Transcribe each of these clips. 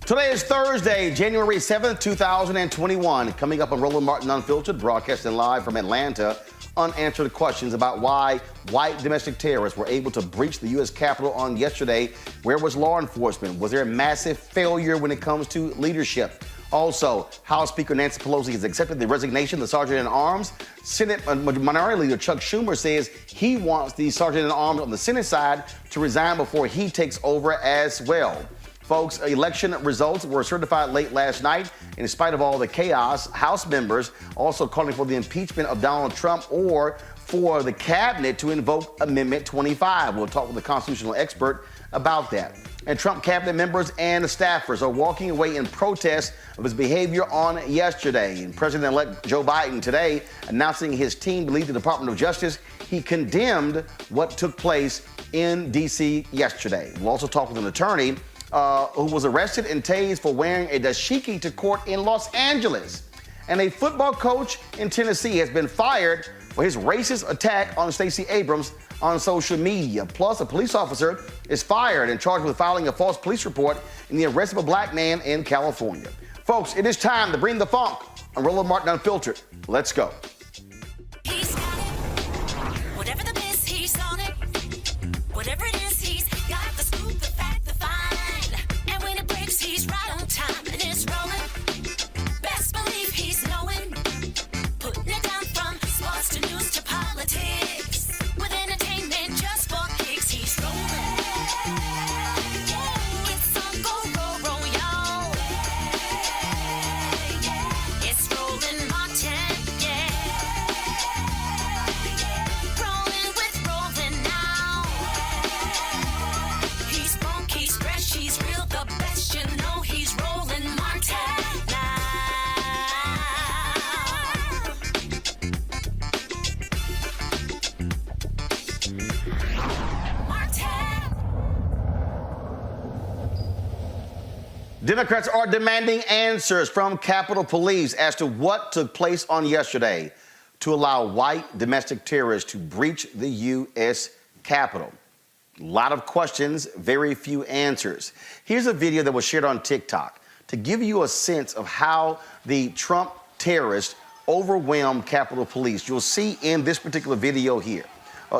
Today is Thursday, January 7th, 2021. Coming up on Roland Martin Unfiltered, broadcasting live from Atlanta, unanswered questions about why white domestic terrorists were able to breach the U.S. Capitol on yesterday. Where was law enforcement? Was there a massive failure when it comes to leadership? Also, House Speaker Nancy Pelosi has accepted the resignation of the Sergeant-at-Arms. Senate Minority Leader Chuck Schumer says he wants the Sergeant-at-Arms on the Senate side to resign before he takes over as well. Folks, election results were certified late last night. In spite of all the chaos, House members also calling for the impeachment of Donald Trump or for the cabinet to invoke Amendment 25. We'll talk with a constitutional expert about that. And Trump cabinet members and staffers are walking away in protest of his behavior on yesterday. And President-elect Joe Biden today announcing his team to lead the Department of Justice. He condemned what took place in D.C. yesterday. We'll also talk with an attorney who was arrested and tased for wearing a dashiki to court in Los Angeles. And a football coach in Tennessee has been fired for his racist attack on Stacey Abrams on social media. Plus, a police officer is fired and charged with filing a false police report in the arrest of a black man in California. Folks, it is time to bring the funk on Roland Martin Unfiltered. Let's go. He's got it. Whatever the biz, he's on it. Whatever it is, he's got the scoop, the fact, the find. And when it breaks, he's right on time and it's rolling. Best believe he's knowing. Putting it down from sports to news to politics. With entertainment just for kicks, he's rolling. It's on go, y'all. It's Roland Martin, Rolling with Roland now. He's funky, he's fresh, he's real, the best, you know he's Roland Martin now. Democrats are demanding answers from Capitol Police as to what took place on yesterday to allow white domestic terrorists to breach the U.S. Capitol. A lot of questions, very few answers. Here's a video that was shared on TikTok to give you a sense of how the Trump terrorists overwhelmed Capitol Police. You'll see in this particular video here,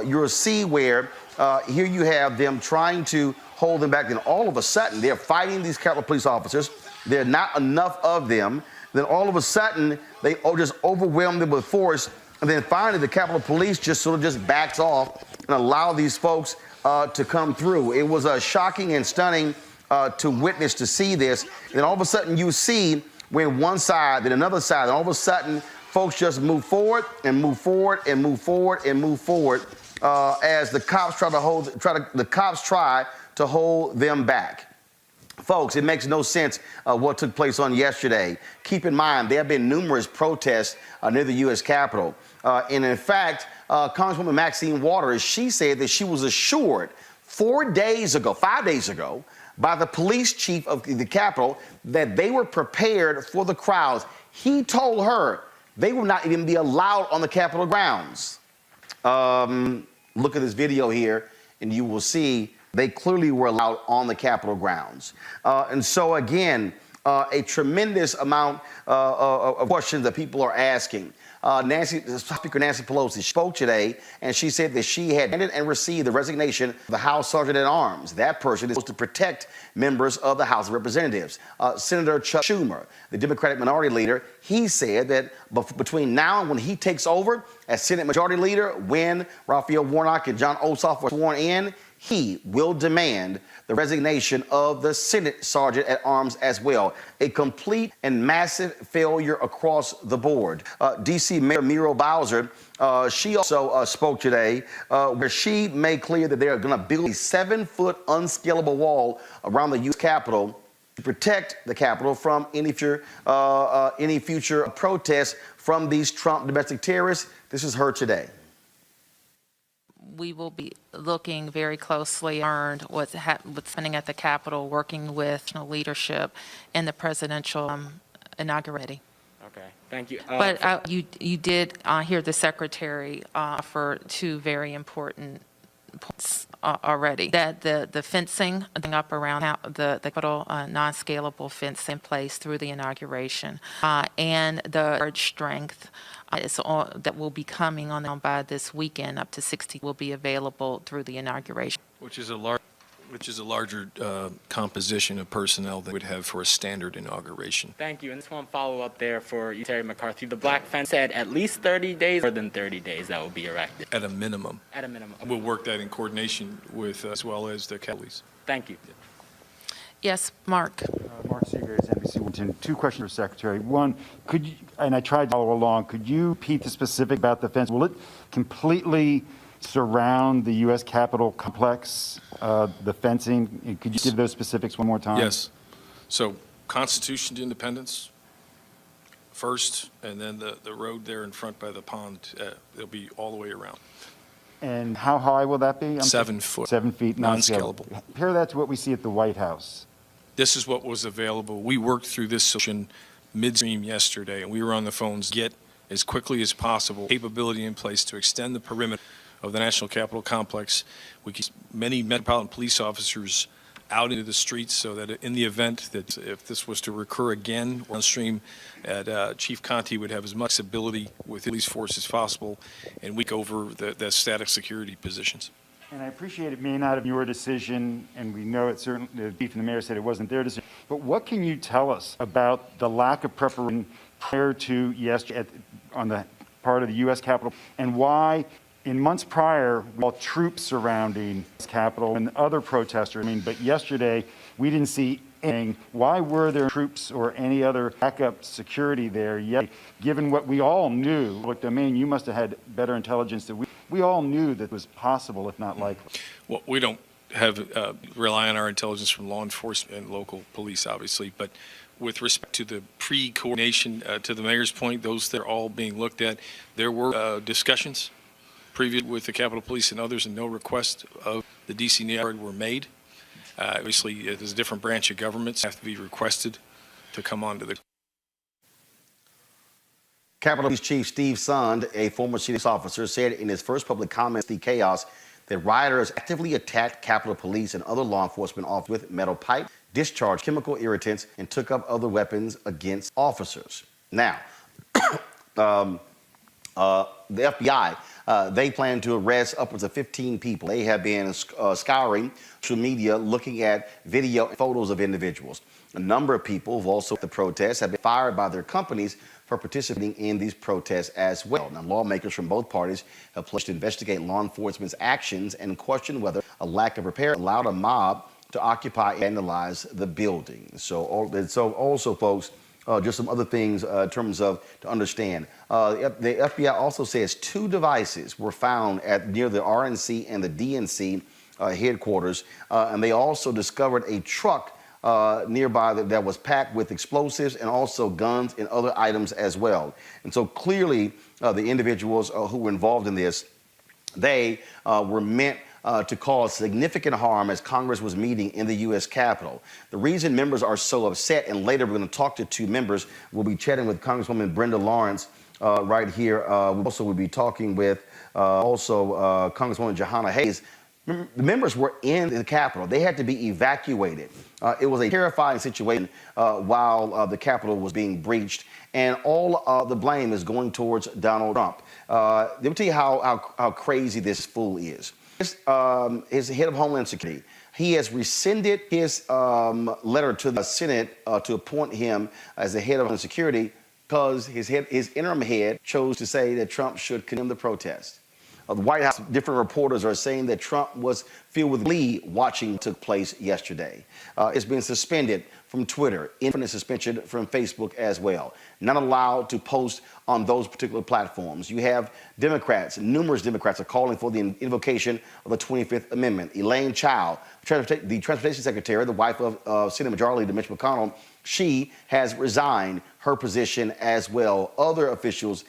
you'll see where here you have them trying to hold them back. Then all of a sudden, they're fighting these Capitol Police officers. There are not enough of them. Then all of a sudden, they just overwhelm them with force. And then finally, the Capitol Police just sort of just backs off and allow these folks to come through. It was shocking and stunning to witness, to see this. And then all of a sudden, you see when one side, then another side, and all of a sudden, folks just move forward and move forward and move forward and move forward as the cops try to hold them back. Folks, it makes no sense what took place on yesterday. Keep in mind, there have been numerous protests near the U.S. Capitol. And in fact, Congresswoman Maxine Waters, she said that she was assured 5 days ago, by the police chief of the Capitol that they were prepared for the crowds. He told her they will not even be allowed on the Capitol grounds. Look at this video here, and you will see they clearly were allowed on the Capitol grounds. And so, again, a tremendous amount of questions that people are asking. Speaker Nancy Pelosi spoke today, and she said that she had handed and received the resignation of the House Sergeant-at-Arms. That person is supposed to protect members of the House of Representatives. Senator Chuck Schumer, the Democratic Minority Leader, he said that between now and when he takes over as Senate Majority Leader, when Raphael Warnock and John Ossoff were sworn in, he will demand the resignation of the Senate Sergeant-at-Arms as well. A complete and massive failure across the board. D.C. Mayor Muriel Bowser, she also spoke today where she made clear that they are going to build a 7-foot unscalable wall around the U.S. Capitol to protect the Capitol from any future protests from these Trump domestic terrorists. This is her today. We will be looking very closely at what's happening at the Capitol, working with leadership and the presidential inauguration. Okay, thank you. But you did hear the secretary offer two very important points already, that the fencing up around the Capitol, non-scalable fence in place through the inauguration, and the large strength that will be coming on by this weekend, up to 60 will be available through the inauguration. Which is a larger composition of personnel than we would have for a standard inauguration. Thank you. And just one follow-up there for you, Terry McCarthy. The black fence said at least 30 days, more than 30 days that will be erected. At a minimum. At a minimum. We'll work that in coordination with, as well as the Police. Thank you. Yes, Mark. Mark Seagraves, NBC Washington. Two questions for Secretary. One, could you, and I tried to follow along, could you repeat the specific about the fence? Will it completely surround the U.S. Capitol complex, the fencing? Could you give those specifics one more time? Yes. So Constitution to Independence first, and then the road there in front by the pond, it'll be all the way around. And how high will that be? 7 foot. 7 feet, Non-scalable. Compare that to what we see at the White House. This is what was available. We worked through this solution midstream yesterday, and we were on the phones to get as quickly as possible capability in place to extend the perimeter of the National Capitol complex. We keep many Metropolitan Police officers out into the streets so that in the event that if this was to recur again downstream, Chief Conte would have as much ability with police force as possible and we go over the static security positions. And I appreciate it may not have been your decision, and we know it certainly, the chief and the mayor said it wasn't their decision, but what can you tell us about the lack of preparation prior to yesterday on the part of the U.S. Capitol, and why in months prior, while troops surrounding this Capitol and other protesters, but yesterday we didn't see anything. Why were there troops or any other backup security there yet? Given what we all knew, public domain, you must have had better intelligence than we all knew that was possible, if not likely. Well, we don't have rely on our intelligence from law enforcement and local police, obviously, but with respect to the pre-coordination, to the mayor's point, those that are all being looked at, there were discussions previous with the Capitol Police and others, and no request of the D.C. Guard were made. Obviously, it is a different branch of governments have to be requested to come onto the. Capitol Police Chief Steve Sund, a former police officer, said in his first public comments the chaos that rioters actively attacked Capitol Police and other law enforcement officers with metal pipe, discharged chemical irritants, and took up other weapons against officers. Now, the FBI, they plan to arrest upwards of 15 people. They have been scouring social media, looking at video and photos of individuals. A number of people who've also the protests have been fired by their companies for participating in these protests as well. Now, lawmakers from both parties have pledged to investigate law enforcement's actions and question whether a lack of repair allowed a mob to occupy and vandalize the building. So also, folks, just some other things in terms of to understand. The FBI also says 2 devices were found near the RNC and the DNC headquarters, and they also discovered a truck nearby that was packed with explosives and also guns and other items as well. And so clearly the individuals who were involved in this, they were meant to cause significant harm as Congress was meeting in the U.S. Capitol. The reason members are so upset, and later we're going to talk to 2 members, we'll be chatting with Congresswoman Brenda Lawrence right here. We also will be talking with Congresswoman Jahana Hayes. The members were in the Capitol. They had to be evacuated. It was a terrifying situation while the Capitol was being breached, and all the blame is going towards Donald Trump. Let me tell you how crazy this fool is. His head of Homeland Security, he has rescinded his letter to the Senate to appoint him as the head of Homeland Security because his interim head chose to say that Trump should condemn the protest. The White House, different reporters are saying that Trump was filled with glee watching what took place yesterday. It's been suspended from Twitter, infinite suspension from Facebook as well. Not allowed to post on those particular platforms. You have Democrats, numerous Democrats are calling for the invocation of the 25th Amendment. Elaine Chao, the Transportation Secretary, the wife of Senate Majority Leader Mitch McConnell, she has resigned her position as well. Other officials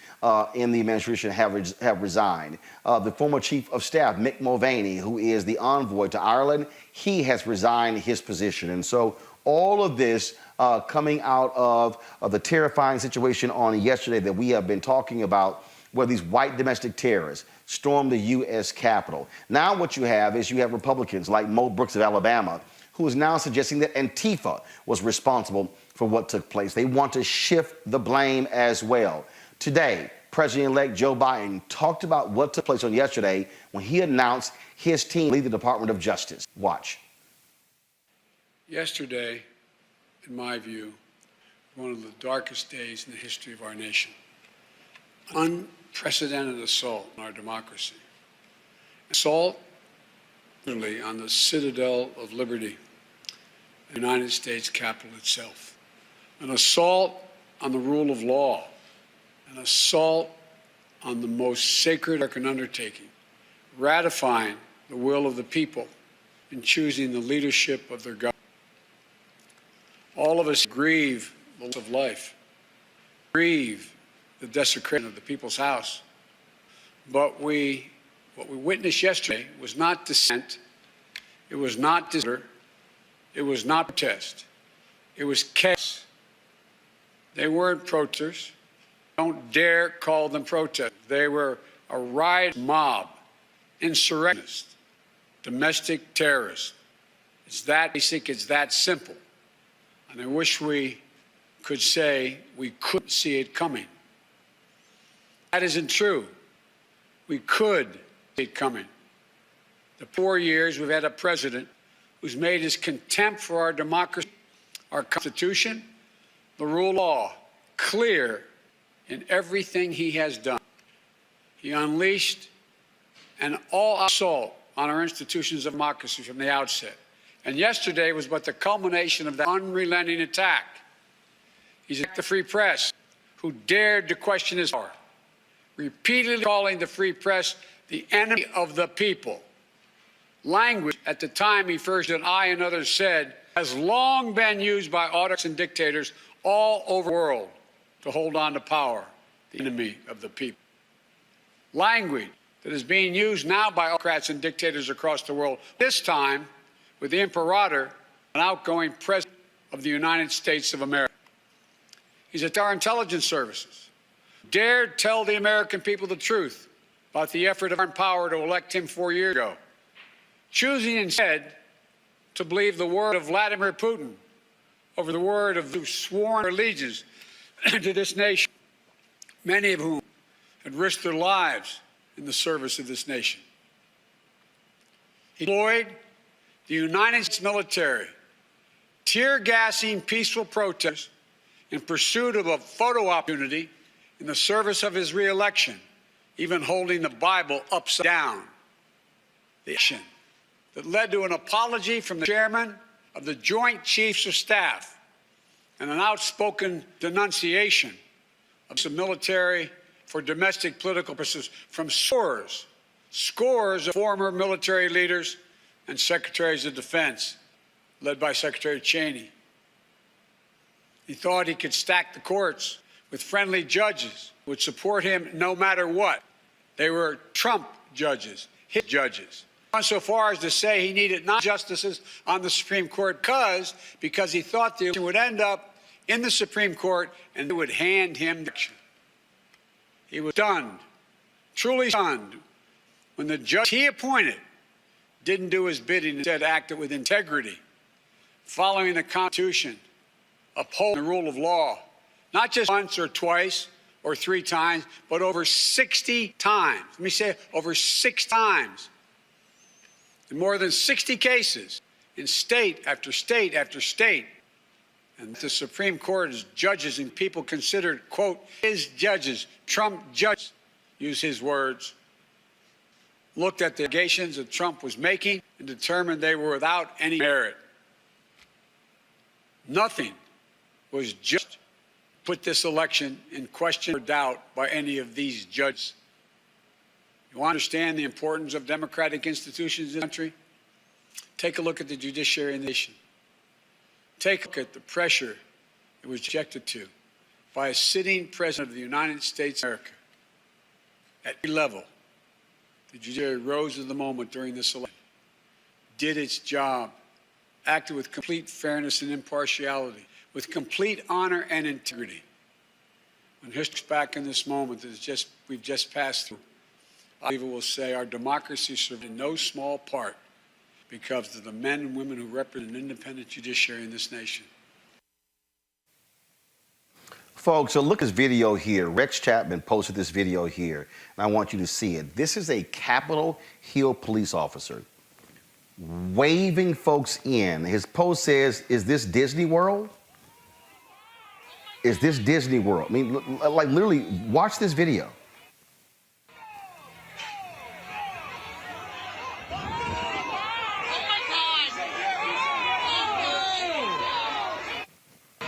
in the administration have resigned. The former Chief of Staff, Mick Mulvaney, who is the envoy to Ireland, he has resigned his position. And so all of this coming out of the terrifying situation on yesterday that we have been talking about, where these white domestic terrorists stormed the U.S. Capitol. Now what you have is Republicans like Mo Brooks of Alabama, who is now suggesting that Antifa was responsible for what took place. They want to shift the blame as well. Today, President-elect Joe Biden talked about what took place on yesterday when he announced his team lead the Department of Justice. Watch. Yesterday, in my view, one of the darkest days in the history of our nation. Unprecedented assault on our democracy. Assault, literally, on the citadel of liberty, the United States Capitol itself. An assault on the rule of law. An assault on the most sacred American undertaking, ratifying the will of the people in choosing the leadership of their government. All of us grieve the loss of life, grieve the desecration of the people's house. But what we witnessed yesterday was not dissent, it was not disorder, it was not protest, it was chaos. They weren't protesters. Don't dare call them protesters. They were a riot mob, insurrectionists, domestic terrorists. It's that basic, it's that simple. And I wish we could say we couldn't see it coming. That isn't true. We could see it coming. The 4 years we've had a president who's made his contempt for our democracy, our Constitution, the rule of law, clear in everything he has done. He unleashed an all-out assault on our institutions of democracy from the outset. And yesterday was but the culmination of that unrelenting attack. He's attacked the free press, who dared to question his power, repeatedly calling the free press the enemy of the people. Language at the time he first and I and others said has long been used by autocrats and dictators all over the world to hold on to power, the enemy of the people. Language that is being used now by autocrats and dictators across the world, this time with the imperator, an outgoing president of the United States of America. He's at our intelligence services, dared tell the American people the truth about the effort of foreign power to elect him 4 years ago, choosing instead to believe the word of Vladimir Putin over the word of those sworn allegiance to this nation, many of whom had risked their lives in the service of this nation. He deployed the United States military, tear-gassing peaceful protesters in pursuit of a photo opportunity in the service of his re-election, even holding the Bible upside down. The action that led to an apology from the chairman of the Joint Chiefs of Staff and an outspoken denunciation of the military for domestic political purposes from scores of former military leaders and secretaries of defense, led by Secretary Cheney. He thought he could stack the courts with friendly judges who would support him no matter what. They were Trump judges, his judges. Gone so far as to say he needed not justices on the Supreme Court because he thought the election would end up in the Supreme Court and they would hand him the election. He was stunned, truly stunned, when the judge he appointed didn't do his bidding, instead acted with integrity, following the Constitution, upholding the rule of law, not just once or twice or 3 times, but over 60 times. Let me say over 6 times. In more than 60 cases, in state after state after state. And the Supreme Court's judges and people considered, quote, his judges, Trump judges, use his words, looked at the allegations that Trump was making and determined they were without any merit. Nothing was just put this election in question or doubt by any of these judges. You want to understand the importance of democratic institutions in the country? Take a look at the judiciary in the nation. Take a look at the pressure it was subjected to by a sitting president of the United States of America. At every level, the judiciary rose to the moment during this election, did its job, acted with complete fairness and impartiality, with complete honor and integrity. When history looks back in this moment that we've just passed through, I will say our democracy served in no small part because of the men and women who represent an independent judiciary in this nation. Folks, so look at this video here. Rex Chapman posted this video here, and I want you to see it. This is a Capitol Hill police officer waving folks in. His post says, "Is this Disney World? Is this Disney World?" I mean, like literally, watch this video.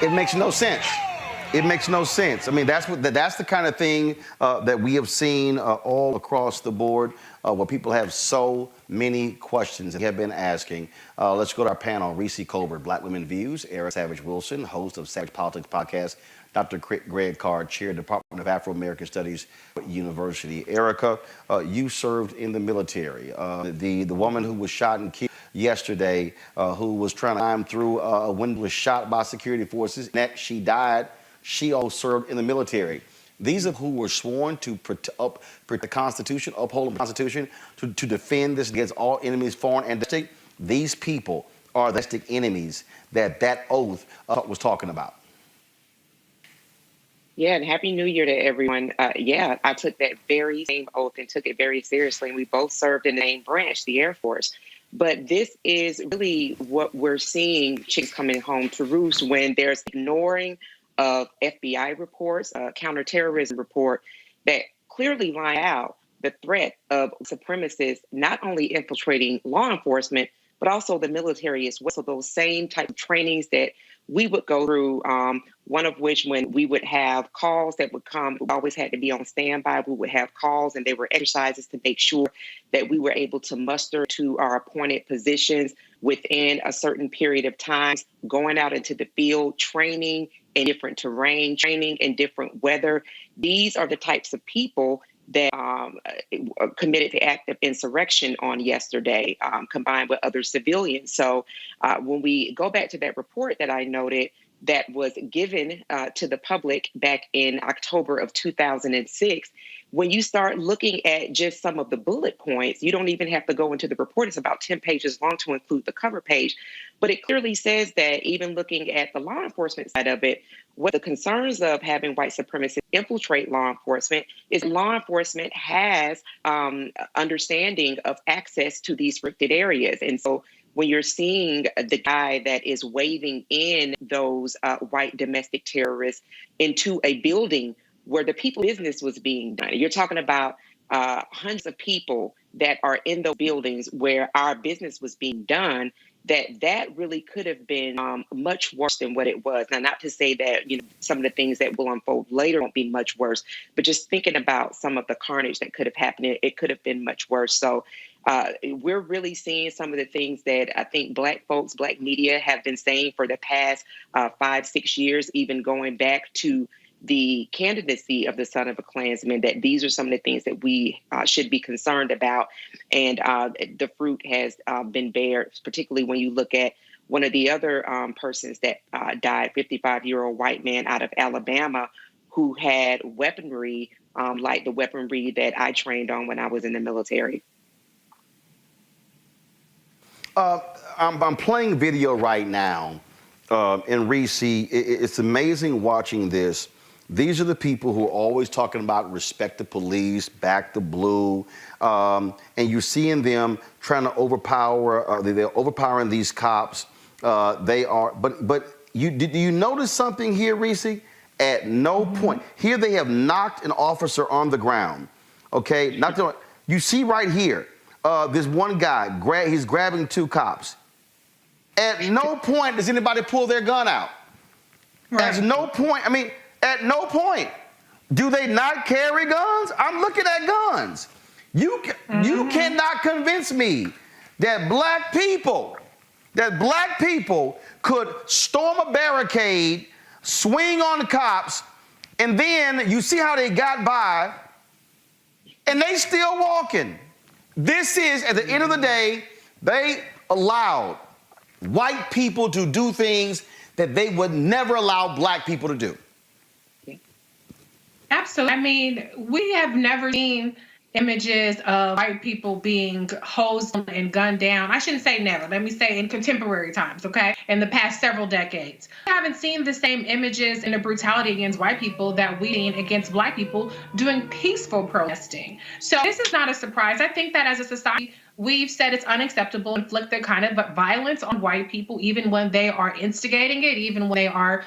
It makes no sense. It makes no sense. I mean, that's the kind of thing that we have seen all across the board, where people have so many questions and have been asking. Let's go to our panel. Reese Colbert, Black Women Views. Eric Savage Wilson, host of Savage Politics Podcast. Dr. Greg Carr, Chair, Department of Afro-American Studies at University. Erica, you served in the military. The woman who was shot and killed yesterday, who was trying to climb through a window, was shot by security forces. Next, she died. She also served in the military. These are who were sworn to protect the Constitution, uphold the Constitution, to defend this against all enemies, foreign and domestic. These people are the domestic enemies that oath was talking about. Yeah, and Happy New Year to everyone. Yeah, I took that very same oath and took it very seriously. And we both served in the same branch, the Air Force. But this is really what we're seeing, chicks coming home to roost, when there's ignoring of FBI reports, a counterterrorism report that clearly line out the threat of supremacists not only infiltrating law enforcement, but also the military as well. So those same type of trainings that we would go through, one of which when we would have calls that would come, we always had to be on standby. We would have calls, and they were exercises to make sure that we were able to muster to our appointed positions within a certain period of time, going out into the field, training in different terrain, training in different weather. These are the types of people that committed the act of insurrection on yesterday, combined with other civilians. So when we go back to that report that I noted that was given to the public back in October of 2006, when you start looking at just some of the bullet points, you don't even have to go into the report. It's about 10 pages long to include the cover page. But it clearly says that even looking at the law enforcement side of it, what the concerns of having white supremacists infiltrate law enforcement is law enforcement has understanding of access to these restricted areas. And so when you're seeing the guy that is waving in those white domestic terrorists into a building where the people business was being done, you're talking about hundreds of people that are in those buildings where our business was being done, that really could have been much worse than what it was. Now, not to say that some of the things that will unfold later won't be much worse, but just thinking about some of the carnage that could have happened, it could have been much worse. So we're really seeing some of the things that I think Black folks, Black media have been saying for the past 5-6 years, even going back to the candidacy of the son of a Klansman, that these are some of the things that we should be concerned about. And the fruit has been bared, particularly when you look at one of the other persons that died, 55-year-old white man out of Alabama, who had weaponry like the weaponry that I trained on when I was in the military. I'm playing video right now, and Reese, it's amazing watching this. These are the people who are always talking about respect the police, back the blue, and you're seeing them trying to overpower. They're overpowering these cops. They are, but do you notice something here, Reese? At no point here they have knocked an officer on the ground. Okay, you see right here, this one guy he's grabbing two cops. At no point does anybody pull their gun out. Right. At no point. I mean. At no point do they not carry guns. I'm looking at guns. You cannot convince me that black people could storm a barricade, swing on the cops, and then you see how they got by, and they still walking. This is, at the end of the day, they allowed white people to do things that they would never allow black people to do. Absolutely. I mean, we have never seen images of white people being hosed and gunned down. I shouldn't say never. Let me say in contemporary times, okay? In the past several decades. We haven't seen the same images and the brutality against white people that we've seen against black people doing peaceful protesting. So this is not a surprise. I think that as a society, we've said it's unacceptable to inflict the kind of violence on white people, even when they are instigating it, even when they are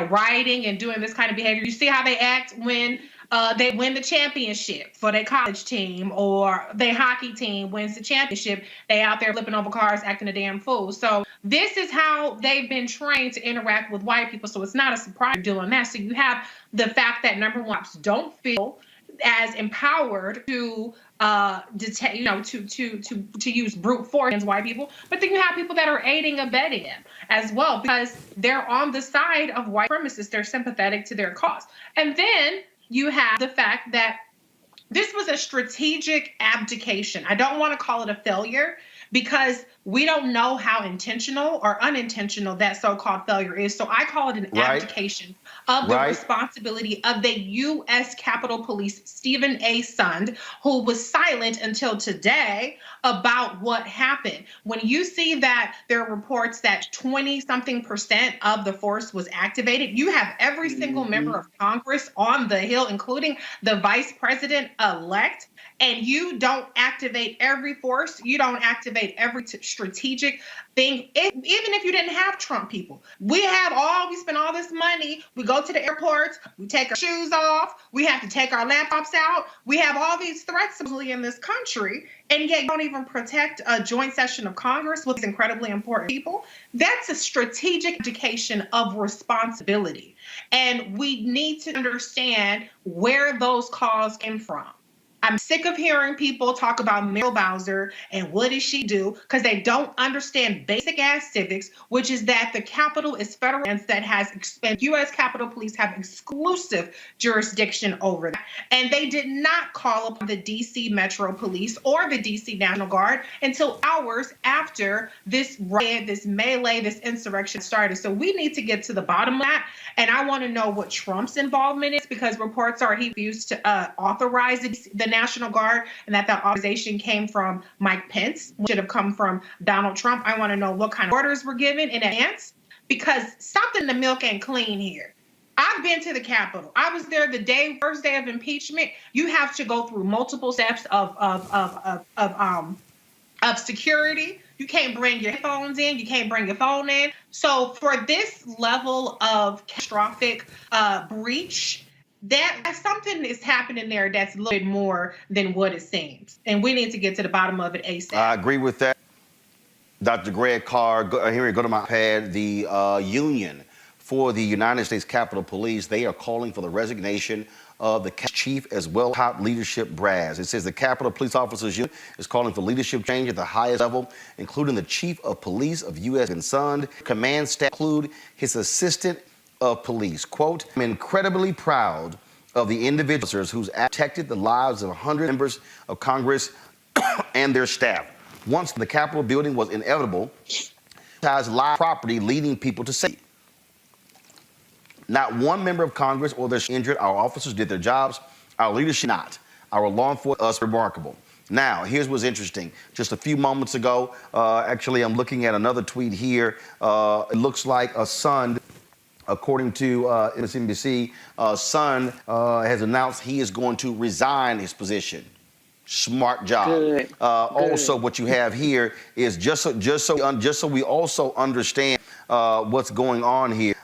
rioting and doing this kind of behavior. You see how they act when they win the championship for their college team, or their hockey team wins the championship. They out there flipping over cars, acting a damn fool. So this is how they've been trained to interact with white people. So it's not a surprise they're doing that. So you have the fact that number one, don't feel as empowered to to use brute force against white people, but then you have people that are aiding and abetting them as well, because they're on the side of white supremacists. They're sympathetic to their cause. And then you have the fact that this was a strategic abdication. I don't want to call it a failure, because we don't know how intentional or unintentional that so-called failure is. So I call it an abdication of the responsibility of the U.S. Capitol Police, Stephen A. Sund, who was silent until today about what happened. When you see that there are reports that 20-something% of the force was activated, you have every single member of Congress on the Hill, including the vice president-elect, and you don't activate every force, you don't activate every strategic thing, even if you didn't have Trump people. We spend all this money, we go to the airports, we take our shoes off, we have to take our laptops out, we have all these threats in this country, and yet you don't even protect a joint session of Congress with these incredibly important people. That's a strategic abdication of responsibility. And we need to understand where those calls came from. I'm sick of hearing people talk about Muriel Bowser and what does she do, because they don't understand basic ass civics, which is that the Capitol is federal and that and U.S. Capitol Police have exclusive jurisdiction over that. And they did not call upon the D.C. Metro Police or the D.C. National Guard until hours after this riot, this melee, this insurrection started. So we need to get to the bottom of that. And I want to know what Trump's involvement is, because reports are he refused to authorize the National Guard, and that authorization came from Mike Pence, which should have come from Donald Trump. I want to know what kind of orders were given in advance, because something in the milk ain't clean here. I've been to the Capitol. I was there the first day of impeachment. You have to go through multiple steps of security. You can't bring your phones in. You can't bring your phone in. So for this level of catastrophic breach, that something is happening there that's a little bit more than what it seems. And we need to get to the bottom of it ASAP. I agree with that. Dr. Greg Carr, here we go to my pad. The union for the United States Capitol Police, they are calling for the resignation of the chief as well as top leadership brass. It says the Capitol Police Officers Union is calling for leadership change at the highest level, including the Chief of Police of U.S. Sund. Command staff include his assistant of police. Quote, I'm incredibly proud of the individuals who's protected the lives of 100 members of Congress and their staff. Once the Capitol building was inevitable, has live property leading people to safety. Not one member of Congress or their injured. Our officers did their jobs. Our leadership not. Our law enforcement us remarkable. Now, here's what's interesting. Just a few moments ago, actually, I'm looking at another tweet here. It looks like a son, according to MSNBC, Sund has announced he is going to resign his position. Smart job. Good. Also, what you have here is just so we also understand what's going on here,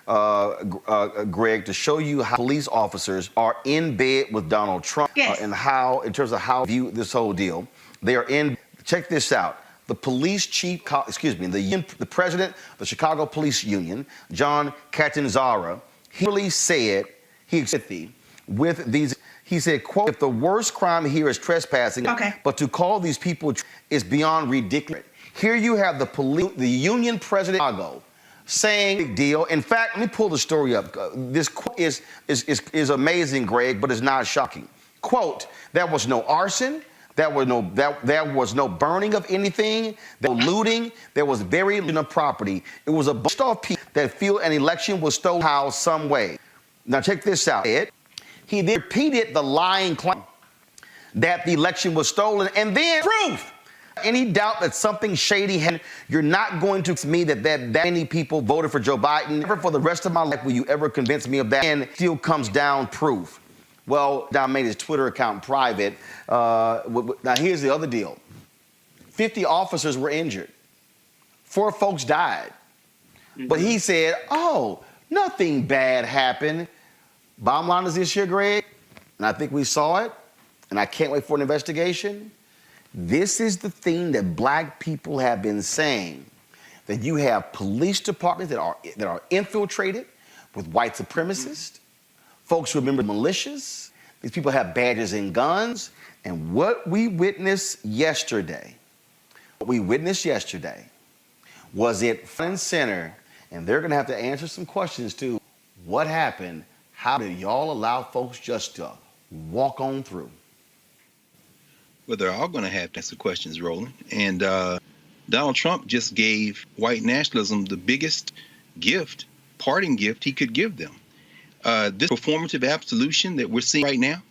Greg, to show you how police officers are in bed with Donald Trump. Yes. And how, in terms of how they view this whole deal, they are in. Check this out. The police chief, the president of the Chicago Police Union, John Catanzara, he really said, he said, quote, if the worst crime here is trespassing, but to call these people is beyond ridiculous. Here you have the union president of Chicago saying, big deal. In fact, let me pull the story up. This quote is amazing, Greg, but it's not shocking. Quote, there was no arson. There was no burning of anything. There was no looting. There was very little property. It was a bunch of people that feel an election was stolen somehow, some way. Now check this out. He then repeated the lying claim. that the election was stolen, and then proof. Any doubt that something shady happened, you're not going to me that many people voted for Joe Biden. Never for the rest of my life will you ever convince me of that. And still comes down proof. Well, Don made his Twitter account private. Now, here's the other deal. 50 officers were injured. 4 folks died. But he said, oh, nothing bad happened. Bottom line is this here, Greg, and I think we saw it, and I can't wait for an investigation. This is the thing that black people have been saying, that you have police departments that are infiltrated with white supremacists, folks who remember militias. These people have badges and guns. And what we witnessed yesterday was it front and center, and they're going to have to answer some questions too. What happened? How did y'all allow folks just to walk on through? Well, they're all going to have to answer questions, Roland. And Donald Trump just gave white nationalism the biggest gift, parting gift he could give them. This performative absolution that we're seeing right now,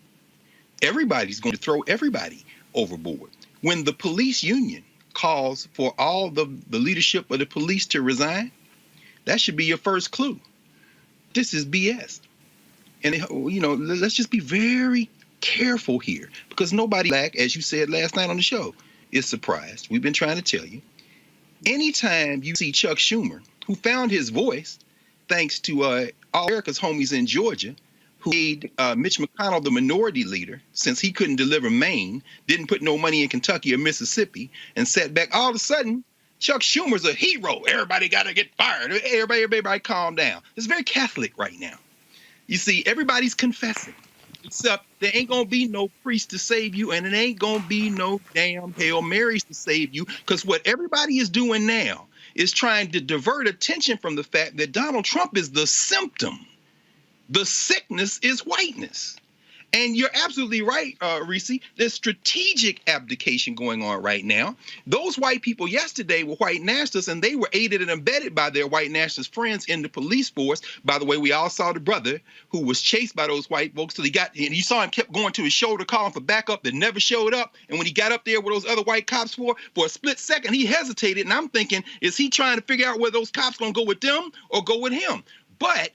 everybody's going to throw everybody overboard. When the police union calls for all the leadership of the police to resign, that should be your first clue. This is BS. And, let's just be very careful here, because nobody, as you said last night on the show, is surprised. We've been trying to tell you. Anytime you see Chuck Schumer, who found his voice thanks to all America's homies in Georgia, who made Mitch McConnell the minority leader since he couldn't deliver Maine, didn't put no money in Kentucky or Mississippi, and sat back, all of a sudden, Chuck Schumer's a hero. Everybody got to get fired. Everybody calm down. It's very Catholic right now. You see, everybody's confessing. Except there ain't going to be no priest to save you, and it ain't going to be no damn Hail Marys to save you, because what everybody is doing now is trying to divert attention from the fact that Donald Trump is the symptom. The sickness is whiteness. And you're absolutely right, Reese. There's strategic abdication going on right now. Those white people yesterday were white nationalists, and they were aided and abetted by their white nationalist friends in the police force. By the way, we all saw the brother who was chased by those white folks till and you saw him kept going to his shoulder calling for backup that never showed up. And when he got up there with those other white cops for a split second, he hesitated. And I'm thinking, is he trying to figure out whether those cops going to go with them or go with him? But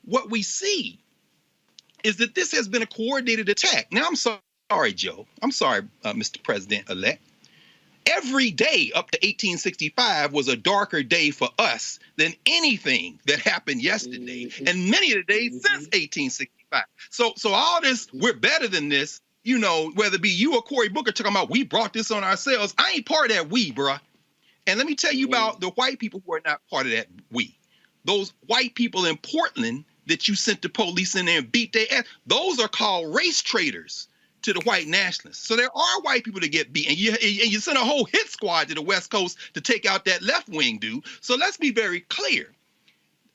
what we see is that this has been a coordinated attack. Now, I'm sorry, Joe. I'm sorry, Mr. President-elect. Every day up to 1865 was a darker day for us than anything that happened yesterday, and many of the days since 1865. So all this, we're better than this, whether it be you or Cory Booker talking about we brought this on ourselves. I ain't part of that we, bruh. And let me tell you about the white people who are not part of that we. Those white people in Portland that you sent the police in there and beat their ass, those are called race traitors to the white nationalists. So there are white people that get beat, and you send a whole hit squad to the West Coast to take out that left wing dude. So let's be very clear.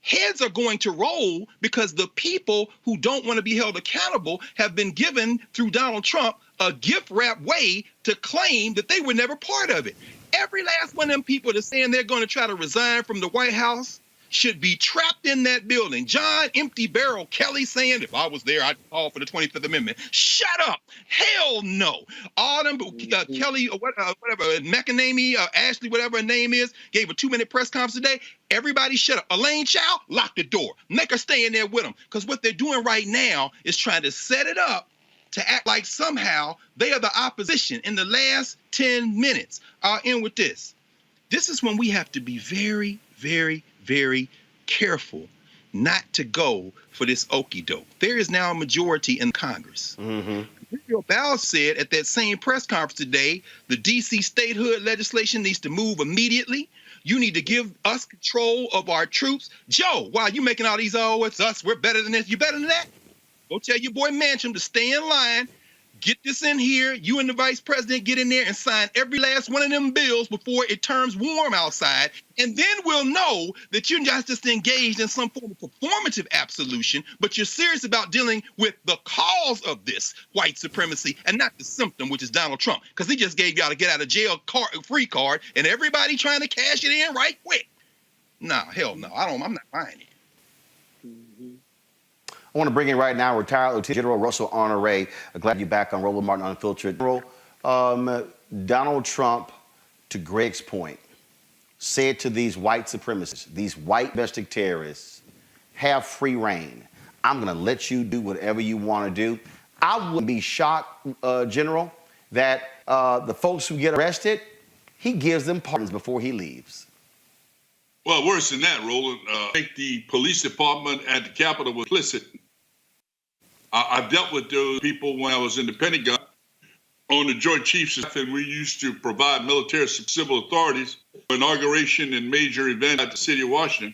Heads are going to roll because the people who don't want to be held accountable have been given, through Donald Trump, a gift wrap way to claim that they were never part of it. Every last one of them people that's saying they're going to try to resign from the White House should be trapped in that building. John Empty Barrel Kelly saying, if I was there, I'd call for the 25th Amendment. Shut up. Hell no. All them, Kelly, or whatever, McEnamey, Ashley, whatever her name is, gave a 2-minute press conference today. Everybody shut up. Elaine Chao, lock the door. Make her stay in there with them. Because what they're doing right now is trying to set it up to act like somehow they are the opposition in the last 10 minutes. I'll end with this. This is when we have to be very, very, very careful not to go for this okie doke. There is now a majority in Congress. Bill Bowles said at that same press conference today, the D.C. statehood legislation needs to move immediately. You need to give us control of our troops. Joe, why are you making all these, it's us, we're better than this. You better than that? Go tell your boy Manchin to stay in line. Get this in here. You and the vice president get in there and sign every last one of them bills before it turns warm outside. And then we'll know that you're not just engaged in some form of performative absolution, but you're serious about dealing with the cause of this white supremacy and not the symptom, which is Donald Trump. Because he just gave y'all a get out of jail free card and everybody trying to cash it in right quick. Nah, hell no. I'm not buying it. I want to bring in right now retired Lieutenant General Russell Honore. Glad you're back on Roland Martin Unfiltered. General, Donald Trump, to Greg's point, said to these white supremacists, these white domestic terrorists, have free reign. I'm going to let you do whatever you want to do. I wouldn't be shocked, General, that the folks who get arrested, he gives them pardons before he leaves. Well, worse than that, Roland. I think the police department at the Capitol was complicit. I've dealt with those people when I was in the Pentagon on the Joint Chiefs staff, and we used to provide military civil authorities for inauguration and major events at the city of Washington.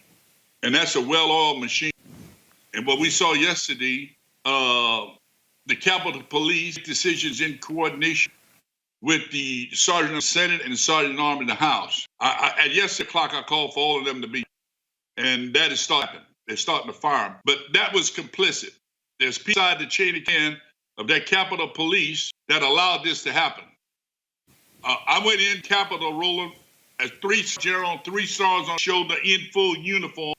And that's a well-oiled machine. And what we saw yesterday, the Capitol Police decisions in coordination with the Sergeant of the Senate and the Sergeant at Arms in the House. At yesterday o'clock, I called for all of them to be, and that is starting. They're starting to fire them. But that was complicit. There's people inside the chain of command of that Capitol Police that allowed this to happen. I went in Capitol, Roland, as 3 general, 3 stars on shoulder, in full uniform,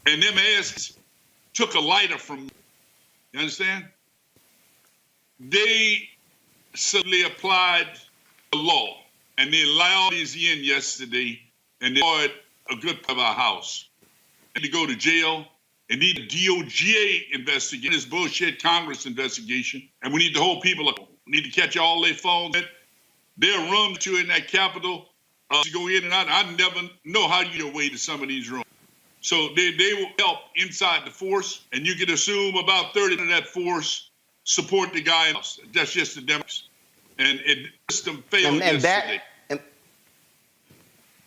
and them asses took a lighter from me. You understand? They suddenly applied the law, and they allowed these in yesterday, and they destroyed a good part of our house. And to go to jail, and need a DOJ investigation, this bullshit Congress investigation, and we need to hold people up. We need to catch all their phones. They're rooms to in that Capitol to go in and out. I never know how you get away to some of these rooms. So they will help inside the force, and you can assume about 30 of that force support the guy else. That's just the Democrats. And the system failed yesterday.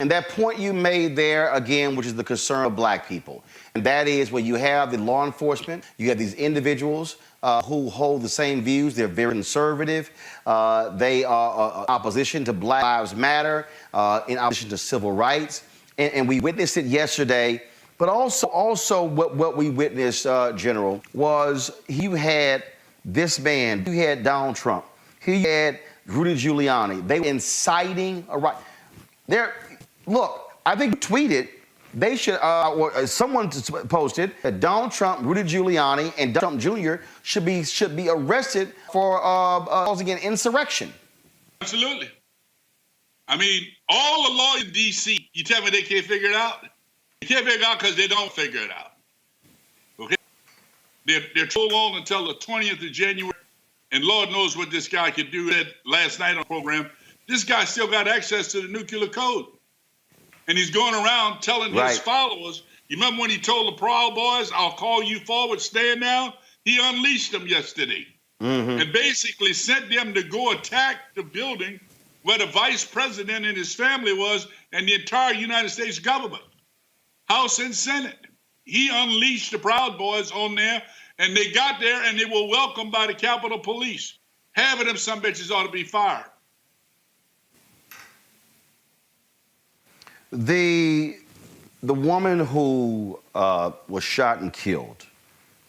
And that point you made there, again, which is the concern of black people, and that is when you have the law enforcement, you have these individuals who hold the same views. They're very conservative. They are opposition to Black Lives Matter, in opposition to civil rights. And we witnessed it yesterday. But also what we witnessed, General, was you had this man, you had Donald Trump, he had Rudy Giuliani. They were inciting a riot. Look, I think you tweeted, they should, or someone posted that Donald Trump, Rudy Giuliani, and Donald Trump Jr. should be arrested for causing an insurrection. Absolutely. I mean, all the law in D.C., you tell me they can't figure it out? They can't figure it out because they don't figure it out. Okay? They're so long until the 20th of January, and Lord knows what this guy could do. Last night on the program, this guy still got access to the nuclear code. And he's going around telling his followers, you remember when he told the Proud Boys, I'll call you forward, stand down? He unleashed them yesterday and basically sent them to go attack the building where the vice president and his family was and the entire United States government, House and Senate. He unleashed the Proud Boys on there, and they got there and they were welcomed by the Capitol Police. Half of them some bitches ought to be fired. The woman who was shot and killed,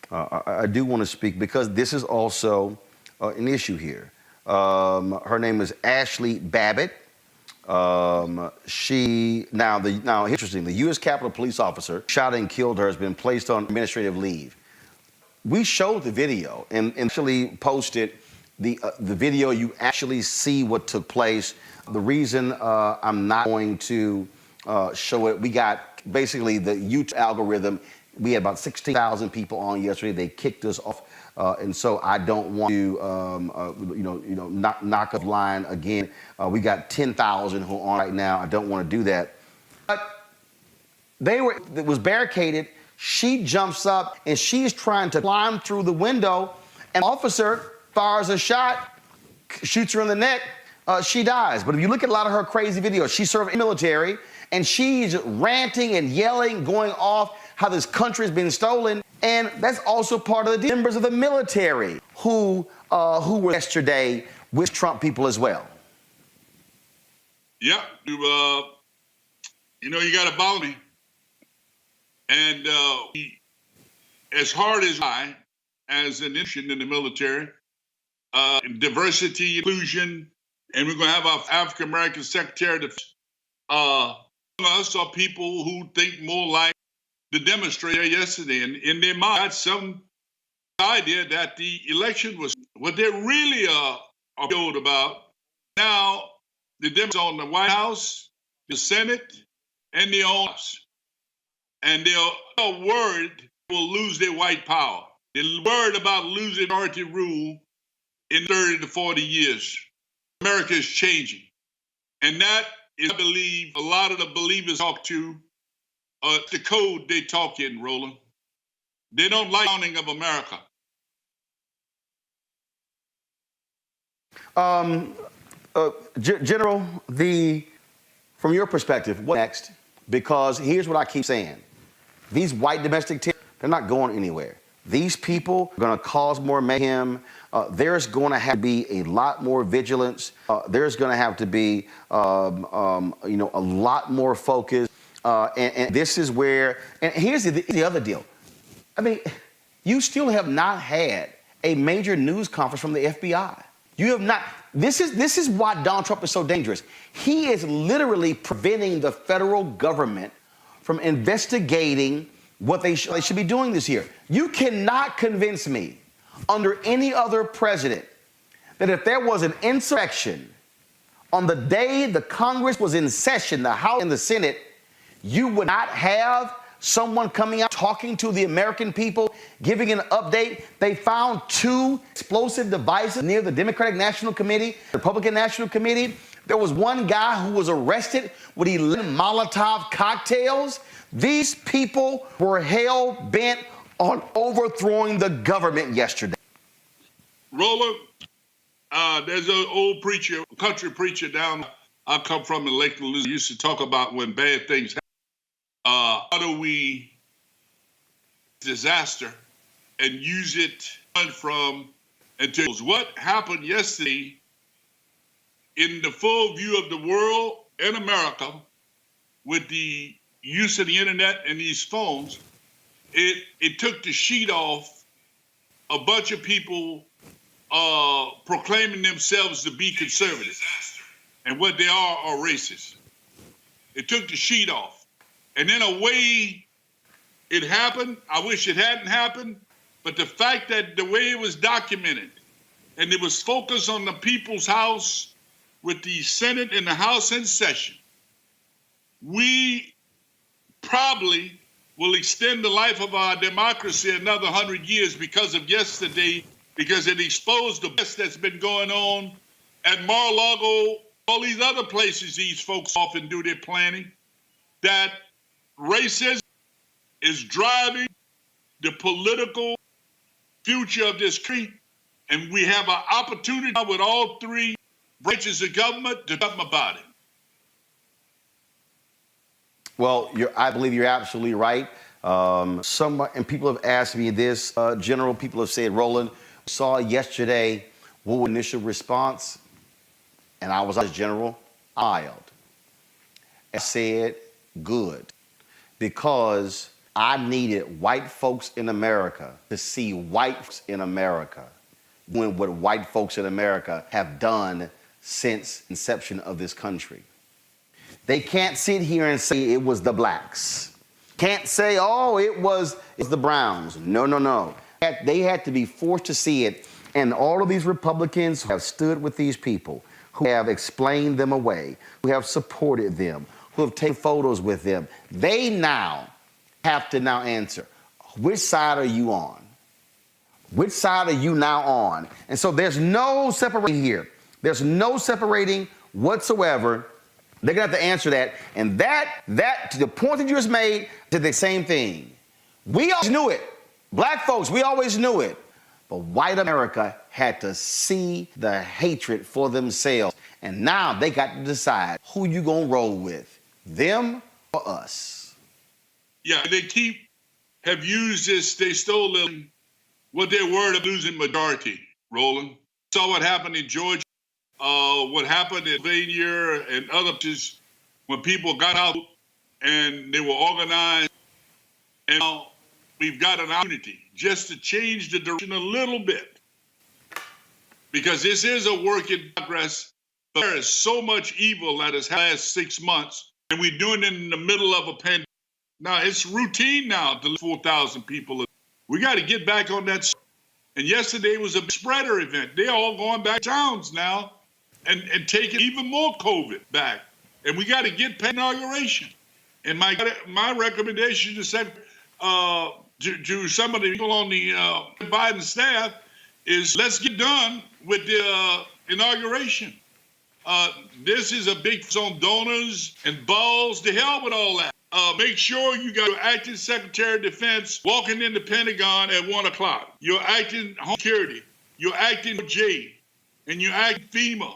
I do want to speak because this is also an issue here. Her name is Ashley Babbitt. Interesting, the U.S. Capitol Police officer shot and killed her has been placed on administrative leave. We showed the video and actually posted the video. You actually see what took place. The reason I'm not going to show it, we got basically the YouTube algorithm. We had about 16,000 people on yesterday. They kicked us off, and so I don't want to, knock up line again. We got 10,000 who are on right now. I don't want to do that. But it was barricaded. She jumps up and she's trying to climb through the window. An officer fires a shot, shoots her in the neck. She dies. But if you look at a lot of her crazy videos, she served in the military. And she's ranting and yelling, going off how this country's been stolen. And that's also part of the members of the military who were yesterday with Trump people as well. Yeah, you got to follow me. And as hard as I, as an institution in the military, diversity, inclusion, and we're going to have our African-American Secretary of Defense, us are people who think more like the demonstrator yesterday, and in their mind, some idea that the election was what they really are told about. Now, the Democrats on the White House, the Senate, and the House. And they're worried they will lose their white power. They're worried about losing minority rule in 30 to 40 years. America is changing. And that is, I believe, a lot of the believers talk to, the code they talk in, Roland. They don't like the founding of America. General, from your perspective, what next? Because here's what I keep saying. These white domestic terrorists, they're not going anywhere. These people are going to cause more mayhem. There's going to have to be a lot more vigilance. There's going to have to be, a lot more focus. And this is where, and here's the other deal. I mean, you still have not had a major news conference from the FBI. You have not. This is why Donald Trump is so dangerous. He is literally preventing the federal government from investigating what they should be doing this year. You cannot convince me under any other president that if there was an insurrection on the day the Congress was in session, the House and the Senate, you would not have someone coming out talking to the American people, giving an update. They found 2 explosive devices near the Democratic National Committee, Republican National Committee. There was one guy who was arrested with 11 Molotov cocktails. These people were hell-bent on overthrowing the government yesterday. Roland, there's an old preacher, country preacher down I come from in Lake Louisiana, used to talk about when bad things happen. How do we disaster and use it from until what happened yesterday in the full view of the world and America with the use of the internet and these phones, it took the sheet off a bunch of people proclaiming themselves to be conservative. And what they are racist. It took the sheet off. And in a way, it happened. I wish it hadn't happened. But the fact that the way it was documented, and it was focused on the people's house with the Senate and the House in session, we probably will extend the life of our democracy another 100 years because of yesterday, because it exposed the mess that's been going on at Mar-a-Lago, all these other places these folks often do their planning, that racism is driving the political future of this country, and we have an opportunity with all 3 branches of government to do something about it. Well, I believe you're absolutely right. And people have asked me this, General. People have said, Roland, saw yesterday, what was the initial response? And I was, as General, mild. I said, good. Because I needed white folks in America to see white folks in America doing what white folks in America have done since inception of this country. They can't sit here and say it was the blacks. Can't say, oh, it's the browns. No, no, no. They had to be forced to see it. And all of these Republicans who have stood with these people, who have explained them away, who have supported them, who have taken photos with them, they now have to answer, which side are you on? Which side are you now on? And so there's no separating here. There's no separating whatsoever. They're going to have to answer that. And that to the point that you just made, to the same thing. We always knew it. Black folks, we always knew it. But white America had to see the hatred for themselves. And now they got to decide who you going to roll with, them or us. Yeah, they have used this, they stole them, what they're worried of losing majority, Roland. Saw what happened in Georgia, what happened in Pennsylvania and other places when people got out and they were organized. And now we've got an opportunity just to change the direction a little bit. Because this is a work in progress. But there is so much evil that has last 6 months, and we're doing it in the middle of a pandemic. Now, it's routine now to lose 4,000 people. We got to get back on that. And yesterday was a spreader event. They're all going back to towns now and taking even more COVID back. And we got to get past inauguration. And my recommendation to say to some of the people on the Biden staff is let's get done with the inauguration. This is a big focus on donors and balls. To hell with all that. Make sure you got your acting Secretary of Defense walking in the Pentagon at 1 o'clock. You're acting Home Security. You're acting J. And you're acting FEMA.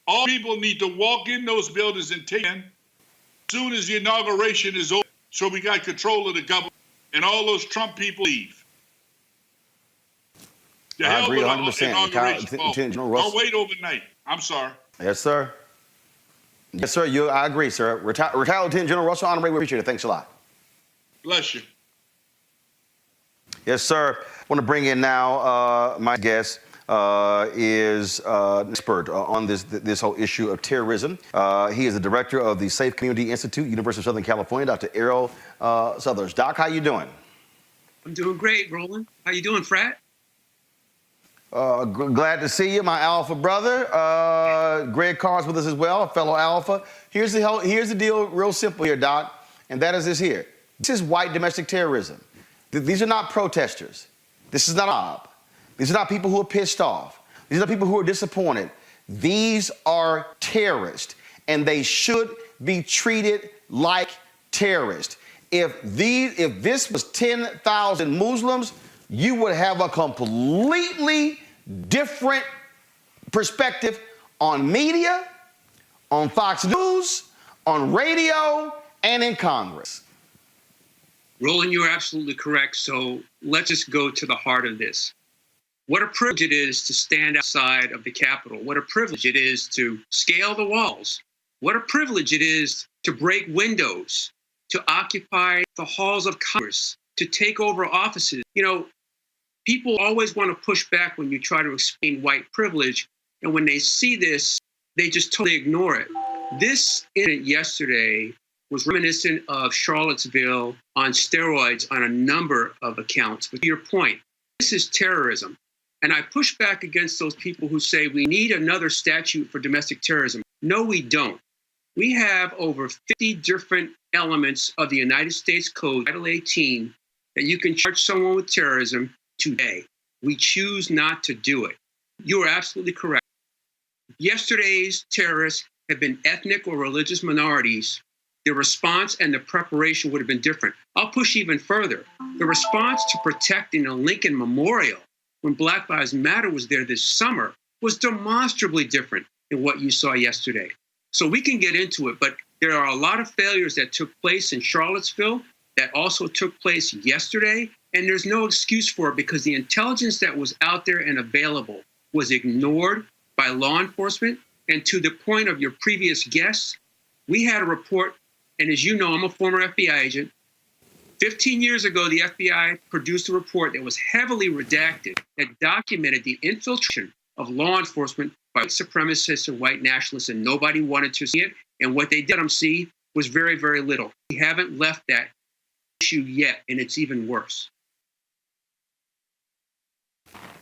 All people need to walk in those buildings and take in as soon as the inauguration is over. So we got control of the government and all those Trump people leave. I agree 100%. Don't wait overnight. I'm sorry. Yes, sir. Yes, sir. I agree, sir. Retired Lieutenant General Russell Honorary, we appreciate it. Thanks a lot. Bless you. Yes, sir. I want to bring in now my guest is an expert on this whole issue of terrorism. He is the director of the Safe Community Institute, University of Southern California, Dr. Errol Southers. Doc, how you doing? I'm doing great, Roland. How you doing, Frat? Glad to see you, my Alpha brother. Greg Carr's with us as well, a fellow Alpha. Here's the deal, real simple here, Doc, and that is this here. This is white domestic terrorism. These are not protesters. This is not a mob. These are not people who are pissed off. These are people who are disappointed. These are terrorists, and they should be treated like terrorists. If this was 10,000 Muslims, you would have a completely different perspective on media, on Fox News, on radio, and in Congress. Roland, you're absolutely correct. So let's just go to the heart of this. What a privilege it is to stand outside of the Capitol. What a privilege it is to scale the walls. What a privilege it is to break windows, to occupy the halls of Congress, to take over offices. You know, people always want to push back when you try to explain white privilege. And when they see this, they just totally ignore it. This incident yesterday was reminiscent of Charlottesville on steroids on a number of accounts. But to your point, this is terrorism. And I push back against those people who say we need another statute for domestic terrorism. No, we don't. We have over 50 different elements of the United States Code, Title 18, that you can charge someone with terrorism today. We choose not to do it. You are absolutely correct. Yesterday's terrorists have been ethnic or religious minorities. The response and the preparation would have been different. I'll push even further. The response to protecting the Lincoln Memorial when Black Lives Matter was there this summer was demonstrably different than what you saw yesterday. So we can get into it, but there are a lot of failures that took place in Charlottesville that also took place yesterday, and there's no excuse for it because the intelligence that was out there and available was ignored by law enforcement. And to the point of your previous guests, we had a report, and as you know, I'm a former FBI agent. 15 years ago, the FBI produced a report that was heavily redacted that documented the infiltration of law enforcement by white supremacists and white nationalists, and nobody wanted to see it. And what they did see was very, very little. We haven't left that issue yet, and it's even worse.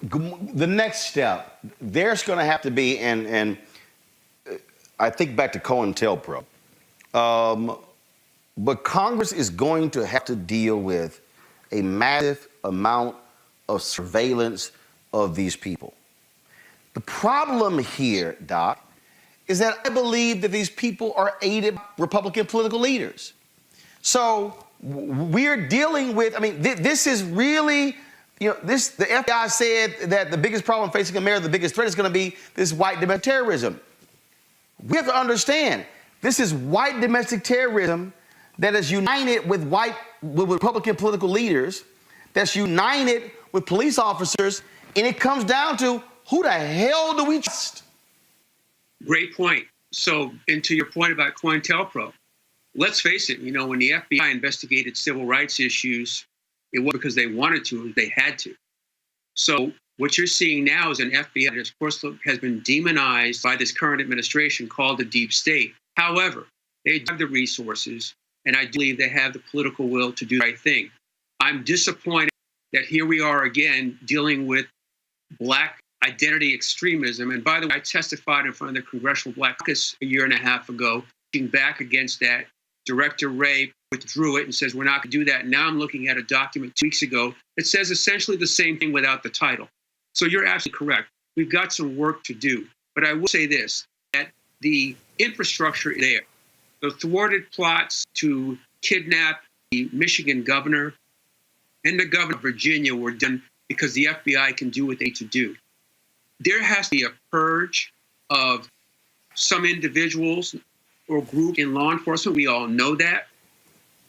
The next step, there's going to have to be, and I think back to COINTELPRO, but Congress is going to have to deal with a massive amount of surveillance of these people. The problem here, Doc, is that I believe that these people are aided by Republican political leaders. So we're dealing with, I mean, this is really, you know, the FBI said that the biggest problem facing America, the biggest threat is going to be this white domestic terrorism. We have to understand, this is white domestic terrorism that is united with Republican political leaders, that's united with police officers, and it comes down to who the hell do we trust? Great point. So, and to your point about COINTELPRO, let's face it, you know, when the FBI investigated civil rights issues, it wasn't because they wanted to, they had to. So what you're seeing now is an FBI that, of course, has been demonized by this current administration called the deep state. However, they have the resources, and I believe they have the political will to do the right thing. I'm disappointed that here we are again dealing with black identity extremism. And by the way, I testified in front of the Congressional Black Caucus a year and a half ago, pushing back against that. Director Wray withdrew it and says, we're not going to do that. Now I'm looking at a document 2 weeks ago that says essentially the same thing without the title. So you're absolutely correct. We've got some work to do. But I will say this, that the infrastructure is there. The thwarted plots to kidnap the Michigan governor and the governor of Virginia were done because the FBI can do what they need to do. There has to be a purge of some individuals or group in law enforcement. We all know that.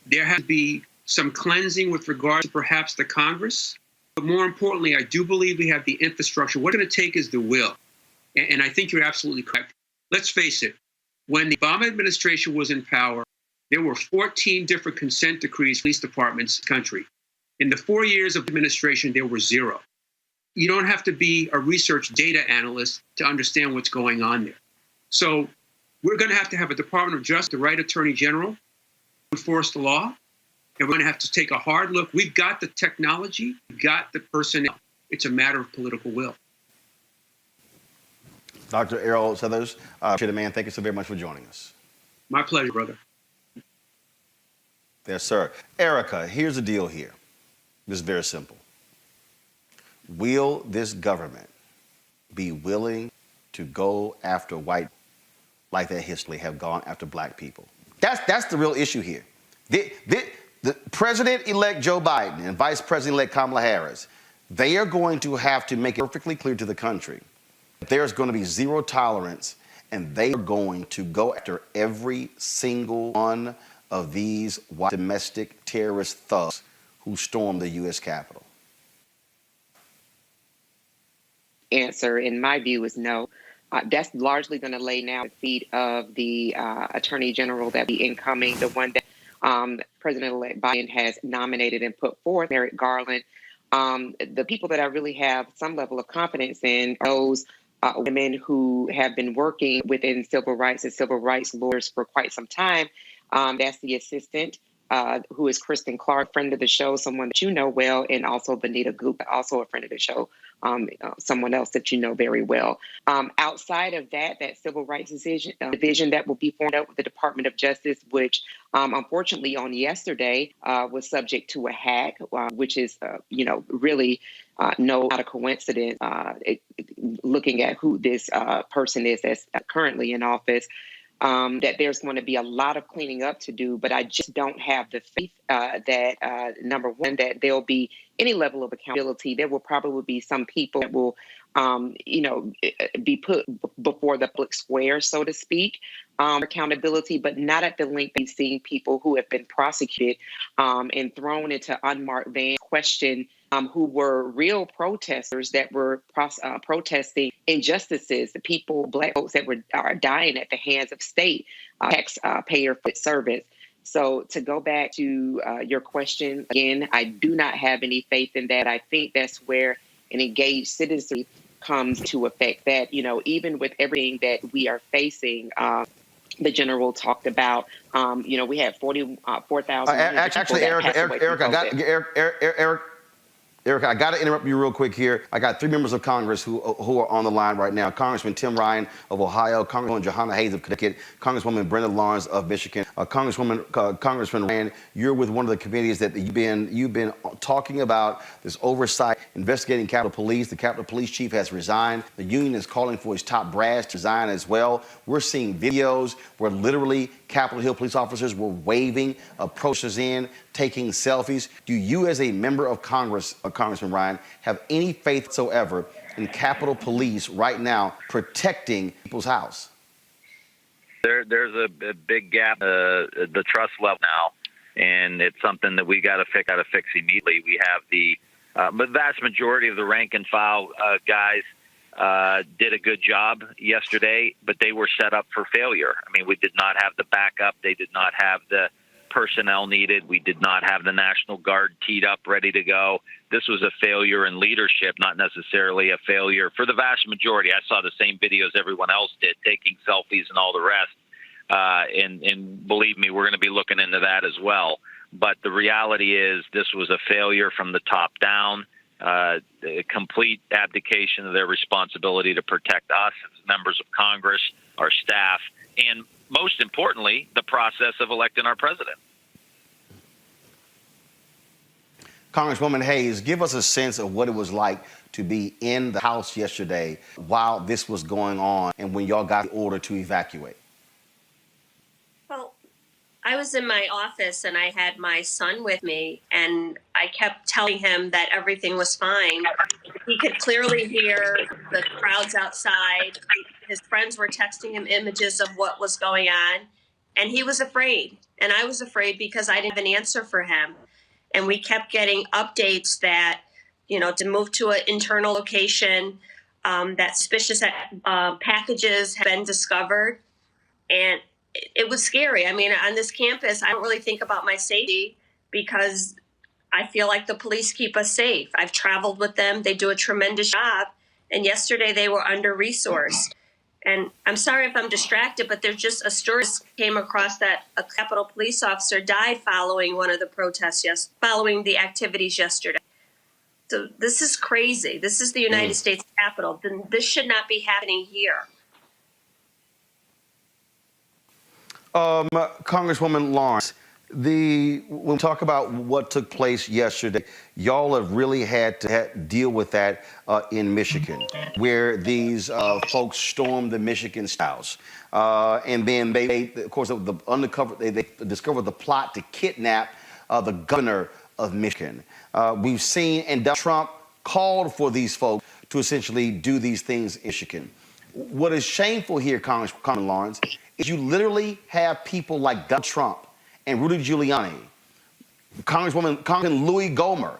There has to be some cleansing with regard to perhaps the Congress. But more importantly, I do believe we have the infrastructure. What it's going to take is the will. And I think you're absolutely correct. Let's face it. When the Obama administration was in power, there were 14 different consent decrees for police departments in the country. In the 4 years of administration, there were 0. You don't have to be a research data analyst to understand what's going on there. So we're going to have a Department of Justice, the right Attorney General, to enforce the law. And we're going to have to take a hard look. We've got the technology, we've got the personnel. It's a matter of political will. Dr. Errol Southers, man, thank you so very much for joining us. My pleasure, brother. Yes, sir. Erica, here's the deal here. This is very simple. Will this government be willing to go after white like they historically have gone after black people? That's the real issue here. The President-elect Joe Biden and Vice President-elect Kamala Harris, they are going to have to make it perfectly clear to the country that there's going to be zero tolerance, and they are going to go after every single one of these white domestic terrorist thugs who stormed the U.S. Capitol. Answer, in my view, is no. That's largely going to lay now at the feet of the Attorney General that be incoming, the one that President-elect Biden has nominated and put forth, Merrick Garland. The people that I really have some level of confidence in are those women who have been working within civil rights as civil rights lawyers for quite some time. That's the assistant, who is Kristen Clark, friend of the show, someone that you know well, and also Benita Goop, also a friend of the show, someone else that you know very well. Outside of that civil rights division that will be formed up with the Department of Justice, which unfortunately on yesterday was subject to a hack, which is, really not a coincidence, looking at who this person is that's currently in office. That there's going to be a lot of cleaning up to do, but I just don't have the faith that, number one, that there'll be any level of accountability. There will probably be some people that will, be put before the public square, so to speak, accountability, but not at the length of seeing people who have been prosecuted and thrown into unmarked vans, questioned, who were real protesters that were protesting injustices, the people, black folks that are dying at the hands of state taxpayer servants. So to go back to your question, again, I do not have any faith in that. I think that's where an engaged citizenry comes to affect that, even with everything that we are facing. The general talked about, we had 4,000. Actually, Erica, I got to interrupt you real quick here. I got 3 members of Congress who are on the line right now. Congressman Tim Ryan of Ohio, Congresswoman Johanna Hayes of Connecticut, Congresswoman Brenda Lawrence of Michigan. Congressman Ryan, you're with one of the committees that you've been talking about this oversight, investigating Capitol Police. The Capitol Police chief has resigned. The union is calling for his top brass to resign as well. We're seeing videos where literally Capitol Hill police officers were waving protesters in, taking selfies. Do you, as a member of Congress, Congressman Ryan, have any faith whatsoever in Capitol Police right now protecting people's house? There's a big gap, the trust level now, and it's something that we got to fix immediately. We have the vast majority of the rank and file guys did a good job yesterday, but they were set up for failure. I mean, we did not have the backup. They did not have the personnel needed. We did not have the National Guard teed up, ready to go. This was a failure in leadership, not necessarily a failure for the vast majority. I saw the same videos everyone else did, taking selfies and all the rest. And believe me, we're going to be looking into that as well. But the reality is this was a failure from the top down, a complete abdication of their responsibility to protect us as members of Congress, our staff, and most importantly, the process of electing our president. Congresswoman Hayes, give us a sense of what it was like to be in the House yesterday while this was going on and when y'all got the order to evacuate. Well, I was in my office and I had my son with me, and I kept telling him that everything was fine. He could clearly hear the crowds outside. His friends were texting him images of what was going on, and he was afraid. And I was afraid because I didn't have an answer for him. And we kept getting updates that, to move to an internal location, that suspicious packages had been discovered. And it was scary. I mean, on this campus, I don't really think about my safety because I feel like the police keep us safe. I've traveled with them. They do a tremendous job. And yesterday they were under-resourced. And I'm sorry if I'm distracted, but there's just a story came across that a Capitol police officer died following one of the protests, following the activities yesterday. So this is crazy. This is the United States Capitol. Then this should not be happening here. Congresswoman Lawrence, when we talk about what took place yesterday, y'all have really had to deal with that in Michigan, where these folks stormed the Michigan House. And then they of course, they discovered the plot to kidnap the governor of Michigan. We've seen, and Donald Trump called for these folks to essentially do these things in Michigan. What is shameful here, Congresswoman Lawrence, is you literally have people like Donald Trump and Rudy Giuliani, Congressman Louis Gohmert,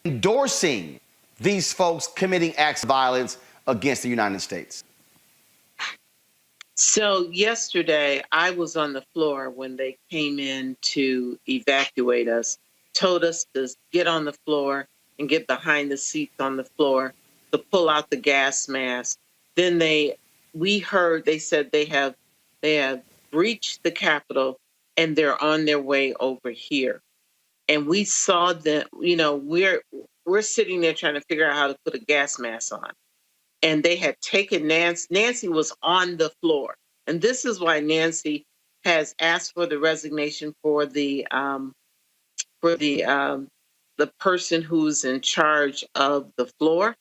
endorsing these folks committing acts of violence against the United States. So yesterday, I was on the floor when they came in to evacuate us, told us to get on the floor and get behind the seats on the floor to pull out the gas mask. Then we heard they said they have breached the Capitol and they're on their way over here. And we saw them, we're sitting there trying to figure out how to put a gas mask on. And they had taken Nancy was on the floor. And this is why Nancy has asked for the resignation for the person who's in charge of the floor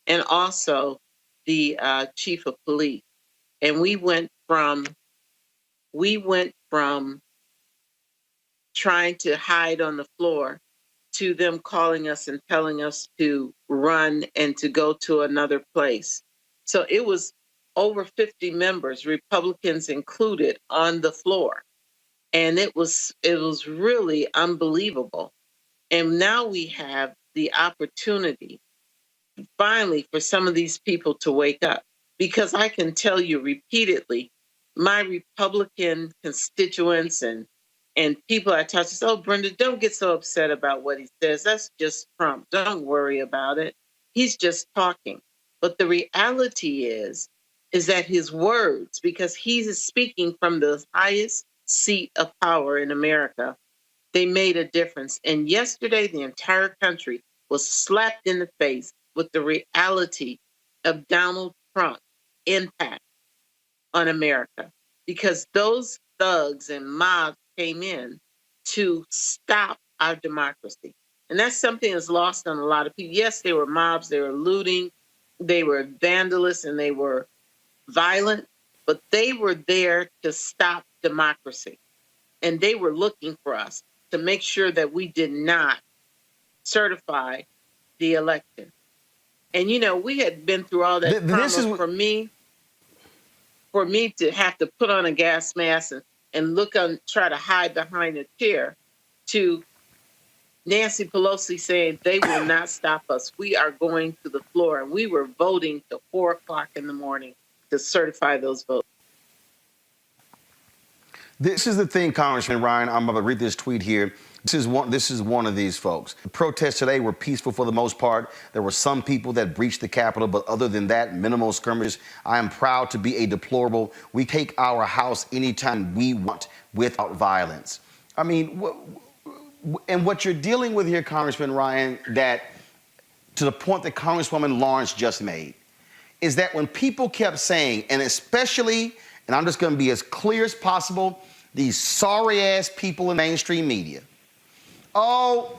and also the chief of police. And we went from trying to hide on the floor to them calling us and telling us to run and to go to another place. So it was over 50 members, Republicans included, on the floor. And it was really unbelievable. And now we have the opportunity finally for some of these people to wake up. Because I can tell you repeatedly, my Republican constituents and people I talk to say, oh, Brenda, don't get so upset about what he says. That's just Trump. Don't worry about it. He's just talking. But the reality is that his words, because he is speaking from the highest seat of power in America, they made a difference. And yesterday, the entire country was slapped in the face with the reality of Donald Trump's impact on America, because those thugs and mobs came in to stop our democracy. And that's something that's lost on a lot of people. Yes, they were mobs, they were looting, they were vandalous, and they were violent, but they were there to stop democracy. And they were looking for us to make sure that we did not certify the election. And, we had been through all that trauma. For me to have to put on a gas mask and try to hide behind a chair, to Nancy Pelosi saying they will not stop us. We are going to the floor. And we were voting till 4:00 in the morning to certify those votes. This is the thing, Congressman Ryan. I'm going to read this tweet here. This is one of these folks. The protests today were peaceful for the most part. There were some people that breached the Capitol, but other than that, minimal skirmishes. I am proud to be a deplorable. We take our house anytime we want without violence. I mean, and what you're dealing with here, Congressman Ryan, that to the point that Congresswoman Lawrence just made, is that when people kept saying, and especially, and I'm just going to be as clear as possible, these sorry-ass people in mainstream media, oh,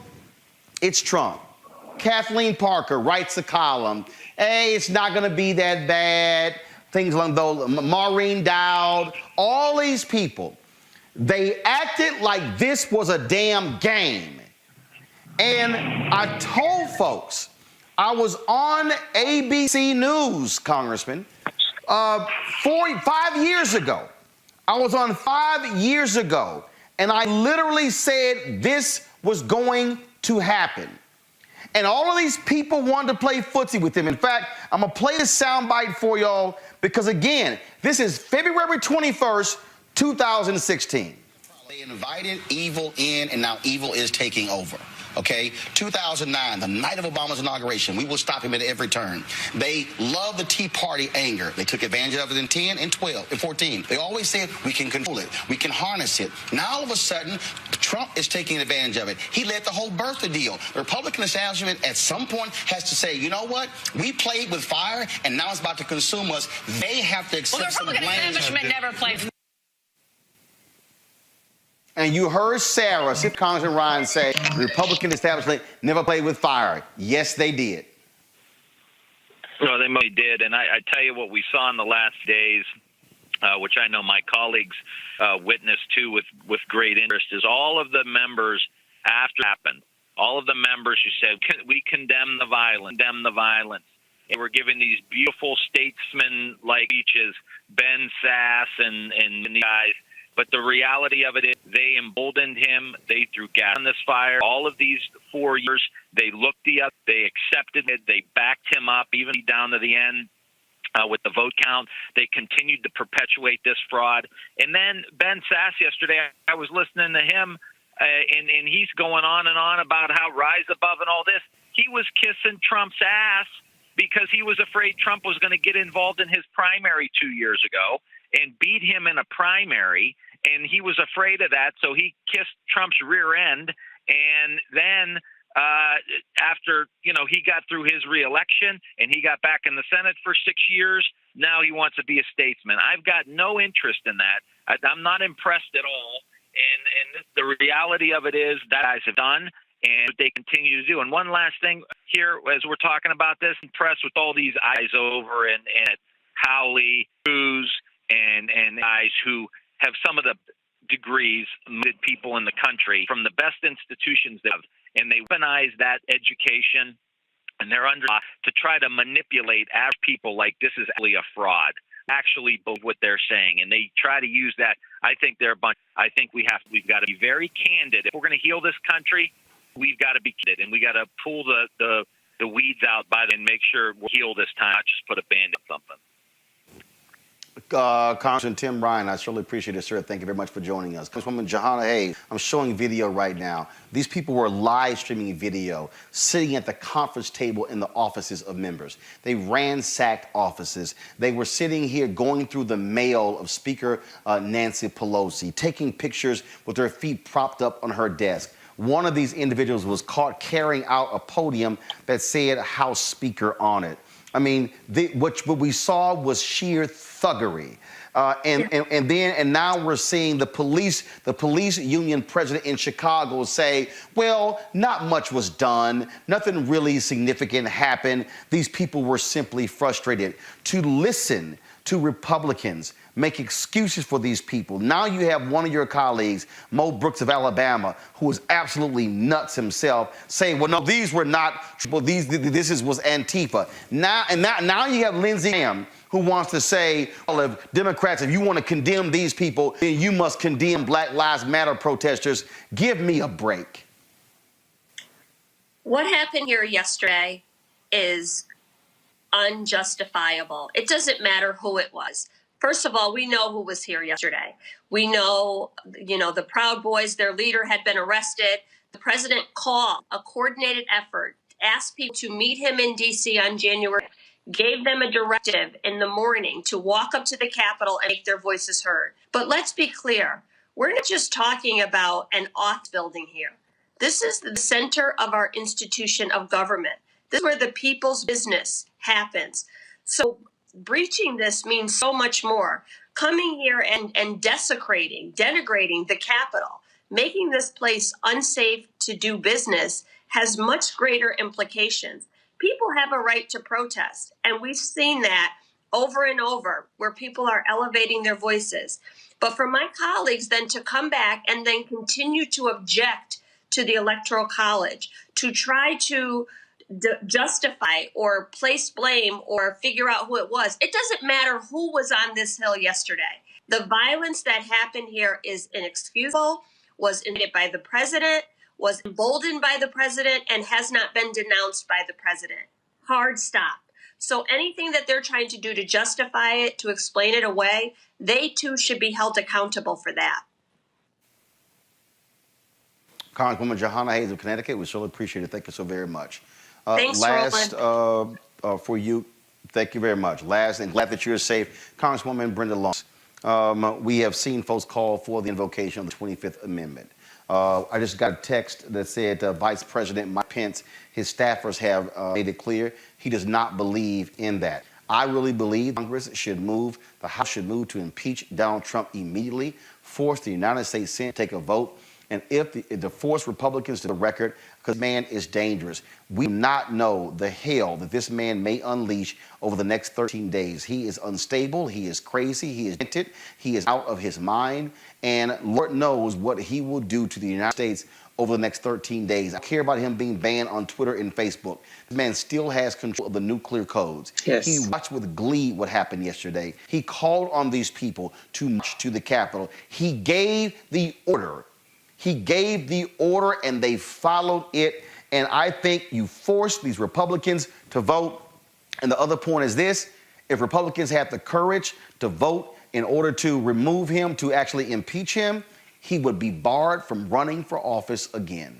it's Trump. Kathleen Parker writes a column, hey, it's not going to be that bad, things like those, Maureen Dowd, all these people, they acted like this was a damn game. And I told folks, I was on ABC News, Congressman, 5 years ago. I was on 5 years ago, and I literally said this was going to happen. And all of these people wanted to play footsie with him. In fact, I'm going to play this soundbite for y'all because, again, this is February 21st, 2016. They invited evil in, and now evil is taking over. Okay, 2009, the night of Obama's inauguration, we will stop him at every turn. They love the Tea Party anger. They took advantage of it in 10 and 12 and 14. They always said we can control it, we can harness it. Now all of a sudden, Trump is taking advantage of it. He led the whole birther deal. The Republican establishment at some point has to say, you know what? We played with fire, and now it's about to consume us. They have to accept some blame. The Republican establishment never played. And you heard Sarah, Congressman Ryan, say the Republican establishment never played with fire. Yes, they did. No, they mostly did. And I tell you what we saw in the last days, which I know my colleagues witnessed too with great interest, is all of the members after it happened, all of the members who said, we condemn the violence, And we're giving these beautiful statesmen-like speeches, Ben Sass and the guys. But the reality of it is they emboldened him. They threw gas on this fire. All of these 4 years, they looked they accepted it. They backed him up, even down to the end with the vote count. They continued to perpetuate this fraud. And then Ben Sass yesterday, I was listening to him, and he's going on and on about how rise above and all this. He was kissing Trump's ass because he was afraid Trump was going to get involved in his primary 2 years ago and beat him in a primary, and he was afraid of that, so he kissed Trump's rear end, and then after, he got through his reelection, and he got back in the Senate for 6 years, now he wants to be a statesman. I've got no interest in that. I'm not impressed at all, and the reality of it is that guys have done, and they continue to do. And one last thing here, as we're talking about this, impressed with all these eyes over and Howley, Cruz, and guys who have some of the degrees, people in the country from the best institutions they have, and they weaponize that education, and they're under to try to manipulate people like this is actually a fraud, actually believe what they're saying, and they try to use that. I think they're a bunch. I think we've got to be very candid. If we're going to heal this country, we've got to be candid, and we got to pull the weeds out and make sure we heal this time, not just put a band on something. Congressman Tim Ryan, I certainly appreciate it, sir. Thank you very much for joining us. Congresswoman Jahana Hayes, I'm showing video right now. These people were live streaming video, sitting at the conference table in the offices of members. They ransacked offices. They were sitting here going through the mail of Speaker Nancy Pelosi, taking pictures with their feet propped up on her desk. One of these individuals was caught carrying out a podium that said House Speaker on it. I mean, what we saw was sheer thuggery. And now we're seeing the police union president in Chicago say, well, not much was done. Nothing really significant happened. These people were simply frustrated. To listen to Republicans make excuses for these people. Now you have one of your colleagues, Mo Brooks of Alabama, who is absolutely nuts himself, saying, well, no, these were not, well, this was Antifa. Now you have Lindsey Graham, who wants to say, well, if Democrats, if you want to condemn these people, then you must condemn Black Lives Matter protesters. Give me a break. What happened here yesterday is unjustifiable. It doesn't matter who it was. First of all, we know who was here yesterday. We know, the Proud Boys, their leader had been arrested. The president called a coordinated effort, asked people to meet him in D.C. on January, gave them a directive in the morning to walk up to the Capitol and make their voices heard. But let's be clear. We're not just talking about an office building here. This is the center of our institution of government. This is where the people's business happens. So breaching this means so much more. Coming here and desecrating, denigrating the Capitol, making this place unsafe to do business has much greater implications. People have a right to protest, and we've seen that over and over where people are elevating their voices. But for my colleagues then to come back and then continue to object to the Electoral College, to try to justify or place blame or figure out who it was. It doesn't matter who was on this hill yesterday. The violence that happened here is inexcusable, was incited by the president, was emboldened by the president, and has not been denounced by the president. Hard stop. So anything that they're trying to do to justify it, to explain it away, they too should be held accountable for that. Congresswoman Johanna Hayes of Connecticut, we surely appreciate it. Thank you so very much. Thanks, Roland. For you, thank you very much. Last, and glad that you're safe. Congresswoman Brenda Long, we have seen folks call for the invocation of the 25th Amendment. I just got a text that said Vice President Mike Pence, his staffers have made it clear he does not believe in that. I really believe Congress should move, the House should move to impeach Donald Trump immediately, force the United States Senate to take a vote, and if the force Republicans to the record, because this man is dangerous. We do not know the hell that this man may unleash over the next 13 days. He is unstable. He is crazy. He is demented. He is out of his mind. And Lord knows what he will do to the United States over the next 13 days. I care about him being banned on Twitter and Facebook. This man still has control of the nuclear codes. Yes. He watched with glee what happened yesterday. He called on these people to march to the Capitol. He gave the order. He gave the order and they followed it. And I think you force these Republicans to vote. And the other point is this: if Republicans had the courage to vote in order to remove him, to actually impeach him, he would be barred from running for office again.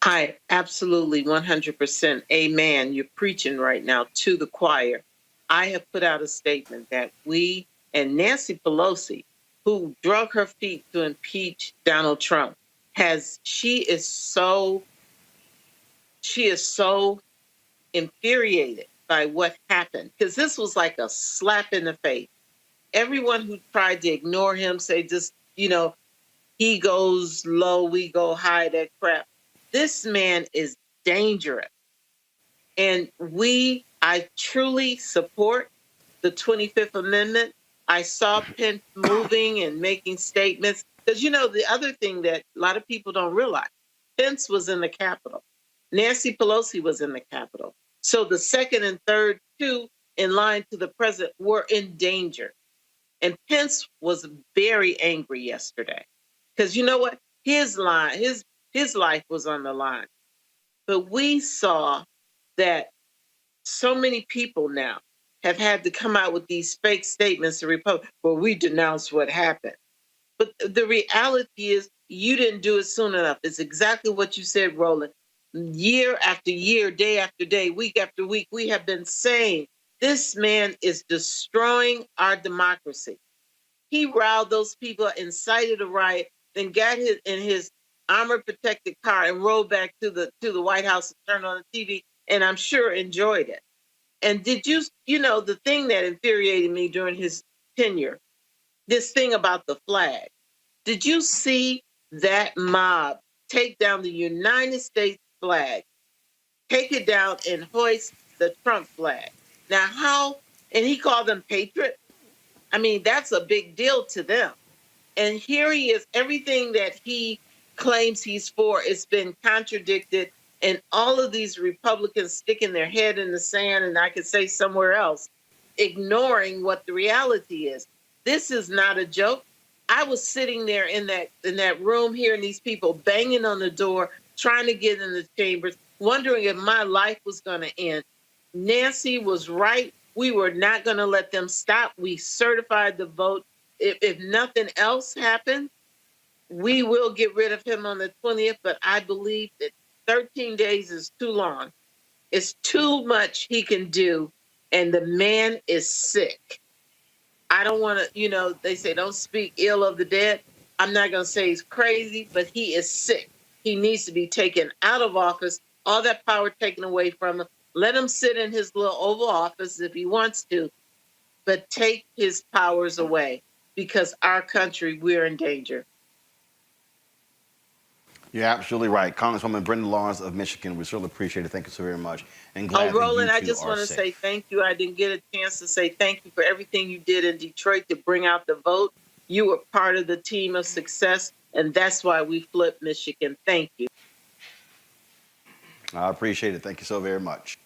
I absolutely 100% amen. You're preaching right now to the choir. I have put out a statement that we and Nancy Pelosi, who drug her feet to impeach Donald Trump, she is so infuriated by what happened, because this was like a slap in the face. Everyone who tried to ignore him, say just, he goes low, we go high, that crap. This man is dangerous. And I truly support the 25th Amendment. I saw Pence moving and making statements. Because, the other thing that a lot of people don't realize, Pence was in the Capitol. Nancy Pelosi was in the Capitol. So the second and third two in line to the president were in danger. And Pence was very angry yesterday. Because you know what? His life was on the line. But we saw that so many people now have had to come out with these fake statements to Republic. Well, we denounce what happened. But the reality is you didn't do it soon enough. It's exactly what you said, Roland. Year after year, day after day, week after week, we have been saying this man is destroying our democracy. He riled those people, incited a riot, then got in his armor-protected car and rode back to the White House and turned on the TV, and I'm sure enjoyed it. And did you the thing that infuriated me during his tenure, this thing about the flag. Did you see that mob take down the United States flag, take it down and hoist the Trump flag? Now and he called them patriots. I mean, that's a big deal to them. And here he is, everything that he claims he's for has been contradicted. And all of these Republicans sticking their head in the sand, and I could say somewhere else, ignoring what the reality is. This is not a joke. I was sitting there in that room hearing these people banging on the door, trying to get in the chambers, wondering if my life was going to end. Nancy was right. We were not going to let them stop. We certified the vote. If nothing else happened, we will get rid of him on the 20th, but I believe that 13 days is too long. It's too much he can do, and the man is sick. I don't want to, they say don't speak ill of the dead. I'm not going to say he's crazy, but he is sick. He needs to be taken out of office, all that power taken away from him. Let him sit in his little Oval Office if he wants to, but take his powers away because our country, we're in danger. You're absolutely right. Congresswoman Brenda Lawrence of Michigan, we certainly appreciate it. Thank you so very much. And glad Roland, that I you just two want are to safe. say thank you. I didn't get a chance to say thank you for everything you did in Detroit to bring out the vote. You were part of the team of success, and that's why we flipped Michigan. Thank you. I appreciate it. Thank you so very much.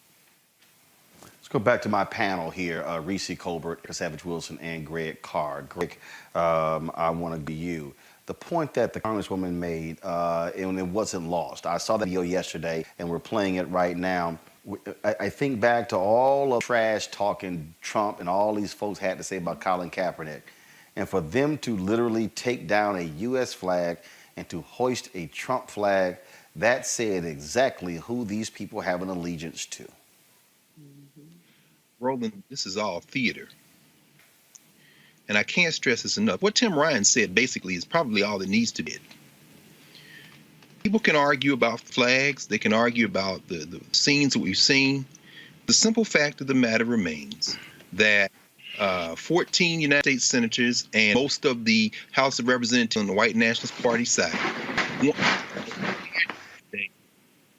Let's go back to my panel here. Reese Colbert, Savage Wilson, and Greg Carr. Greg, I want to be you. The point that the Congresswoman made, and it wasn't lost. I saw that video yesterday, and we're playing it right now. I think back to all of trash talking Trump and all these folks had to say about Colin Kaepernick. And for them to literally take down a U.S. flag and to hoist a Trump flag, that said exactly who these people have an allegiance to. Roland, this is all theater. And I can't stress this enough. What Tim Ryan said basically is probably all it needs to be. People can argue about flags. They can argue about the scenes that we've seen. The simple fact of the matter remains that 14 United States senators and most of the House of Representatives on the white nationalist party side want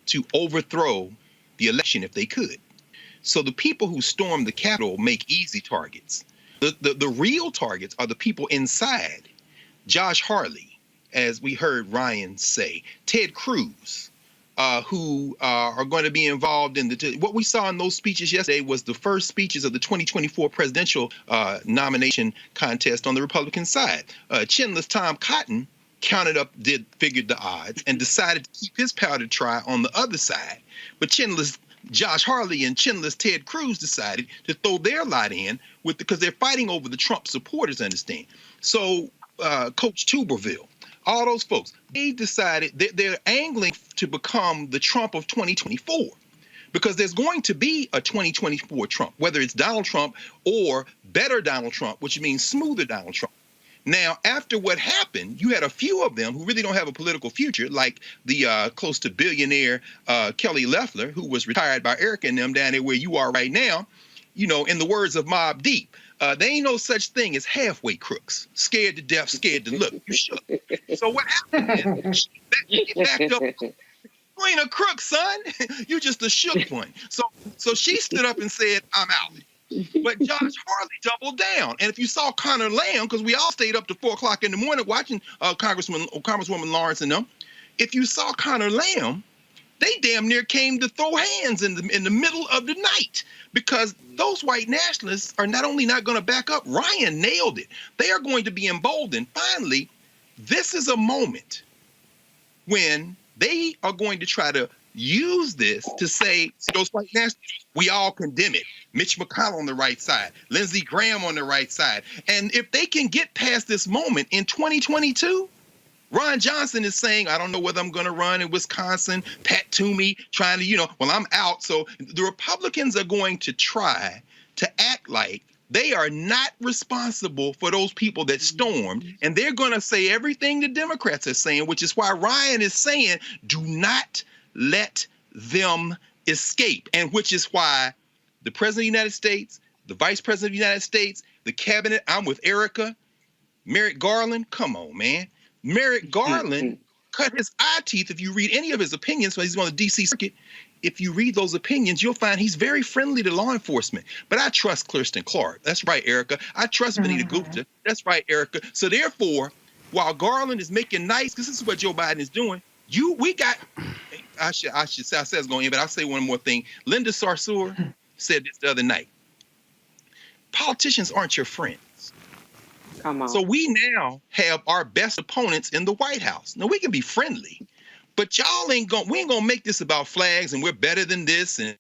to overthrow the election if they could. So the people who stormed the Capitol make easy targets. The real targets are the people inside. Josh Hawley, as we heard Ryan say, Ted Cruz, who are going to be involved in what we saw in those speeches yesterday was the first speeches of the 2024 presidential nomination contest on the Republican side. Chinless Tom Cotton figured the odds and decided to keep his powder dry on the other side. But Chinless Josh Hawley and Chinless Ted Cruz decided to throw their lot in because they're fighting over the Trump supporters, understand. So Coach Tuberville, all those folks, they decided they're angling to become the Trump of 2024 because there's going to be a 2024 Trump, whether it's Donald Trump or better Donald Trump, which means smoother Donald Trump. Now, after what happened, you had a few of them who really don't have a political future, like the close to billionaire Kelly Loeffler, who was retired by Erica and them down there where you are right now. In the words of Mobb Deep, there ain't no such thing as halfway crooks. Scared to death, scared to look. You shook. So what happened is she backed up. You ain't a crook, son. You just a shook one. So she stood up and said, I'm out. But Josh Hawley doubled down. And if you saw Connor Lamb, because we all stayed up to 4 o'clock in the morning watching Congresswoman Lawrence and them, if you saw Connor Lamb, they damn near came to throw hands in the middle of the night because those white nationalists are not only not going to back up, Ryan nailed it. They are going to be emboldened. Finally, this is a moment when they are going to try to use this to say, those white nationalists, we all condemn it. Mitch McConnell on the right side, Lindsey Graham on the right side. And if they can get past this moment in 2022, Ron Johnson is saying, I don't know whether I'm going to run in Wisconsin. Pat Toomey trying to, I'm out. So the Republicans are going to try to act like they are not responsible for those people that stormed. And they're going to say everything the Democrats are saying, which is why Ryan is saying, do not let them escape. And which is why the President of the United States, the Vice President of the United States, the cabinet, I'm with Erica, Merrick Garland, come on, man. Merrick Garland cut his eye teeth if you read any of his opinions when he's on the D.C. circuit. If you read those opinions, you'll find he's very friendly to law enforcement. But I trust Kirsten Clark. That's right, Erica. I trust Benita Gupta. That's right, Erica. So therefore, while Garland is making nice, because this is what Joe Biden is doing, I should say I said it's going in, but I'll say one more thing. Linda Sarsour said this the other night. Politicians aren't your friends. Come on. So we now have our best opponents in the White House. Now we can be friendly, but we ain't gonna make this about flags and we're better than this and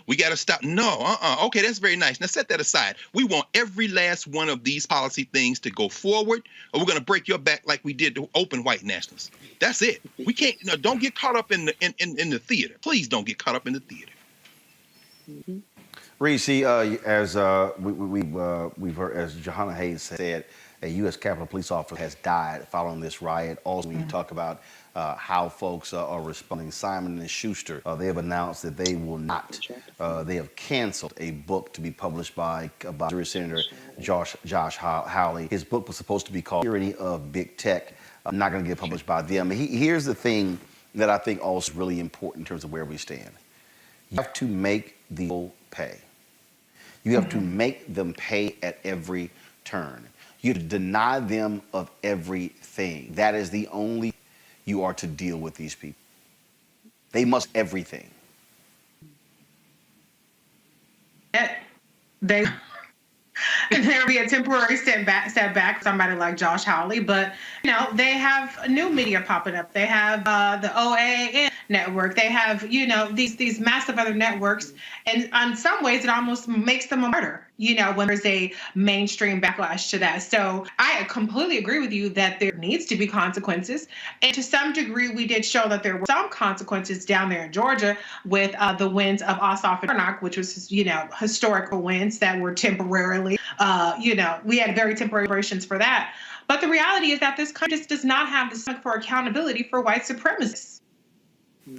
we got to stop. No, okay, that's very nice. Now set that aside. We want every last one of these policy things to go forward, or we're gonna break your back like we did to open white nationalists. That's it. We can't. Don't get caught up in the theater. Please don't get caught up in the theater. Reese, as we've heard, as Johanna Hayes said, a U.S. Capitol police officer has died following this riot. Also, when you talk about how folks are responding, Simon and Schuster, they have announced that they will not. They have canceled a book to be published by Senator Josh Hawley. His book was supposed to be called "Tyranny of Big Tech." Not going to get published by them. Here's the thing that I think also is really important in terms of where we stand. You have to make the people pay. You have to make them pay at every turn. You have to deny them of everything. That is the only you are to deal with these people. They must everything. There'll be a temporary setback for somebody like Josh Hawley, but they have new media popping up. They have the OAN network. They have these massive other networks, and in some ways it almost makes them a martyr. When there's a mainstream backlash to that. So I completely agree with you that there needs to be consequences, and to some degree we did show that there were some consequences down there in Georgia with the wins of Ossoff and Warnock, which was historical wins that were temporarily. We had very temporary operations for that. But the reality is that this country just does not have the stomach for accountability for white supremacists.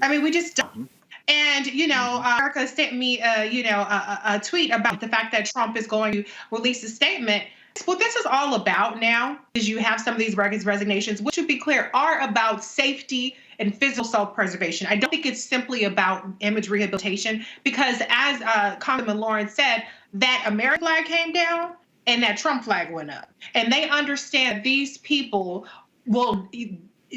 I mean, we just don't. And, Erica sent me, a tweet about the fact that Trump is going to release a statement. What this is all about now is you have some of these resignations, which, to be clear, are about safety and physical self-preservation. I don't think it's simply about image rehabilitation, because as Congressman Lawrence said, that American flag came down and that Trump flag went up. And they understand these people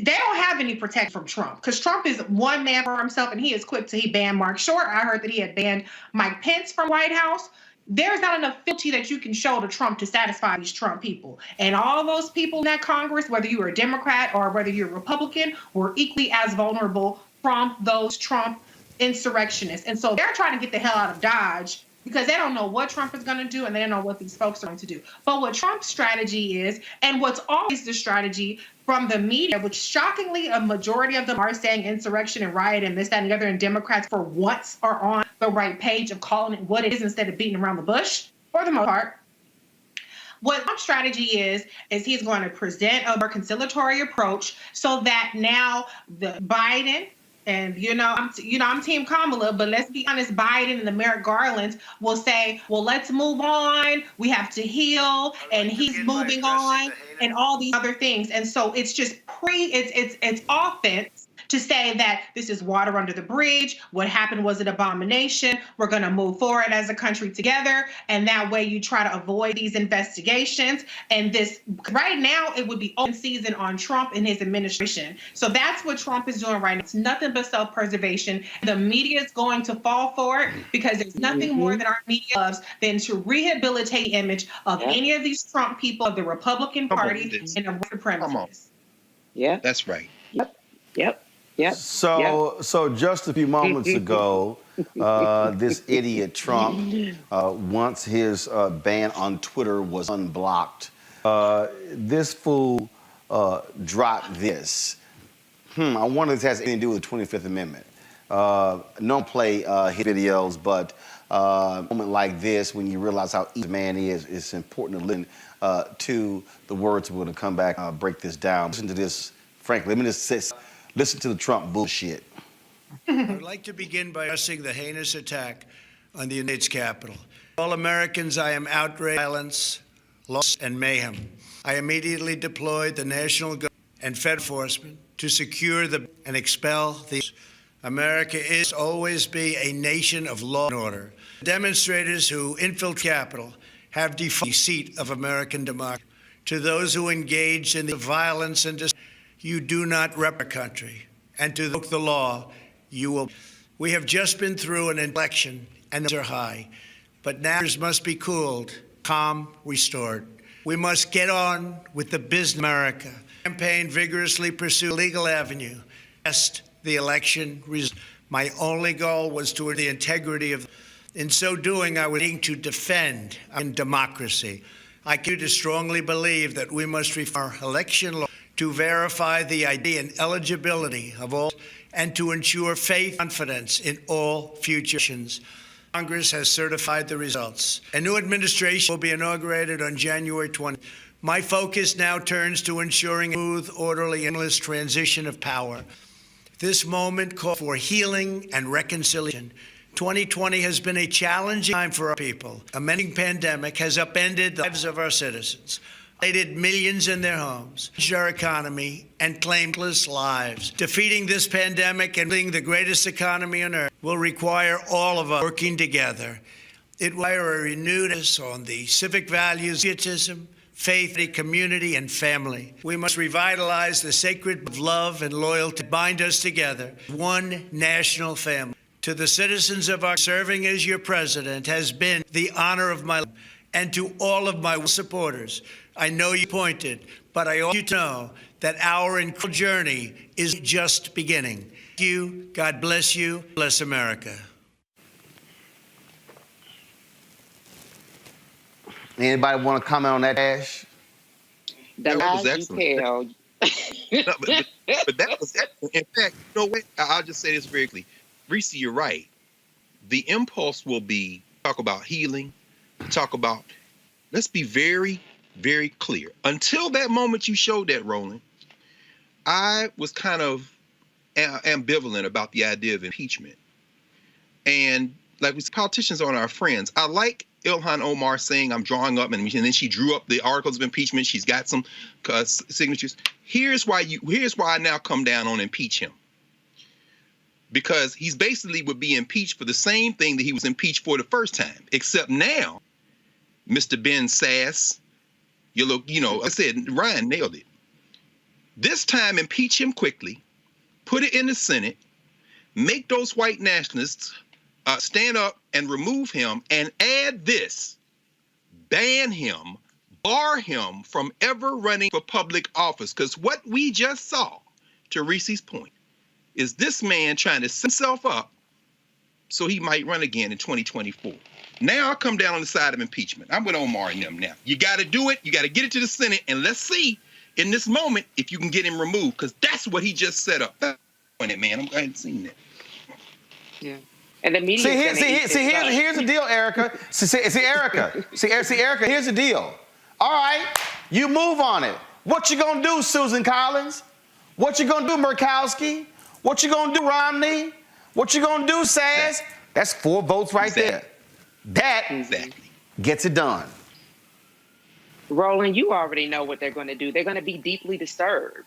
they don't have any protection from Trump, because Trump is one man for himself, and he is quick to ban Mark Short. I heard that he had banned Mike Pence from White House. There's not enough fealty that you can show to Trump to satisfy these Trump people. And all those people in that Congress, whether you were a Democrat or whether you're a Republican, were equally as vulnerable from those Trump insurrectionists. And so they're trying to get the hell out of Dodge, because they don't know what Trump is going to do, and they don't know what these folks are going to do. But what Trump's strategy is, and what's always the strategy from the media, which shockingly a majority of them are saying insurrection and riot and this, that, and the other, and Democrats for once are on the right page of calling it what it is instead of beating around the bush, for the most part. What Trump's strategy is he's going to present a more conciliatory approach so that now the Biden, and I'm Team Kamala, but let's be honest, Biden and the Merrick Garlands will say, well, let's move on. We have to heal, and he's moving on, and all these other things. And so it's just it's offense to say that this is water under the bridge. What happened was an abomination. We're going to move forward as a country together. And that way you try to avoid these investigations. And this right now, it would be open season on Trump and his administration. So that's what Trump is doing right now. It's nothing but self-preservation. The media is going to fall for it, because there's nothing more that our media loves than to rehabilitate the image of any of these Trump people, of the Republican Party, and of white supremacists. Yeah. That's right. Yep. So just a few moments ago, this idiot Trump, once his ban on Twitter was unblocked, this fool dropped this. I wonder if this has anything to do with the 25th Amendment. Don't play his videos, but a moment like this, when you realize how easy man is, it's important to listen to the words. We're going to come back and break this down. Listen to this, frankly. Let me just say, listen to the Trump bullshit. I would like to begin by addressing the heinous attack on the United States Capitol. All Americans, I am outraged by violence, loss, and mayhem. I immediately deployed the National Guard and Federal enforcement to secure and expel these. America is always be a nation of law and order. Demonstrators who infiltrate the Capitol have defied the seat of American democracy. To those who engage in the violence and you do not rep our country, and to invoke the law, you will. We have just been through an election, and the are high, but now must be cooled, calm, restored. We must get on with the business of America. Campaign vigorously pursue legal avenue. Test the election. My only goal was to the integrity of. In so doing, I was aiming to defend our democracy. I continue to strongly believe that we must reform our election law to verify the ID and eligibility of all, and to ensure faith and confidence in all future elections. Congress has certified the results. A new administration will be inaugurated on January 20th. My focus now turns to ensuring a smooth, orderly, endless transition of power. This moment calls for healing and reconciliation. 2020 has been a challenging time for our people. A menacing pandemic has upended the lives of our citizens, isolated millions in their homes, changed our economy, and claimed countless lives. Defeating this pandemic and building the greatest economy on earth will require all of us working together. It will require a renewed emphasis on the civic values, patriotism, faith, community, and family. We must revitalize the sacred of love and loyalty that bind us together, one national family. To the citizens of our serving as your president has been the honor of my life, and to all of my supporters. I know you appointed, but I want you to know that our incredible journey is just beginning. Thank you. God bless you. Bless America. Anybody want to comment on that, Ash? That was excellent. No, but that was excellent. In fact, you know what? I'll just say this very quickly. Reese, you're right. The impulse will be talk about healing, talk about, let's be very, very clear. Until that moment you showed that, Roland, I was kind of ambivalent about the idea of impeachment. And like we said, politicians aren't our friends. I like Ilhan Omar saying, I'm drawing up, and then she drew up the articles of impeachment. She's got some signatures. Here's why I now come down on impeach him. Because he's basically would be impeached for the same thing that he was impeached for the first time, except now, Mr. Ben Sass, I said, Ryan nailed it. This time, impeach him quickly, put it in the Senate, make those white nationalists stand up and remove him, and add this: ban him, bar him from ever running for public office. Because what we just saw, to Reese's point, is this man trying to set himself up so he might run again in 2024. Now I'll come down on the side of impeachment. I'm with Omar and them now. You got to do it. You got to get it to the Senate. And let's see in this moment if you can get him removed, because that's what he just set up. On it, man. I hadn't seen that. Yeah. And the media. Here's the deal, Erica. Erica, here's the deal. All right, you move on it. What you gonna do, Susan Collins? What you gonna do, Murkowski? What you gonna do, Romney? What you gonna do, Sass? That's 4 votes right there. That gets it done. Roland, you already know what they're going to do. They're going to be deeply disturbed.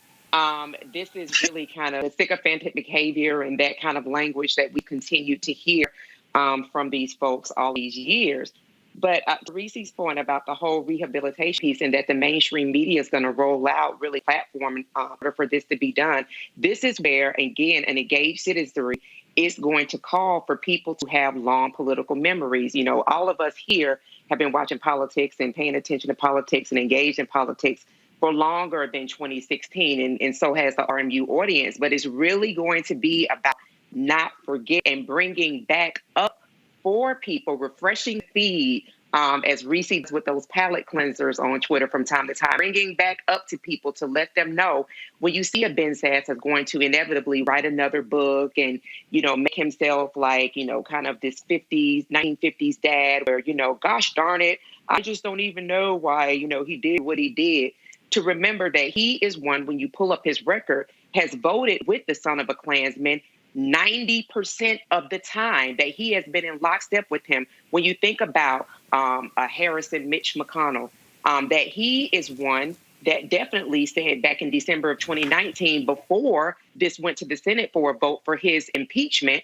This is really kind of sycophantic behavior and that kind of language that we continue to hear from these folks all these years. But to Reese's point about the whole rehabilitation piece and that the mainstream media is going to roll out really platform in order for this to be done, this is where, again, an engaged citizenry is going to call for people to have long political memories. You know, all of us here have been watching politics and paying attention to politics and engaged in politics for longer than 2016, and so has the RMU audience. But it's really going to be about not forget and bringing back up for people, refreshing feed, as Reese with those palate cleansers on Twitter from time to time, bringing back up to people to let them know when you see a Ben Sass is going to inevitably write another book and, make himself like, kind of this 1950s dad where, gosh darn it, I just don't even know why, he did what he did. To remember that he is one, when you pull up his record, has voted with the son of a Klansman 90% of the time, that he has been in lockstep with him. When you think about Harrison, Mitch McConnell, that he is one that definitely said back in December of 2019, before this went to the Senate for a vote for his impeachment,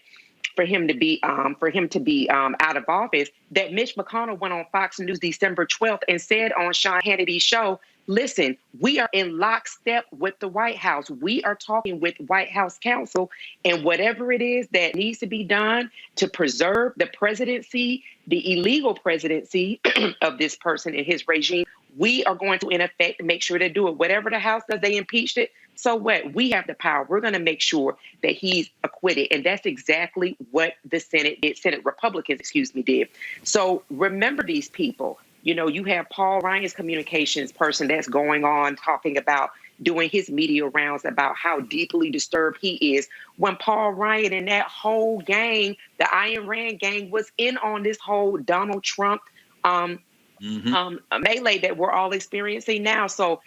for him to be out of office, that Mitch McConnell went on Fox News December 12th and said on Sean Hannity's show, listen, we are in lockstep with the White House. We are talking with White House counsel, and whatever it is that needs to be done to preserve the presidency, the illegal presidency of this person and his regime, we are going to, in effect, make sure to do it. Whatever the House does, they impeached it. So what? We have the power. We're going to make sure that he's acquitted. And that's exactly what the Senate did. Senate Republicans, did. So remember these people. You have Paul Ryan's communications person that's going on talking about, doing his media rounds about how deeply disturbed he is when Paul Ryan and that whole gang, the Iron Rand gang, was in on this whole Donald Trump melee that we're all experiencing now. So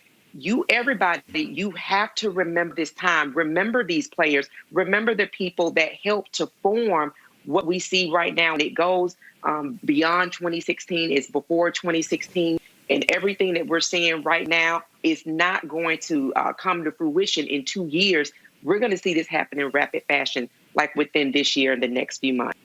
everybody, you have to remember this time. Remember these players. Remember the people that helped to form what we see right now. And it goes beyond 2016. It's before 2016. And everything that we're seeing right now is not going to come to fruition in 2 years. We're going to see this happen in rapid fashion, like within this year and the next few months.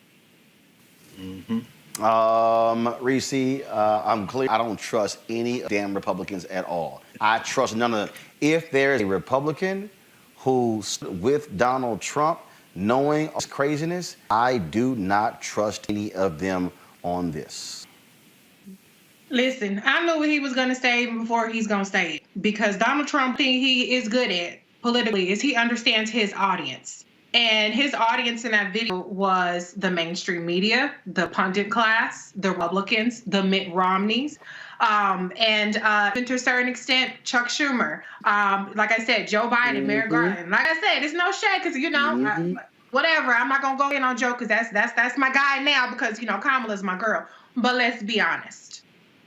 Reese, I'm clear. I don't trust any damn Republicans at all. I trust none of them. If there is a Republican who's with Donald Trump, knowing his craziness, I do not trust any of them on this. Listen, I knew what he was going to say even before he's going to say it. Because Donald Trump, thing he is good at politically is he understands his audience. And his audience in that video was the mainstream media, the pundit class, the Republicans, the Mitt Romneys, and to a certain extent, Chuck Schumer. Like I said, Joe Biden, Merrick Garland. Like I said, it's no shade because, whatever. I'm not going to go in on Joe because that's my guy now because, Kamala's my girl. But let's be honest.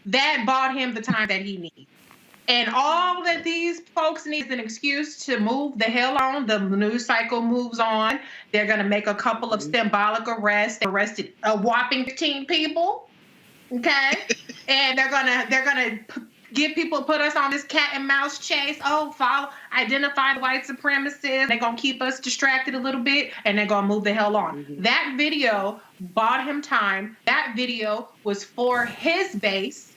That bought him the time that he needs. And all that these folks need is an excuse to move the hell on. The news cycle moves on. They're going to make a couple of symbolic arrests. They arrested a whopping 15 people. Okay? And they're gonna give people, put us on this cat and mouse chase. Identify the white supremacists. They're going to keep us distracted a little bit, and they're going to move the hell on. That video bought him time. That video was for his base.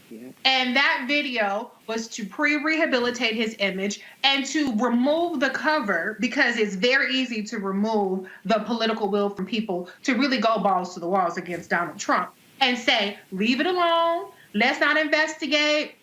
Yeah. And that video was to pre-rehabilitate his image and to remove the cover because it's very easy to remove the political will from people to really go balls to the walls against Donald Trump and say, leave it alone. Let's not investigate.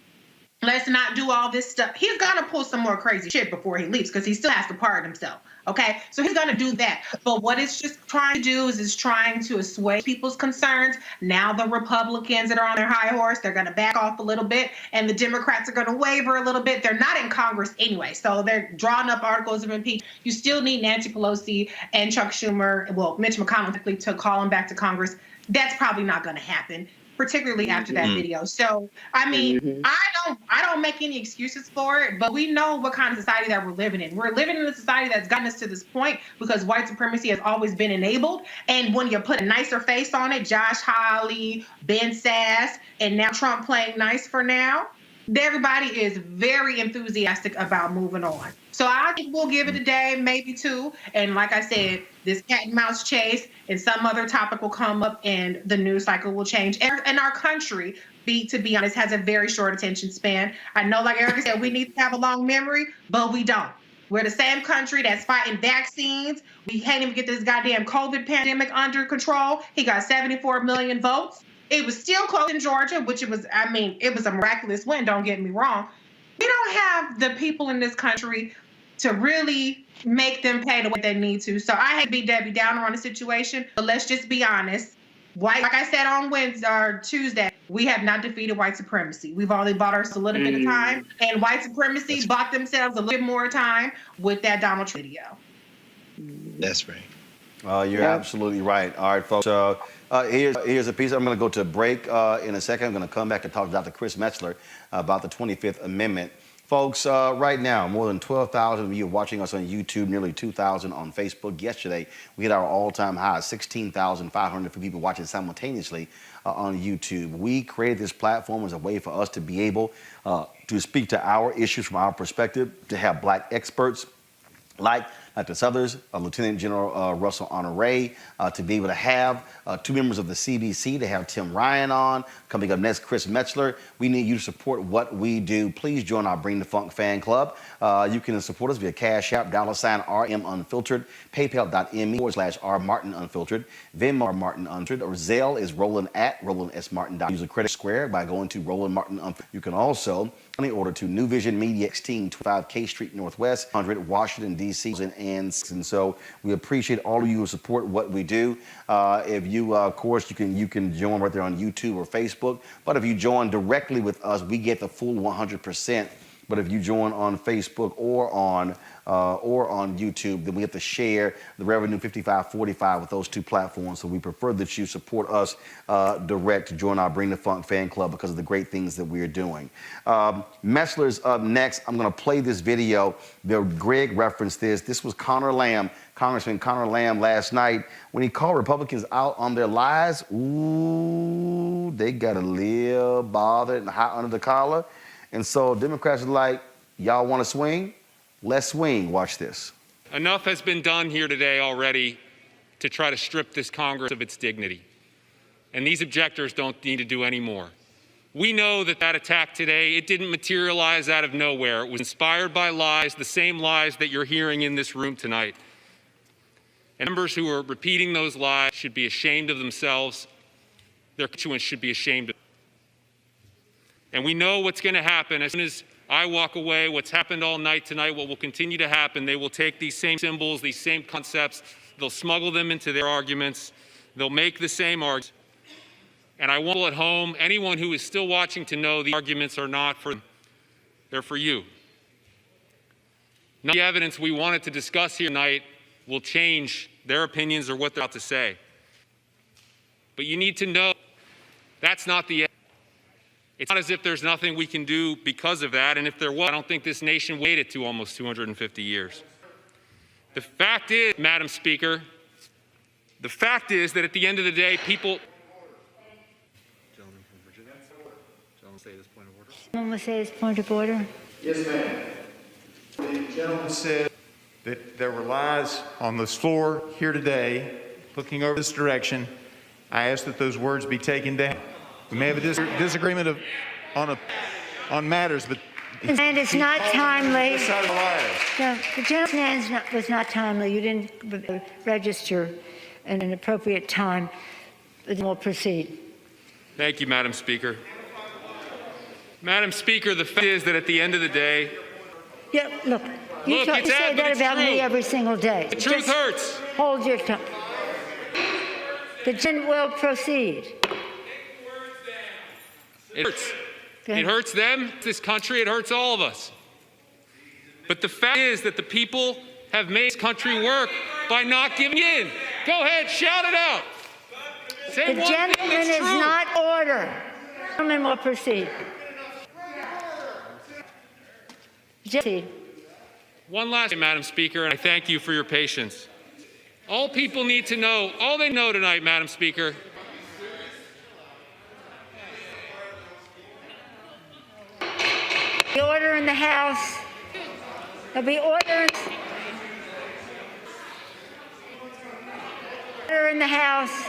Let's not do all this stuff. He's going to pull some more crazy shit before he leaves because he still has to pardon himself. Okay, so he's going to do that. But what it's just trying to do is trying to assuage people's concerns. Now the Republicans that are on their high horse, they're going to back off a little bit, and the Democrats are going to waver a little bit. They're not in Congress anyway, so they're drawing up articles of impeachment. You still need Nancy Pelosi and Chuck Schumer, Mitch McConnell to call him back to Congress. That's probably not going to happen, particularly after that video. So, I mean, I don't make any excuses for it, but we know what kind of society that we're living in. We're living in a society that's gotten us to this point because white supremacy has always been enabled. And when you put a nicer face on it, Josh Hawley, Ben Sass, and now Trump playing nice for now, everybody is very enthusiastic about moving on. So I think we'll give it a day, maybe two. And like I said, this cat and mouse chase and some other topic will come up and the news cycle will change. And our country, to be honest, has a very short attention span. I know, like Erica said, we need to have a long memory, but we don't. We're the same country that's fighting vaccines. We can't even get this goddamn COVID pandemic under control. He got 74 million votes. It was still close in Georgia, which it was a miraculous win, don't get me wrong. We don't have the people in this country to really make them pay the way they need to. So I hate to be Debbie Downer on the situation, but let's just be honest. Like I said on Wednesday or Tuesday, we have not defeated white supremacy. We've only bought ourselves a little bit of time, and white supremacy bought themselves a little bit more time with that Donald Trump video. That's right. You're absolutely right. All right, folks. Here's a piece. I'm going to go to a break in a second. I'm going to come back and talk to Dr. Chris Metzler about the 25th Amendment. Folks, right now, more than 12,000 of you are watching us on YouTube, nearly 2,000 on Facebook. Yesterday, we hit our all-time high, 16,500 people watching simultaneously on YouTube. We created this platform as a way for us to be able to speak to our issues from our perspective, to have black experts like Dr. Southers, Lieutenant General Russell Honore, to be able to have two members of the CBC, to have Tim Ryan on. Coming up next, Chris Metzler. We need you to support what we do. Please join our Bring the Funk fan club. You can support us via Cash App, $RM Unfiltered, PayPal.me/R Martin Unfiltered, Venmo Martin Unfiltered, or Zelle is Roland at Roland S. Martin. Use a credit square by going to Roland Martin Unfiltered. You can also order to New Vision Media 1625 K Street Northwest, 100 Washington, D.C. And so we appreciate all of you who support what we do. If you, of course, you can join right there on YouTube or Facebook. But if you join directly with us, we get the full 100% But if you join on Facebook or on YouTube, then we have to share the revenue 5545 with those two platforms. So we prefer that you support us direct to join our Bring the Funk fan club because of the great things that we are doing. Messler's up next. I'm going to play this video. Greg referenced this. This was Congressman Conor Lamb last night when he called Republicans out on their lies. Ooh, they got a little bothered and hot under the collar. And so Democrats are like, y'all want to swing? Let's swing. Watch this. Enough has been done here today already to try to strip this Congress of its dignity. And these objectors don't need to do any more. We know that attack today, it didn't materialize out of nowhere. It was inspired by lies, the same lies that you're hearing in this room tonight. And members who are repeating those lies should be ashamed of themselves. Their constituents should be ashamed of them. And we know what's going to happen as soon as I walk away, what's happened all night tonight, what will continue to happen. They will take these same symbols, these same concepts, they'll smuggle them into their arguments, they'll make the same arguments. And I want at home, anyone who is still watching to know the arguments are not for them, they're for you. None of the evidence we wanted to discuss here tonight will change their opinions or what they're about to say. But you need to know that's not the end. It's not as if there's nothing we can do because of that, and if there was, I don't think this nation waited to almost 250 years. The fact is, Madam Speaker, the fact is that at the end of the day, people... Gentleman from Virginia. Gentleman say this point of order. Gentleman will say his point of order. Yes, ma'am. The gentleman said that there were lies on this floor here today. Looking over this direction, I ask that those words be taken down. We may have a disagreement on matters, but... And it's not timely. No, the gentleman's was not timely. You didn't register at an appropriate time. We'll proceed. Thank you, Madam Speaker. Madam Speaker, the fact is that at the end of the day... Yeah, look, you say that about me every single day. The truth hurts. Hold your tongue. The gentleman will proceed. It hurts. It hurts them, this country, it hurts all of us. But the fact is that the people have made this country work by not giving in. Go ahead, shout it out. Say the gentleman is not order. The gentleman will proceed. One last thing, Madam Speaker, and I thank you for your patience. All people need to know, all they know tonight, Madam Speaker, the order in the House. There'll be order in the House.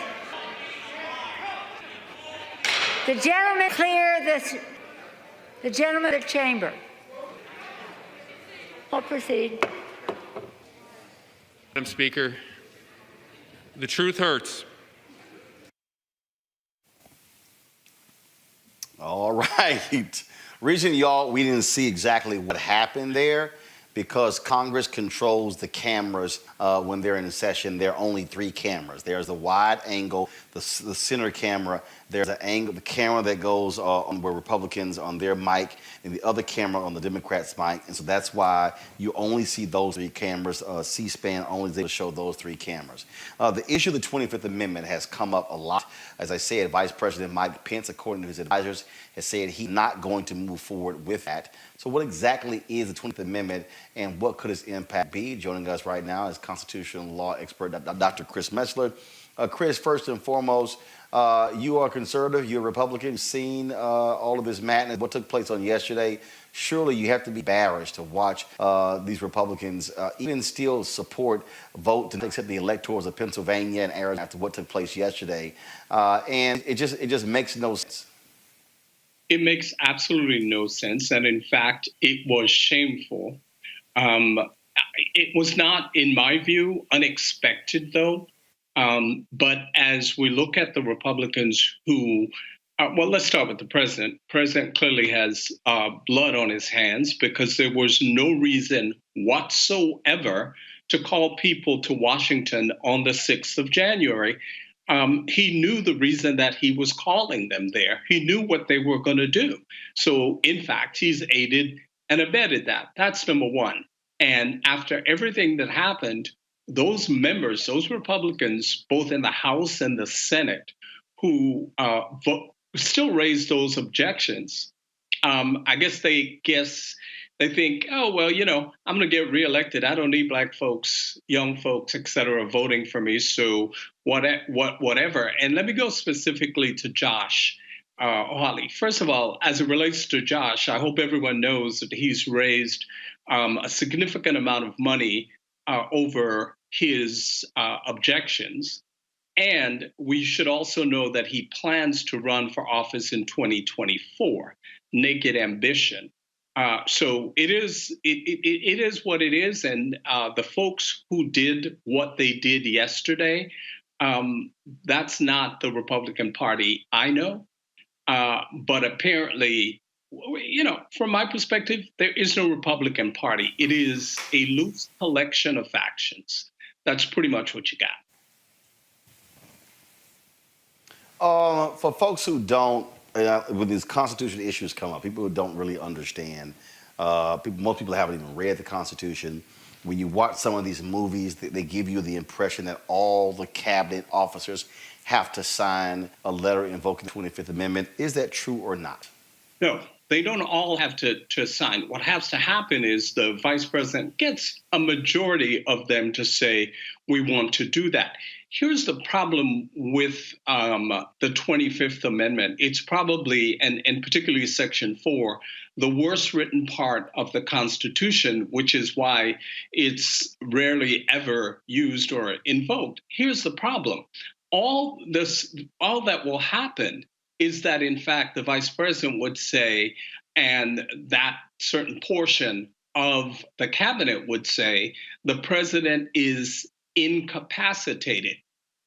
The gentleman clear this. The gentleman of the chamber. I'll proceed. Madam Speaker, the truth hurts. All right. Reason, y'all, we didn't see exactly what happened there because Congress controls the cameras when they're in session. There are only 3 cameras. There's the wide angle, the center camera. There's the camera that goes on where Republicans on their mic, and the other camera on the Democrats' mic. And so that's why you only see those 3 cameras. C-SPAN only is able to show those 3 cameras. The issue of the 25th Amendment has come up a lot. As I said, Vice President Mike Pence, according to his advisors, has said he's not going to move forward with that. So what exactly is the 25th Amendment and what could its impact be? Joining us right now is constitutional law expert Dr. Chris Messler. Chris, first and foremost, you are conservative, you're a Republican, you've seen all of this madness, what took place on yesterday. Surely you have to be embarrassed to watch these Republicans even still support vote to accept the electors of Pennsylvania and Arizona after what took place yesterday. And it just makes no sense. It makes absolutely no sense. And in fact, it was shameful. It was not, in my view, unexpected, though. But as we look at the Republicans who, well, let's start with the president. The president clearly has blood on his hands because there was no reason whatsoever to call people to Washington on the 6th of January. He knew the reason that he was calling them there. He knew what they were going to do. So, in fact, he's aided and abetted that. That's number one. And after everything that happened, those members, those Republicans, both in the House and the Senate, who still raised those objections, I guess they think, oh, well, I'm going to get reelected. I don't need black folks, young folks, et cetera, voting for me. So whatever. And let me go specifically to Josh Hawley. First of all, as it relates to Josh, I hope everyone knows that he's raised a significant amount of money over his objections. And we should also know that he plans to run for office in 2024. Naked ambition. So it is what it is. And the folks who did what they did yesterday, that's not the Republican Party I know. But apparently, from my perspective, there is no Republican Party. It is a loose collection of factions. That's pretty much what you got. For folks who don't, when these constitutional issues come up, people who don't really understand, most people haven't even read the Constitution. When you watch some of these movies, they give you the impression that all the cabinet officers have to sign a letter invoking the 25th Amendment. Is that true or not? No, they don't all have to sign. What has to happen is the vice president gets a majority of them to say, we want to do that. Here's the problem with the 25th Amendment. It's probably, and particularly Section 4, the worst written part of the Constitution, which is why it's rarely ever used or invoked. Here's the problem. All that will happen is that, in fact, the vice president would say, and that certain portion of the cabinet would say, the president is incapacitated.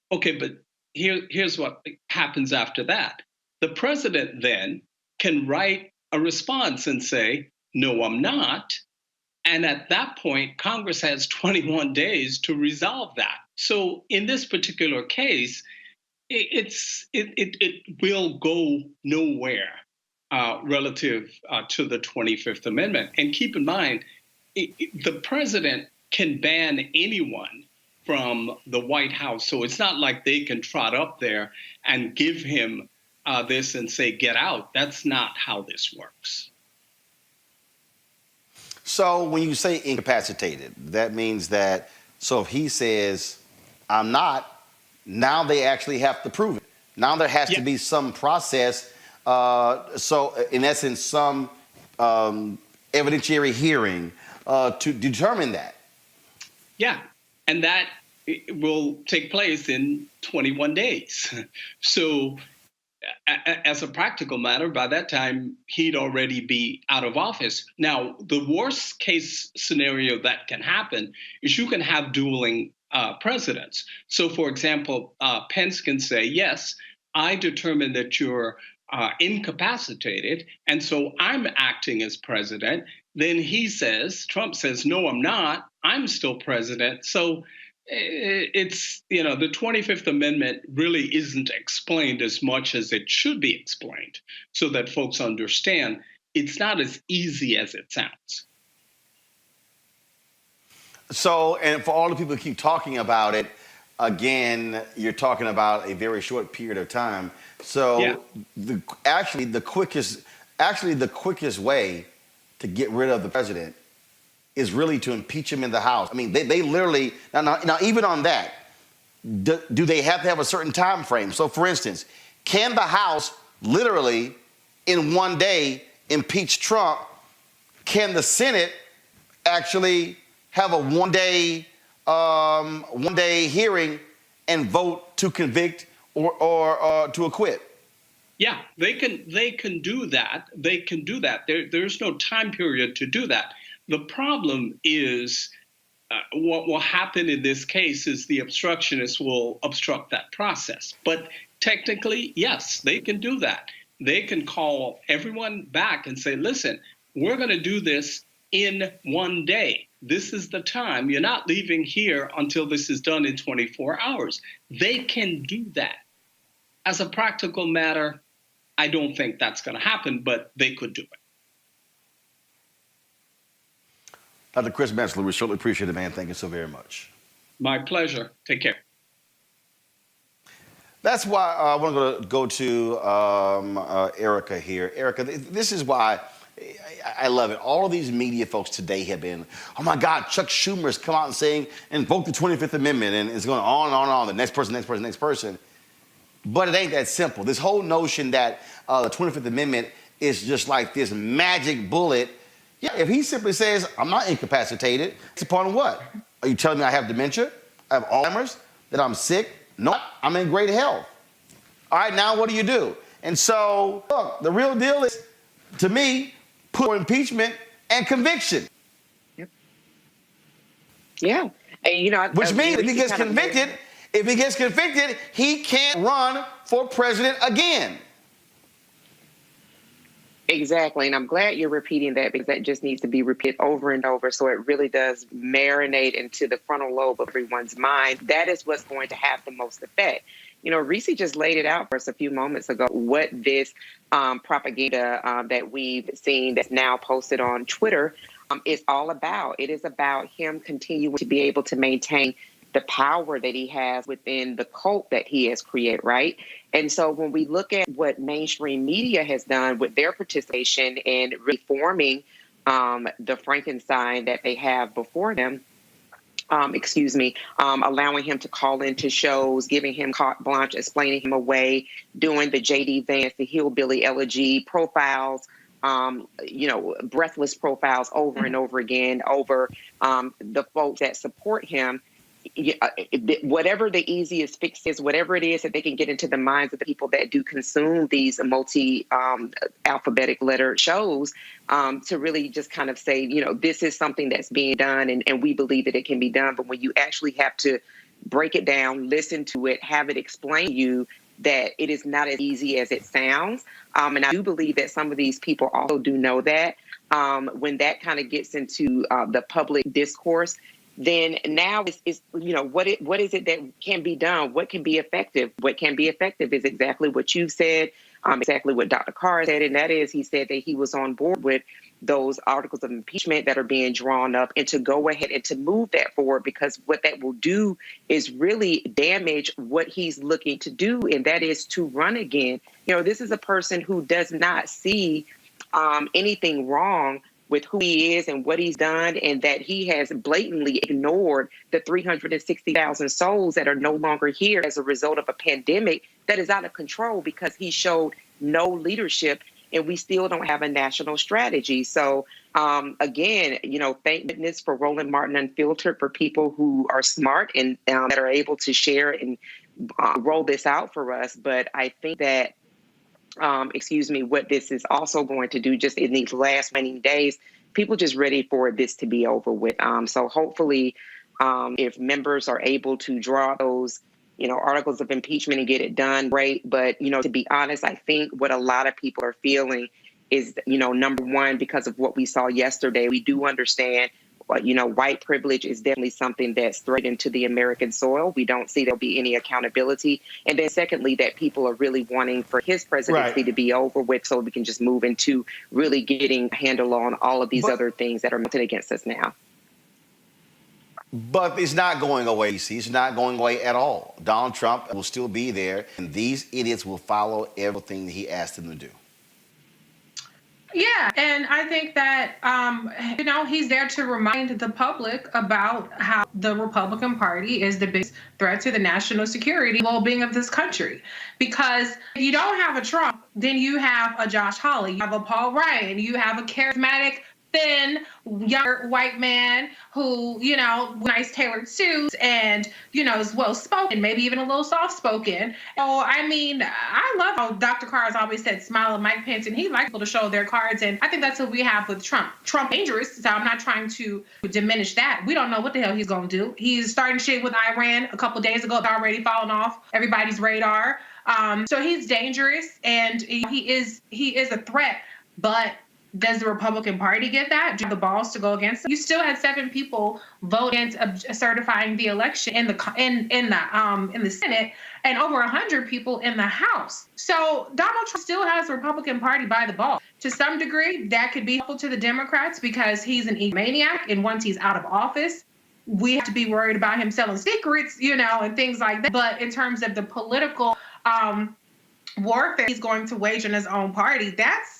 Okay, but here's what happens after that. The president then can write a response and say, no, I'm not. And at that point, Congress has 21 days to resolve that. So in this particular case, it will go nowhere relative to the 25th Amendment. And keep in mind, the president can ban anyone from the White House. So it's not like they can trot up there and give him this and say, get out. That's not how this works. So when you say incapacitated, that means that, so if he says, I'm not, now they actually have to prove it. Now there has to be some process. So in essence, some evidentiary hearing to determine that. Yeah, and that will take place in 21 days. So as a practical matter, by that time, he'd already be out of office. Now, the worst case scenario that can happen is you can have dueling presidents. So, for example, Pence can say, yes, I determined that you're incapacitated, and so I'm acting as president. Then Trump says, no, I'm not. I'm still president. So it's, the 25th Amendment really isn't explained as much as it should be explained so that folks understand it's not as easy as it sounds. So, and for all the people who keep talking about it, again, you're talking about a very short period of time. So the quickest way to get rid of the president is really to impeach him in the House. I mean, they literally, now even on that, do they have to have a certain time frame? So for instance, can the House literally in one day impeach Trump? Can the Senate actually have a one day hearing and vote to convict or to acquit? Yeah, they can do that. They can do that. There's no time period to do that. The problem is what will happen in this case is the obstructionists will obstruct that process. But technically, yes, they can do that. They can call everyone back and say, listen, we're going to do this in one day. This is the time. You're not leaving here until this is done in 24 hours. They can do that. As a practical matter, I don't think that's going to happen, but they could do it. Dr. Chris Metzler, we certainly appreciate it, man. Thank you so very much. My pleasure. Take care. That's why I want to go to Erica here. Erica, this is why I love it. All of these media folks today have been, oh my God, Chuck Schumer has come out and saying, invoke the 25th Amendment, and it's going on and on and on, the next person, next person, next person. But it ain't that simple. This whole notion that the 25th Amendment is just like this magic bullet. Yeah, if he simply says, I'm not incapacitated, it's upon what? Are you telling me I have dementia? I have Alzheimer's? That I'm sick? No, I'm in great health. All right, now what do you do? And so, look, the real deal is, to me, put impeachment and conviction. Yep. Yeah. And, which means if he gets convicted, he can't run for president again. Exactly. And I'm glad you're repeating that, because that just needs to be repeated over and over. So it really does marinate into the frontal lobe of everyone's mind. That is what's going to have the most effect. Reese just laid it out for us a few moments ago, what this propaganda that we've seen that's now posted on Twitter is all about. It is about him continuing to be able to maintain the power that he has within the cult that he has created, right? And so when we look at what mainstream media has done with their participation in reforming the Frankenstein that they have before them, allowing him to call into shows, giving him carte blanche, explaining him away, doing the J.D. Vance, the hillbilly elegy profiles, breathless profiles over and over again over the folks that support him. Whatever the easiest fix is, whatever it is that they can get into the minds of the people that do consume these multi-alphabetic letter shows, to really just kind of say, this is something that's being done and we believe that it can be done. But when you actually have to break it down, listen to it, have it explain to you that it is not as easy as it sounds. And I do believe that some of these people also do know that when that kind of gets into the public discourse, then now is what is it that can be done? What can be effective? What can be effective is exactly what you said, exactly what Dr. Carr said, and that is he said that he was on board with those articles of impeachment that are being drawn up and to go ahead and to move that forward, because what that will do is really damage what he's looking to do, and that is to run again. This is a person who does not see anything wrong with who he is and what he's done, and that he has blatantly ignored the 360,000 souls that are no longer here as a result of a pandemic that is out of control because he showed no leadership, and we still don't have a national strategy. So again, thank goodness for Roland Martin Unfiltered, for people who are smart and that are able to share and roll this out for us. But I think that what this is also going to do just in these last many days, people just ready for this to be over with. So hopefully, if members are able to draw those, articles of impeachment and get it done, great. But, to be honest, I think what a lot of people are feeling is, number one, because of what we saw yesterday, we do understand white privilege is definitely something that's threatened into the American soil. We don't see there'll be any accountability. And then secondly, that people are really wanting for his presidency to be over with so we can just move into really getting a handle on all of these other things that are mounted against us now. But it's not going away, it's not going away at all. Donald Trump will still be there, and these idiots will follow everything that he asked them to do. Yeah, and I think that, he's there to remind the public about how the Republican Party is the biggest threat to the national security and well-being of this country. Because if you don't have a Trump, then you have a Josh Hawley, you have a Paul Ryan, you have a charismatic, thin, younger white man who, nice tailored suits and, is well-spoken, maybe even a little soft-spoken. So, I love how Dr. Carr has always said, smile at Mike Pence, and he likes people to show their cards. And I think that's what we have with Trump. Trump dangerous, so I'm not trying to diminish that. We don't know what the hell he's going to do. He's starting shit with Iran a couple days ago. It's already fallen off everybody's radar. So he's dangerous, and he is a threat, but does the Republican Party get that? Do the balls to go against them? You still had 7 people vote against certifying the election in the Senate, and over 100 people in the House. So Donald Trump still has the Republican Party by the ball. to some degree, that could be helpful to the Democrats because he's an egomaniac, and once he's out of office, we have to be worried about him selling secrets, and things like that. But in terms of the political warfare he's going to wage on his own party,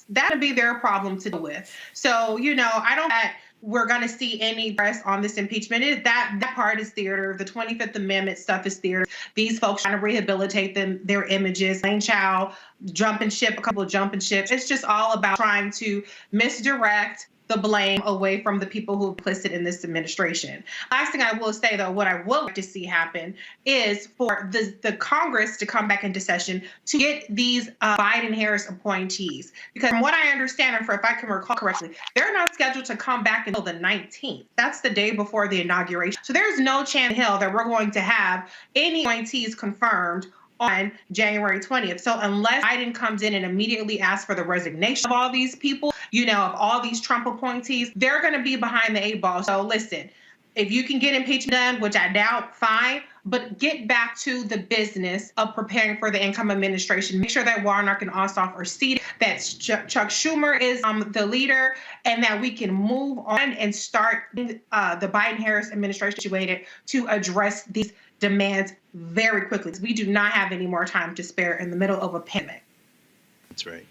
that'll be their problem to deal with. So, I don't think we're going to see any press on this impeachment. That part is theater. The 25th Amendment stuff is theater. These folks trying to rehabilitate their images. Lane Chow jumping ship, a couple of jumping ships. It's just all about trying to misdirect the blame away from the people who are complicit in this administration. Last thing I will say, though, what I would like to see happen is for the Congress to come back into session to get these Biden-Harris appointees. Because from what I understand, and if I can recall correctly, they're not scheduled to come back until the 19th. That's the day before the inauguration. So there's no chance in hell that we're going to have any appointees confirmed on January 20th. So unless Biden comes in and immediately asks for the resignation of all these people, of all these Trump appointees, they're going to be behind the 8 ball. So listen, if you can get impeachment done, which I doubt, fine, but get back to the business of preparing for the incoming administration. Make sure that Warnock and Ossoff are seated, that Chuck Schumer is the leader, and that we can move on and start the Biden-Harris administration situated to address these demands very quickly. We do not have any more time to spare in the middle of a pandemic. That's right.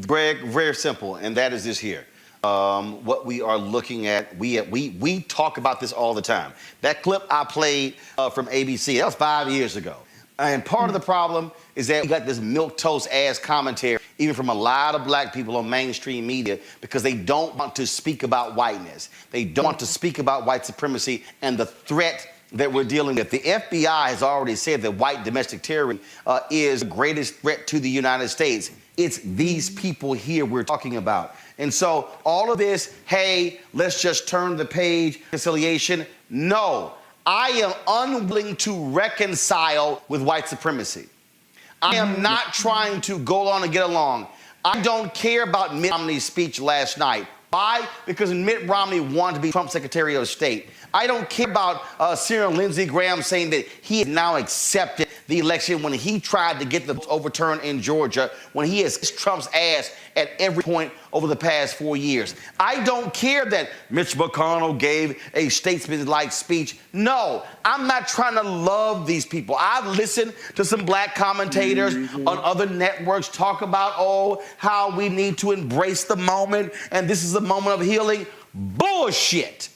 Greg, very simple, and that is this here. What we are looking at, we talk about this all the time. That clip I played from ABC, that was 5 years ago. And part of the problem is that we got this milquetoast ass commentary, even from a lot of black people on mainstream media, because they don't want to speak about whiteness. They don't want to speak about white supremacy and the threat that we're dealing with. The FBI has already said that white domestic terrorism is the greatest threat to the United States. It's these people here we're talking about. And so all of this, hey, let's just turn the page, reconciliation. No, I am unwilling to reconcile with white supremacy. I am not trying to go along and get along. I don't care about Mitt Romney's speech last night. Why? Because Mitt Romney wanted to be Trump's Secretary of State. I don't care about Senator Lindsey Graham saying that he has now accepted the election when he tried to get the overturn in Georgia, when he has kissed Trump's ass at every point over the past 4 years. I don't care that Mitch McConnell gave a statesman-like speech. No, I'm not trying to love these people. I've listened to some black commentators on other networks talk about, how we need to embrace the moment and this is a moment of healing. Bullshit.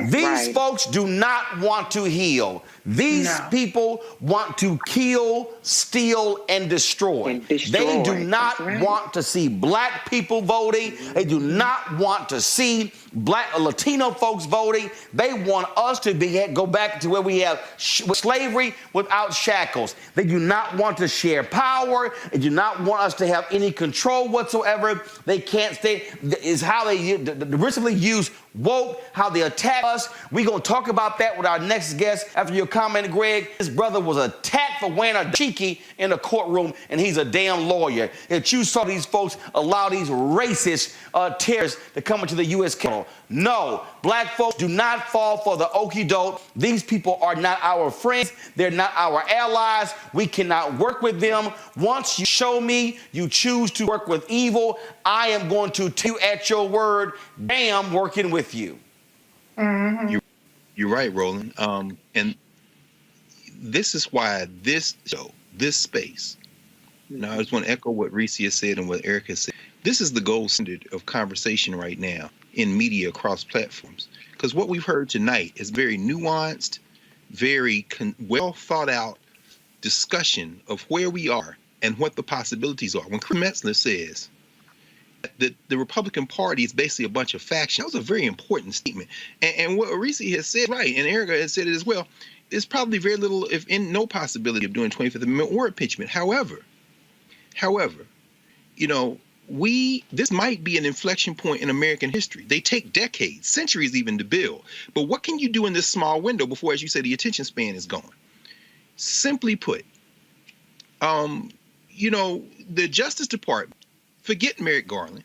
These folks do not want to heal. These people want to kill, steal, and destroy. They do not want to see black people voting. They do not want to see black Latino folks voting. They want us to go back to where we have slavery without shackles. They do not want to share power. They do not want us to have any control whatsoever. They can't stay. Is how they recently use woke, how they attack us. We're going to talk about that with our next guest after your comment, Greg. His brother was attacked for wearing a dashiki in the courtroom, and he's a damn lawyer. If you saw these folks allow these racist terrorists to come into the U.S. Capitol. No, black folks do not fall for the okie doke. These people are not our friends. They're not our allies. We cannot work with them. Once you show me you choose to work with evil, I am going to take you at your word. Damn, working with you. You're right, Roland. And this is why this show, this space, now I just want to echo what Reese has said and what Eric has said. This is the gold standard of conversation right now in media across platforms. Because what we've heard tonight is very nuanced, very well thought out discussion of where we are and what the possibilities are. When Chris Metzler says that the Republican Party is basically a bunch of factions, that was a very important statement. And what Reese has said, right, and Erica has said it as well, there's probably very little, if in no possibility of doing 25th Amendment or impeachment. However, this might be an inflection point in American history. They take decades, centuries even to build. But what can you do in this small window before, as you say, the attention span is gone? Simply put, the Justice Department, forget Merrick Garland,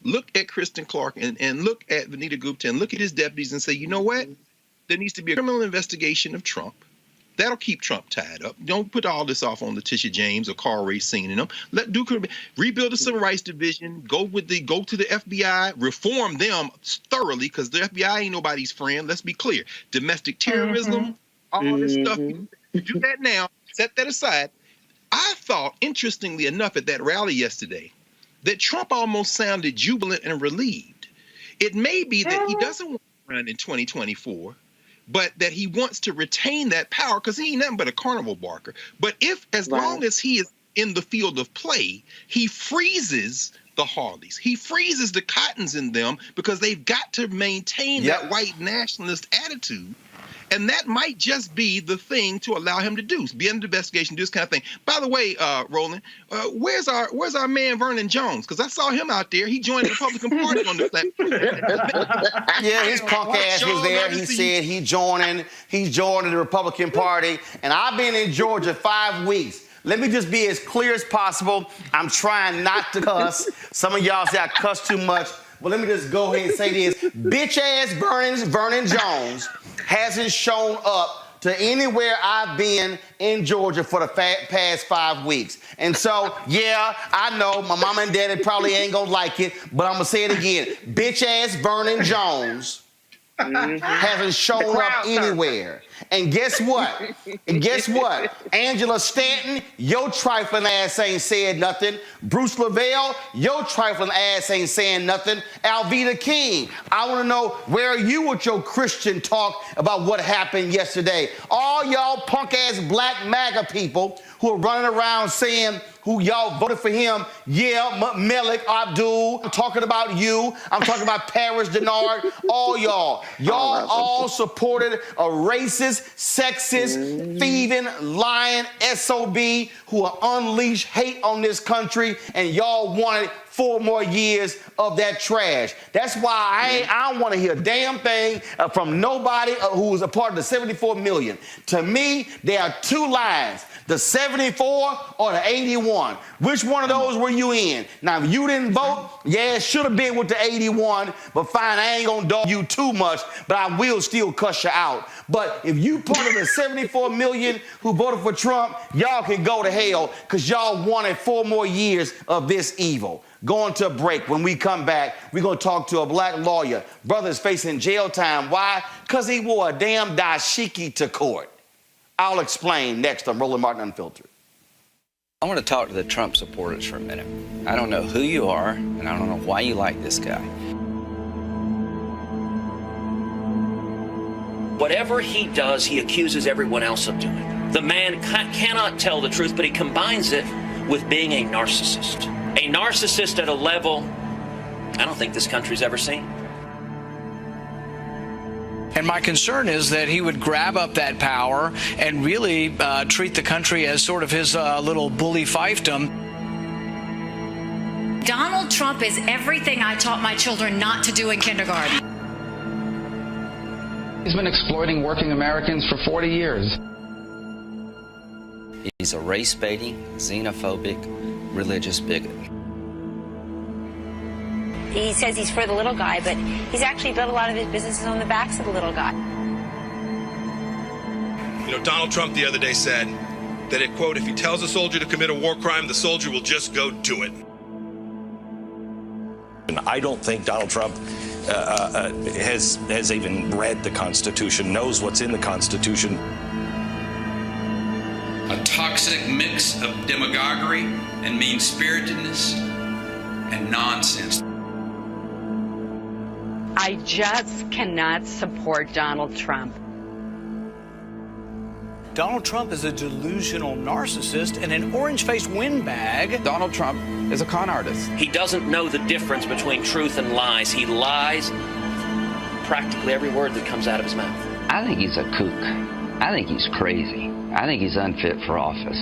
look at Kristen Clark and look at Vanita Gupta and look at his deputies and say, you know what? There needs to be a criminal investigation of Trump. That'll keep Trump tied up. Don't put all this off on Letitia James or Carl Racine and them. Let Duke rebuild the Civil Rights Division. Go to the FBI, reform them thoroughly, because the FBI ain't nobody's friend. Let's be clear. Domestic terrorism, all this stuff. Do that now. Set that aside. I thought, interestingly enough, at that rally yesterday, that Trump almost sounded jubilant and relieved. It may be that he doesn't want to run in 2024, but that he wants to retain that power because he ain't nothing but a carnival barker. But as long as he is in the field of play, he freezes the Harleys. He freezes the Cottons in them because they've got to maintain that white nationalist attitude. And that might just be the thing to allow him to do, be under investigation, do this kind of thing. By the way, Roland, where's our man Vernon Jones? Because I saw him out there. He joined the Republican Party on the platform. Yeah, his punk ass was there. He said he's joining the Republican Party. And I've been in Georgia 5 weeks. Let me just be as clear as possible. I'm trying not to cuss. Some of y'all say I cuss too much. But let me just go ahead and say this. Bitch-ass Vernon Jones hasn't shown up to anywhere I've been in Georgia for the past 5 weeks. And so, yeah, I know my mama and daddy probably ain't gonna like it, but I'm gonna say it again. Bitch-ass Vernon Jones hasn't shown up anywhere. And guess what? Angela Stanton, your trifling ass ain't said nothing. Bruce Lavelle, your trifling ass ain't saying nothing. Alveda King, I want to know, where are you with your Christian talk about what happened yesterday? All y'all punk-ass black MAGA people who are running around saying who y'all voted for him. Yeah, Malik Abdul. I'm talking about you. I'm talking about Paris Denard. All y'all. Y'all all supported a racist, sexist, thieving, lying SOB who will unleash hate on this country, and y'all wanted 4 more years of that trash. That's why I don't want to hear a damn thing from nobody who's a part of the 74 million. To me, there are 2 lines, the 74 or the 81. Which one of those were you in? Now, if you didn't vote, yeah, it should have been with the 81, but fine, I ain't gonna dog you too much, but I will still cuss you out. But if you part of the 74 million who voted for Trump, y'all can go to hell because y'all wanted 4 more years of this evil. Going to a break. When we come back, we're going to talk to a black lawyer. Brother's facing jail time. Why? Because he wore a damn dashiki to court. I'll explain next on Roland Martin Unfiltered. I want to talk to the Trump supporters for a minute. I don't know who you are, and I don't know why you like this guy. Whatever he does, he accuses everyone else of doing. The man cannot tell the truth, but he combines it with being a narcissist. A narcissist at a level I don't think this country's ever seen. And my concern is that he would grab up that power and really treat the country as sort of his little bully fiefdom. Donald Trump is everything I taught my children not to do in kindergarten. He's been exploiting working Americans for 40 years. He's a race-baiting, xenophobic, religious bigot. He says he's for the little guy, but he's actually built a lot of his businesses on the backs of the little guy. You know, Donald Trump the other day said that, quote, if he tells a soldier to commit a war crime, the soldier will just go do it. And I don't think Donald Trump has even read the Constitution, knows what's in the Constitution. A toxic mix of demagoguery and mean-spiritedness and nonsense. I just cannot support Donald Trump. Donald Trump is a delusional narcissist and an orange-faced windbag. Donald Trump is a con artist. He doesn't know the difference between truth and lies. He lies practically every word that comes out of his mouth. I think he's a kook. I think he's crazy. I think he's unfit for office.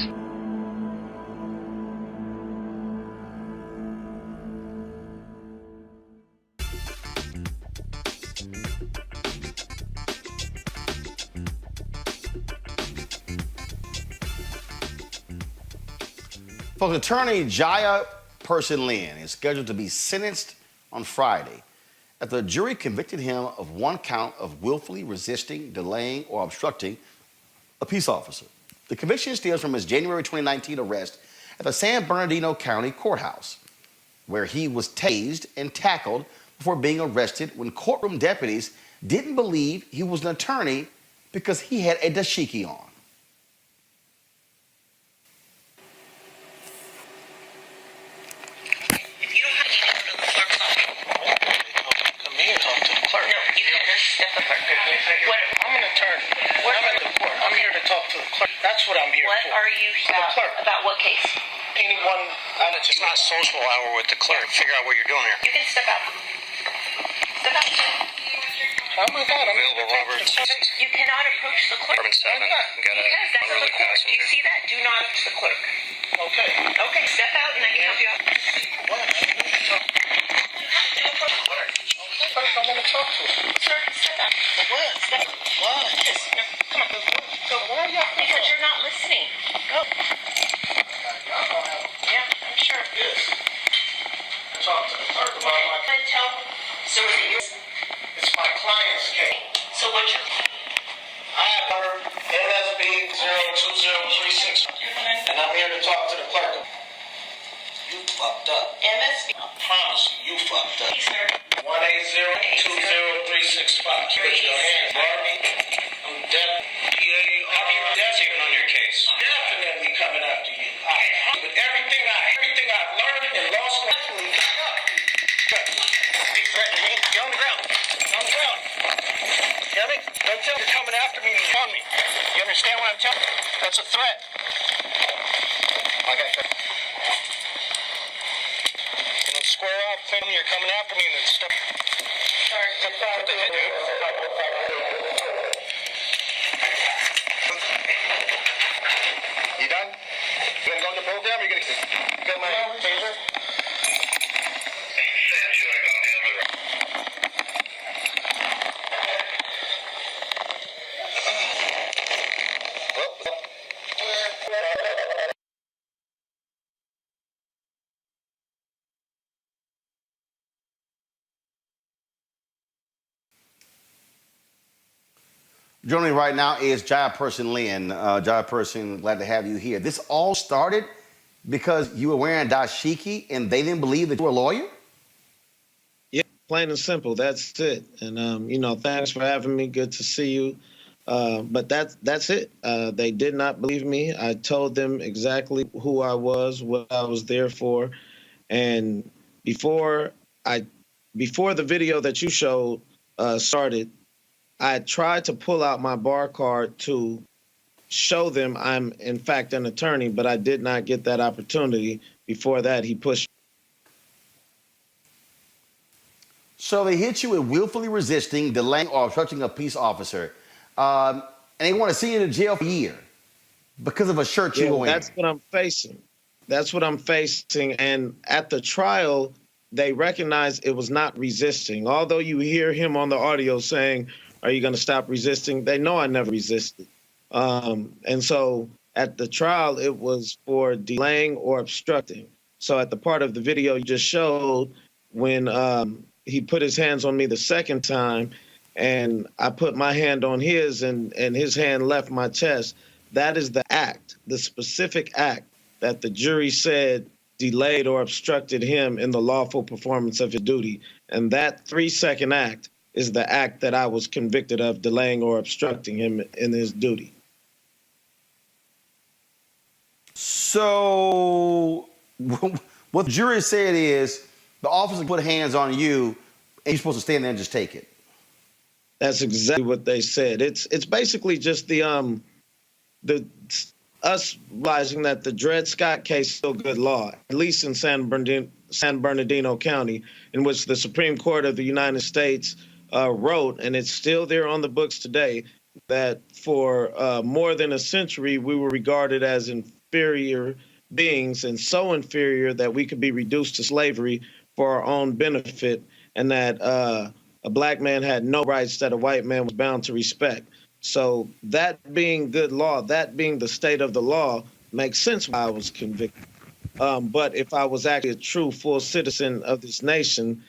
Folks, attorney Jaya Person Lin is scheduled to be sentenced on Friday after the jury convicted him of 1 count of willfully resisting, delaying, or obstructing a peace officer. The conviction stems from his January 2019 arrest at the San Bernardino County Courthouse, where he was tased and tackled before being arrested when courtroom deputies didn't believe he was an attorney because he had a dashiki on. That's what I'm here What for. are you The clerk. about what case? Anyone, it's not social hour with the clerk. Figure out what you're doing here. You can step out. Step out. Oh my God, I'm available over. You cannot approach the clerk. Carbon 7. Got Because that's unruly the clerk. passenger. You see that? Do not approach the clerk. Okay. Okay, step out and I can help you out. What? Clerk, I want to talk to him. Sir, step out. For what? Step. Why? Yes. No, come on. Go. Why are y'all? Because you're not listening. Go. Y'all don't have Yeah, I'm sure. this. Talk to the clerk about my. So is it yours? It's my client's case. So what's your... I have number NSB 02036, and I'm here to talk to the clerk. You fucked up. MSB. I promise you fucked up. Hey, sir. 180-20365. Put your hands, Barbie. I'm definitely on your case. Definitely coming after you. With everything I've learned in law school. Be threatening me. Get on the ground. On the ground. You hear me? Don't tell me you're coming after me and you're on me. You understand what I'm telling you? That's a threat. Okay. And then square off, tell me you're coming after me and then step. Sorry. Put the head, dude. You done? You gonna go to the program or you gonna get my taser? Joining me right now is Jaya-Person Lynn. Jaya-Person, glad to have you here. This all started because you were wearing dashiki and they didn't believe that you were a lawyer? Yeah, plain and simple. That's it. And, thanks for having me. Good to see you. But that's it. They did not believe me. I told them exactly who I was, what I was there for. And before the video that you showed started, I tried to pull out my bar card to show them I'm, in fact, an attorney, but I did not get that opportunity. Before that, he pushed. So they hit you with willfully resisting, delaying, or obstructing a peace officer. And they want to see you in jail for a year because of a shirt you were wearing. That's what I'm facing. That's what I'm facing. And at the trial, they recognized it was not resisting. Although you hear him on the audio saying, "Are you going to stop resisting?" They know I never resisted. And so at the trial, it was for delaying or obstructing. So at the part of the video you just showed, when he put his hands on me the second time, and I put my hand on his, and his hand left my chest, that is the act, the specific act that the jury said delayed or obstructed him in the lawful performance of his duty. And that 3-second act is the act that I was convicted of, delaying or obstructing him in his duty. So what the jury said is the officer put hands on you and you're supposed to stand there and just take it. That's exactly what they said. It's basically just us realizing that the Dred Scott case is still good law, at least in San Bernardino County, in which the Supreme Court of the United States wrote, and it's still there on the books today, that for more than a century we were regarded as inferior beings, and so inferior that we could be reduced to slavery for our own benefit, and that a black man had no rights that a white man was bound to respect. So that being good law, that being the state of the law, makes sense why I was convicted. But if I was actually a true full citizen of this nation,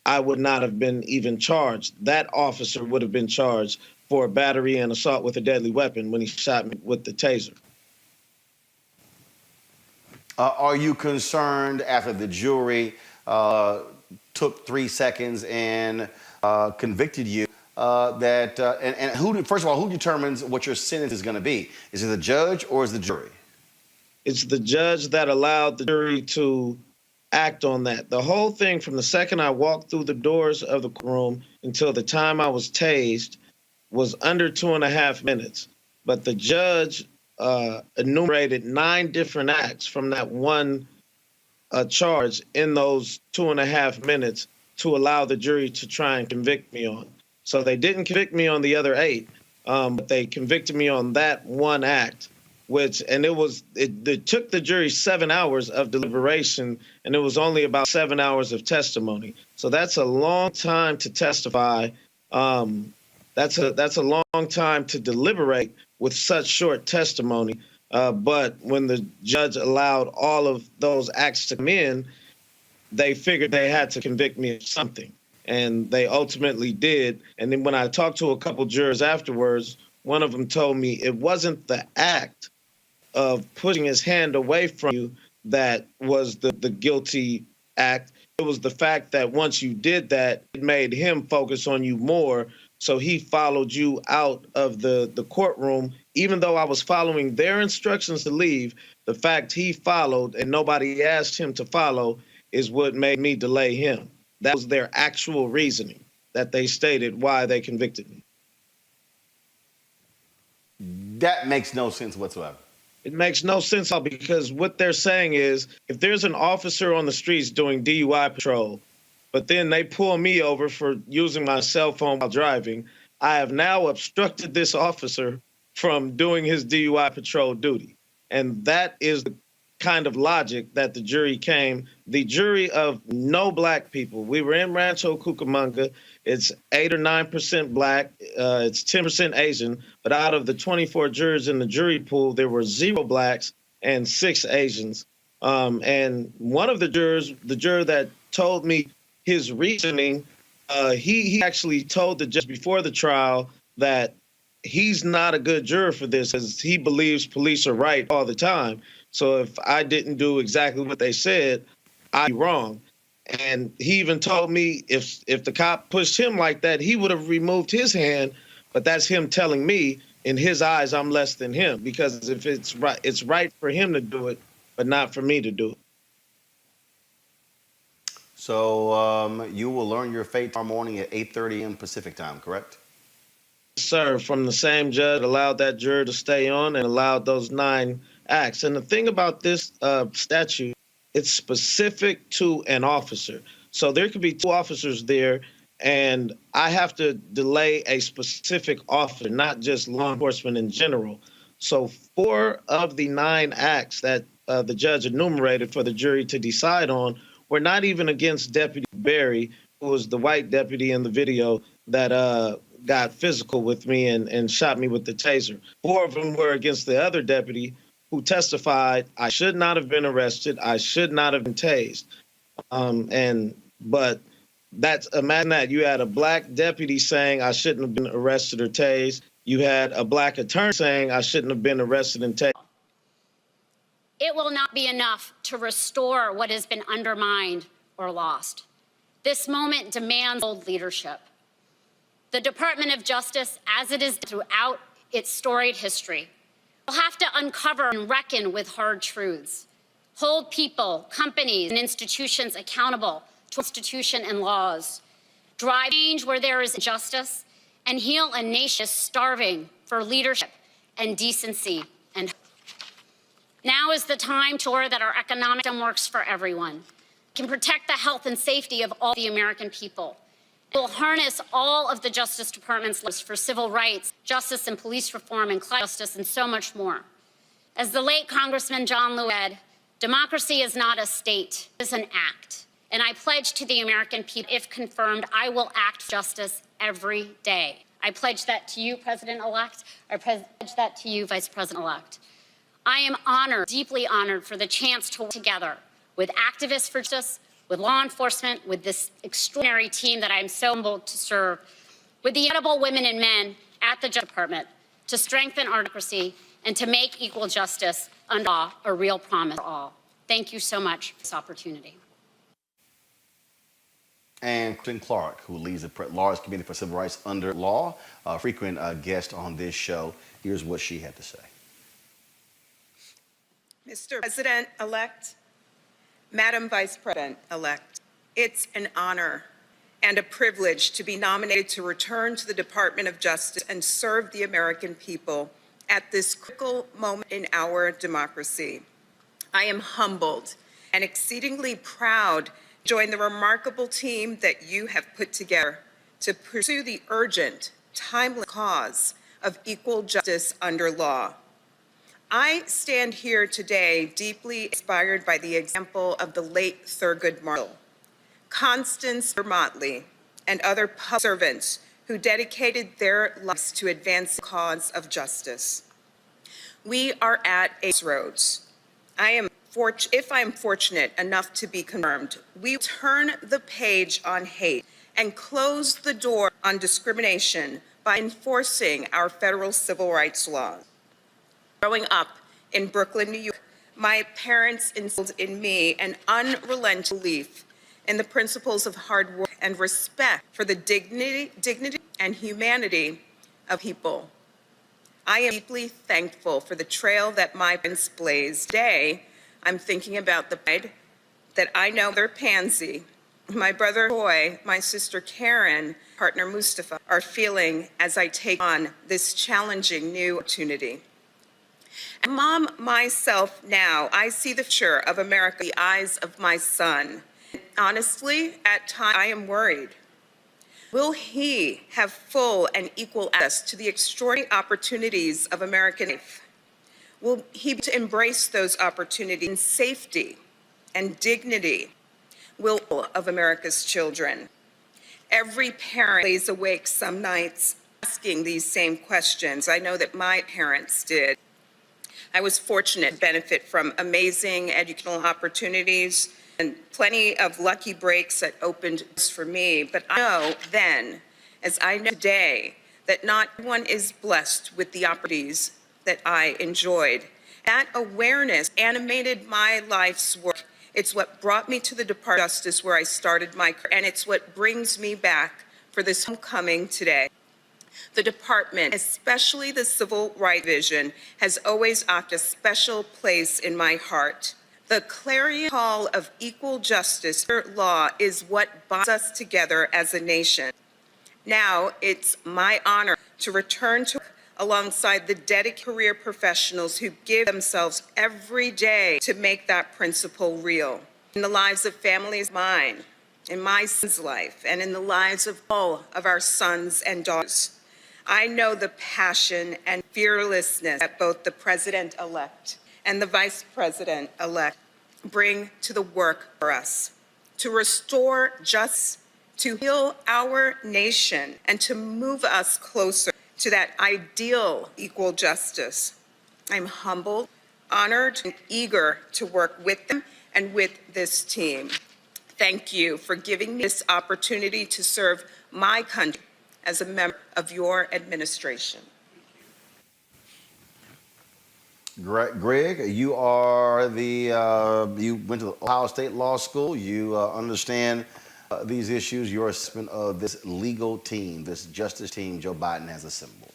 I would not have been even charged. That officer would have been charged for battery and assault with a deadly weapon when he shot me with the taser. Are you concerned after the jury took 3 seconds and convicted you and who, first of all, who determines what your sentence is going to be? Is it the judge or is it the jury? It's the judge that allowed the jury to act on that. The whole thing, from the second I walked through the doors of the courtroom until the time I was tased, was under 2.5 minutes. But the judge enumerated 9 different acts from that one charge in those 2.5 minutes to allow the jury to try and convict me on. So they didn't convict me on the other 8, but they convicted me on that one act, it took the jury 7 hours of deliberation, and it was only about 7 hours of testimony. So that's a long time to testify. That's a long time to deliberate with such short testimony. But when the judge allowed all of those acts to come in, they figured they had to convict me of something, and they ultimately did. And then when I talked to a couple jurors afterwards, one of them told me it wasn't the act of putting his hand away from you that was the guilty act. It was the fact that once you did that, it made him focus on you more. So he followed you out of the courtroom. Even though I was following their instructions to leave, the fact he followed and nobody asked him to follow is what made me delay him. That was their actual reasoning that they stated why they convicted me. That makes no sense whatsoever. It makes no sense because what they're saying is if there's an officer on the streets doing DUI patrol, but then they pull me over for using my cell phone while driving, I have now obstructed this officer from doing his DUI patrol duty. And that is the kind of logic that the jury of no black people. We were in Rancho Cucamonga. It's 8 or 9% black. It's 10% Asian. But out of the 24 jurors in the jury pool, there were 0 blacks and 6 Asians. And one of the jurors, the juror that told me his reasoning, he actually told the judge before the trial that he's not a good juror for this because he believes police are right all the time. So if I didn't do exactly what they said, I'd be wrong. And he even told me if the cop pushed him like that, he would have removed his hand. But that's him telling me, in his eyes, I'm less than him. Because if it's right for him to do it, but not for me to do it. So you will learn your fate tomorrow morning at 8:30 a.m. Pacific time, correct? Sir, from the same judge allowed that juror to stay on and allowed those 9 acts. And the thing about this statute, it's specific to an officer. So there could be 2 officers there, and I have to delay a specific officer, not just law enforcement in general. So 4 of the 9 acts that the judge enumerated for the jury to decide on were not even against Deputy Berry, who was the white deputy in the video that got physical with me and shot me with the taser. 4 of them were against the other deputy who testified, I should not have been arrested. I should not have been tased. But imagine that. You had a black deputy saying I shouldn't have been arrested or tased. You had a black attorney saying I shouldn't have been arrested and tased. It will not be enough to restore what has been undermined or lost. This moment demands bold leadership. The Department of Justice, as it is throughout its storied history, will have to uncover and reckon with hard truths, hold people, companies, and institutions accountable to Constitution and laws, drive change where there is injustice, and heal a nation starving for leadership and decency and hope. Now is the time to ensure that our economic system works for everyone, can protect the health and safety of all the American people. It will harness all of the Justice Department's lists for civil rights, justice and police reform, and climate justice, and so much more. As the late Congressman John Lewis said, democracy is not a state, it is an act. And I pledge to the American people, if confirmed, I will act for justice every day. I pledge that to you, President-elect. I pledge that to you, Vice President-elect. I am honored, deeply honored, for the chance to work together with activists for justice, with law enforcement, with this extraordinary team that I am so humbled to serve, with the incredible women and men at the Justice Department to strengthen our democracy and to make equal justice under law a real promise for all. Thank you so much for this opportunity. And Kristen Clark, who leads the Laws Committee for Civil Rights under law, a frequent guest on this show. Here's what she had to say. Mr. President-elect, Madam Vice President-elect, it's an honor and a privilege to be nominated to return to the Department of Justice and serve the American people at this critical moment in our democracy. I am humbled and exceedingly proud to join the remarkable team that you have put together to pursue the urgent, timely cause of equal justice under law. I stand here today deeply inspired by the example of the late Thurgood Marshall, Constance Motley, and other public servants who dedicated their lives to advance the cause of justice. We are at a crossroads. If I am fortunate enough to be confirmed, we turn the page on hate and close the door on discrimination by enforcing our federal civil rights laws. Growing up in Brooklyn, New York, my parents instilled in me an unrelenting belief in the principles of hard work and respect for the dignity and humanity of people. I am deeply thankful for the trail that my parents blazed. Today, I'm thinking about the pride that I know Mother Pansy, my brother Toy, my sister Karen, partner Mustafa, are feeling as I take on this challenging new opportunity. As a mom myself now, I see the future of America in the eyes of my son. Honestly, at times I am worried. Will he have full and equal access to the extraordinary opportunities of American life? Will he be able to embrace those opportunities in safety and dignity? Will of America's children? Every parent lays awake some nights asking these same questions. I know that my parents did. I was fortunate to benefit from amazing educational opportunities and plenty of lucky breaks that opened doors for me. But I know then, as I know today, that not everyone is blessed with the opportunities that I enjoyed. That awareness animated my life's work. It's what brought me to the Department of Justice where I started my career, and it's what brings me back for this homecoming today. The department, especially the Civil Rights Division, has always occupied a special place in my heart. The clarion call of equal justice under law is what binds us together as a nation. Now it's my honor to return to work alongside the dedicated career professionals who give themselves every day to make that principle real. In the lives of families mine, in my son's life, and in the lives of all of our sons and daughters, I know the passion and fearlessness that both the President-elect and the Vice President-elect bring to the work for us, to restore justice, to heal our nation, and to move us closer to that ideal equal justice. I'm humbled, honored, and eager to work with them and with this team. Thank you for giving me this opportunity to serve my country as a member of your administration. Greg, you went to Ohio State Law School. You understand these issues. Your assessment of this legal team, this justice team Joe Biden has assembled.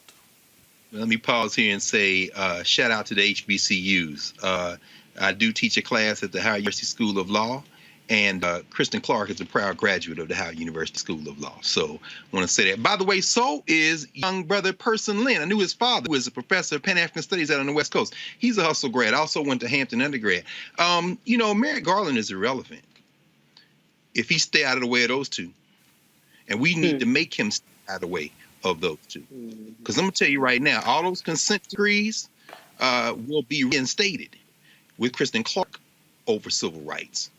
Let me pause here and say shout out to the HBCUs. I do teach a class at the Howard University School of Law, and Kristen Clark is a proud graduate of the Howard University School of Law. So I want to say that. By the way, so is young brother Person Lynn. I knew his father, who is a professor of Pan-African Studies out on the West Coast. He's a Hustle grad. Also went to Hampton undergrad. Merrick Garland is irrelevant if he stay out of the way of those two. And we need to make him stay out of the way of those two. Because I'm going to tell you right now, all those consent decrees will be reinstated with Kristen Clark over civil rights.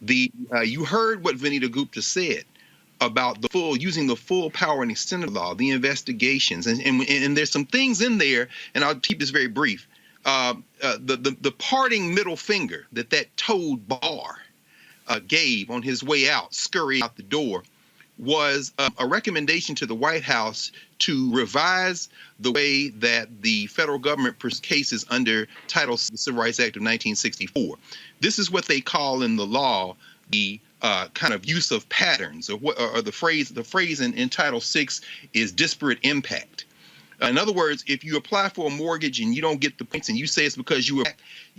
You heard what Vanita Gupta said about using the full power and extent of the law, the investigations, and there's some things in there, and I'll keep this very brief. The parting middle finger that toad Barr gave on his way out, scurry out the door, was a recommendation to the White House to revise the way that the federal government pursues cases under Title VI of the Civil Rights Act of 1964. This is what they call in the law the kind of use of patterns, or the phrase in Title VI is disparate impact. In other words, if you apply for a mortgage and you don't get the points and you say it's because you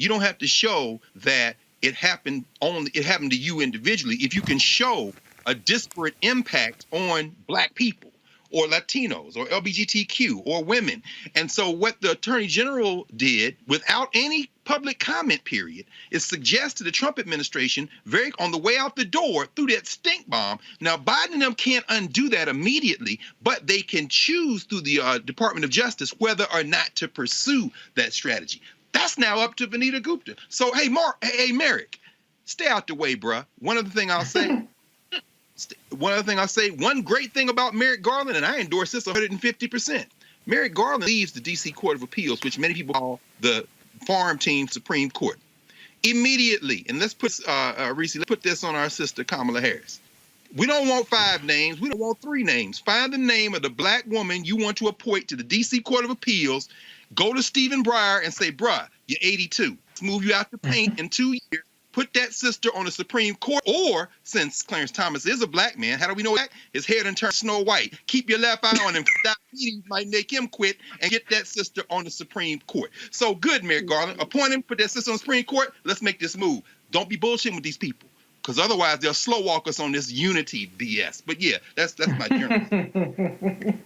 don't have to show that it happened to you individually. If you can show a disparate impact on Black people or Latinos or LGBTQ or women. And so what the Attorney General did without any public comment period is suggest to the Trump administration on the way out the door through that stink bomb. Now, Biden and them can't undo that immediately, but they can choose through the Department of Justice whether or not to pursue that strategy. That's now up to Vanita Gupta. So, hey, Merrick, stay out the way, bruh. One other thing I'll say, one great thing about Merrick Garland, and I endorse this 150%. Merrick Garland leaves the D.C. Court of Appeals, which many people call the farm team Supreme Court, immediately. And let's put, Reese, let's put this on our sister Kamala Harris. We don't want 5 names. We don't want 3 names. Find the name of the Black woman you want to appoint to the D.C. Court of Appeals. Go to Stephen Breyer and say, bruh, you're 82. Let's move you out the paint in 2 years. Put that sister on the Supreme Court. Or, since Clarence Thomas is a Black man, how do we know that? His hair done turned Snow White. Keep your left eye on him. Diabetes might make him quit, and get that sister on the Supreme Court. So good, Merrick Garland. Appoint him, put that sister on the Supreme Court. Let's make this move. Don't be bullshitting with these people, because otherwise they'll slow walk us on this unity BS. But yeah, that's my journey.